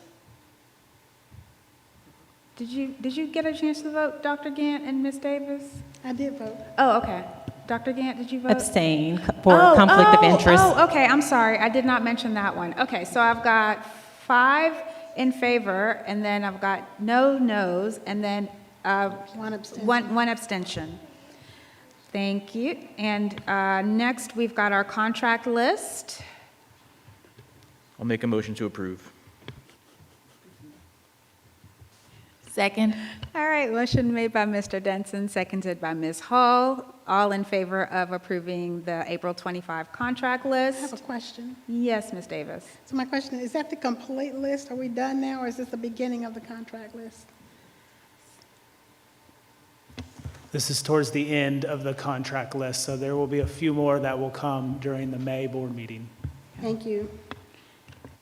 Did you get a chance to vote, Dr. Gant and Ms. Davis? I did vote. Oh, okay. Dr. Gant, did you vote? Abstain for conflict of interest. Oh, okay, I'm sorry. I did not mention that one. Okay, so I've got 5 in favor, and then I've got no no's, and then One abstention. one abstention. Thank you. And next, we've got our contract list. I'll make a motion to approve. Second. All right, motion made by Mr. Denson, seconded by Ms. Hall. All in favor of approving the April 25 contract I have a list? question. Yes, Ms. Davis. So my question is that the complete list? Are we done now, or is this the beginning of the contract list? This is towards the end of the contract list, so there will be a few more that will come during the May board meeting. Thank you.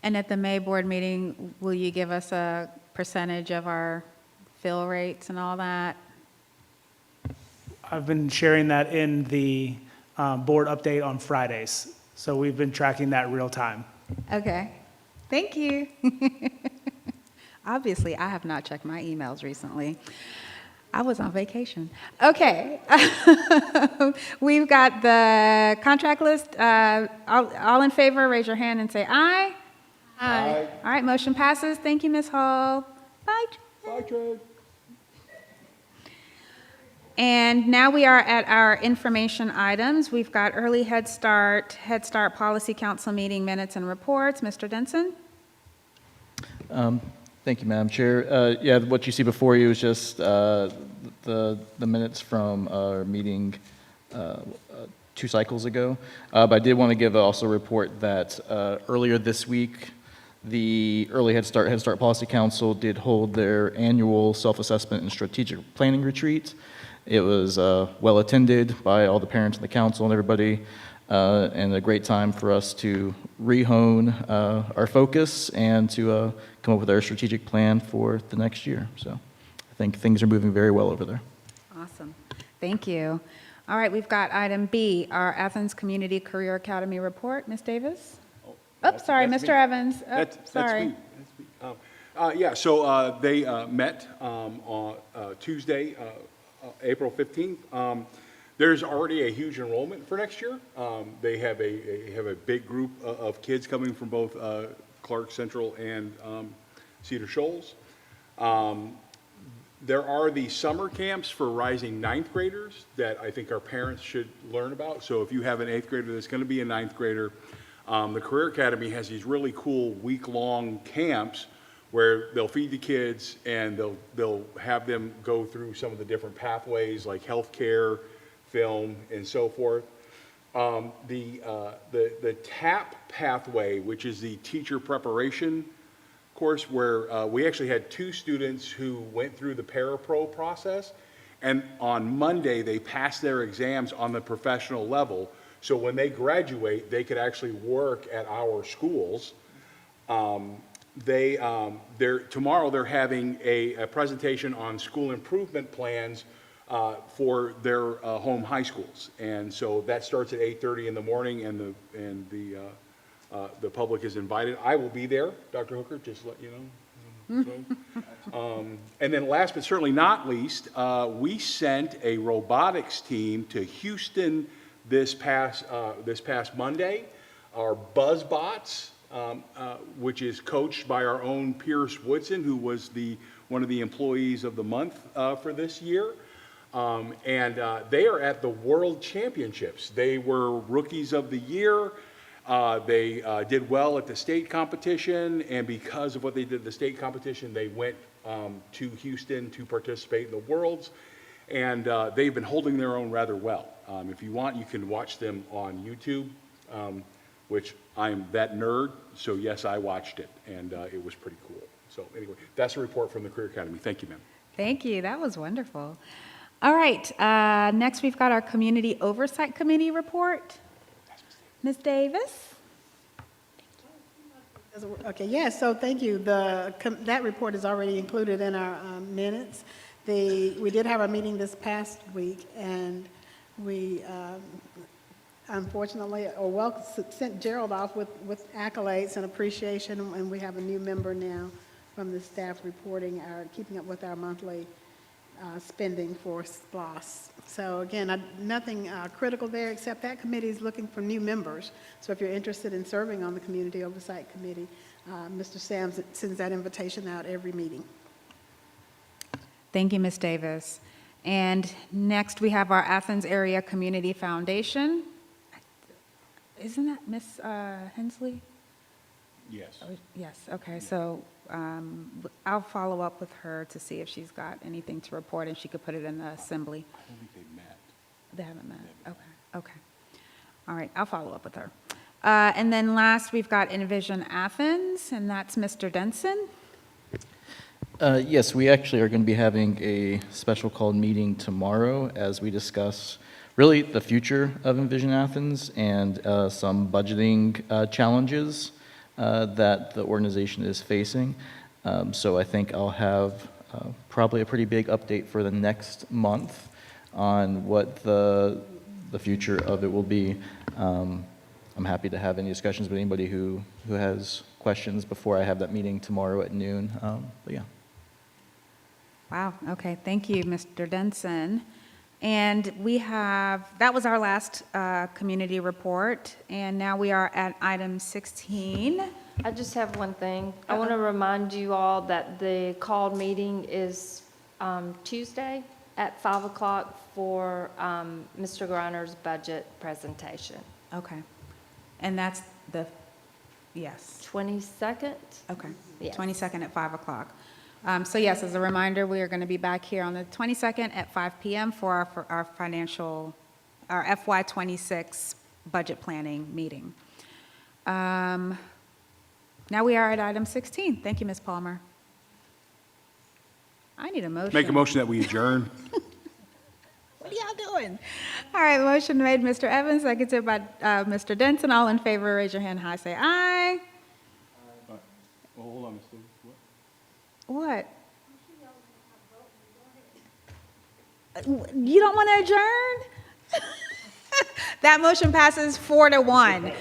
And at the May board meeting, will you give us a percentage of our fill rates and all that? I've been sharing that in the board update on Fridays, so we've been tracking that real time. Okay, thank you. Obviously, I have not checked my emails recently. I was on vacation. Okay. We've got the contract list. All in favor, raise your hand and say aye. Aye. All right, motion passes. Thank you, Ms. Hall. Bye. Bye, Trey. And now we are at our information items. We've got early Head Start Policy Council meeting minutes and reports. Mr. Denson? Thank you, Madam Chair. Yeah, what you see before you is just the minutes from our meeting 2 cycles ago. But I did want to give also a report that earlier this week, the Early Head Start Policy Council did hold their annual self-assessment and strategic planning retreat. It was well attended by all the parents and the council and everybody, and a great time for us to re-hone our focus and to come up with our strategic plan for the next year. So I think things are moving very well over there. Awesome. Thank you. All right, we've got item B, our Athens Community Career Academy report. Ms. Davis? Oh, sorry, that's Mr. me. Evans. Oh, That's sorry. me. That's me. Yeah, so they met on Tuesday, April 15th. There's already a huge enrollment for next year. They have a big group of kids coming from both Clark Central and Cedar Shoals. There are the summer camps for rising ninth graders that I think our parents should learn about. So if you have an eighth grader that's going to be a ninth grader, the Career Academy has these really cool week-long camps where they'll feed the kids and they'll have them go through some of the different pathways like healthcare, film, and so forth. The TAP pathway, which is the teacher preparation course, where we actually had 2 students who went through the Parapro process, and on Monday they passed their exams on the professional level. So when they graduate, they could actually work at our schools. Tomorrow they're having a presentation on school improvement plans for their home high schools, and so that starts at 8:30 in the morning, and the public is invited. I will be there, Dr. Hooker, just to let you know. And then last but certainly not least, we sent a robotics team to Houston this past Monday. Our BuzzBots, which is coached by our own Pierce Woodson, who was one of the employees of the month for this year. And they are at the World Championships. They were Rookies of the Year. They did well at the state competition, and because of what they did at the state competition, they went to Houston to participate in the Worlds, and they've been holding their own rather well. If you want, you can watch them on YouTube, which I'm that nerd, so yes, I watched it, and it was pretty cool. So anyway, that's a report from the Career Academy. Thank you, ma'am. Thank you. That was wonderful. All right. Next, we've got our Community Oversight Committee report. Ms. Davis? Okay, yes, so thank you. That report is already included in our minutes. We did have a meeting this past week, and we unfortunately, sent Gerald off with accolades and appreciation, and we have a new member now from the staff reporting keeping up with our monthly spending for SPLOST. So again, nothing critical there, except that committee is looking for new members. So if you're interested in serving on the Community Oversight Committee, Mr. Sams sends that invitation out every meeting. Thank you, Ms. Davis. And next, we have our Athens Area Community Foundation. Isn't that Ms. Hensley? Yes. Yes, okay, so I'll follow up with her to see if she's got anything to report, and she could put it in the assembly. I don't think they've met. They haven't met, okay. All right, I'll follow up with her. And then last, we've got Envision Athens, and that's Mr. Denson. Yes, we actually are going to be having a special called meeting tomorrow as we discuss really the future of Envision Athens and some budgeting challenges that the organization is facing. So I think I'll have probably a pretty big update for the next month on what the future of it will be. I'm happy to have any discussions with anybody who has questions before I have that meeting tomorrow at noon. But yeah. Wow, okay, thank you, Mr. Denson. And that was our last community report, and now we are at item 16. I just have one thing. I want to remind you all that the called meeting is Tuesday at 5 o'clock for Mr. Griner's budget presentation. Okay. And that's yes. 22nd? Okay. Yes. 22nd at 5 o'clock. So yes, as a reminder, we are going to be back here on the 22nd at 5 p.m. for our FY26 budget planning meeting. Now we are at item 16. Thank you, Ms. Palmer. I need a motion. Make a motion that we adjourn. What are y'all doing? All right, motion made, Mr. Evans, seconded by Mr. Denson. All in favor, raise your hand high, say aye. Well, hold on, Mr. What? You don't want to adjourn? That motion passes 4-1.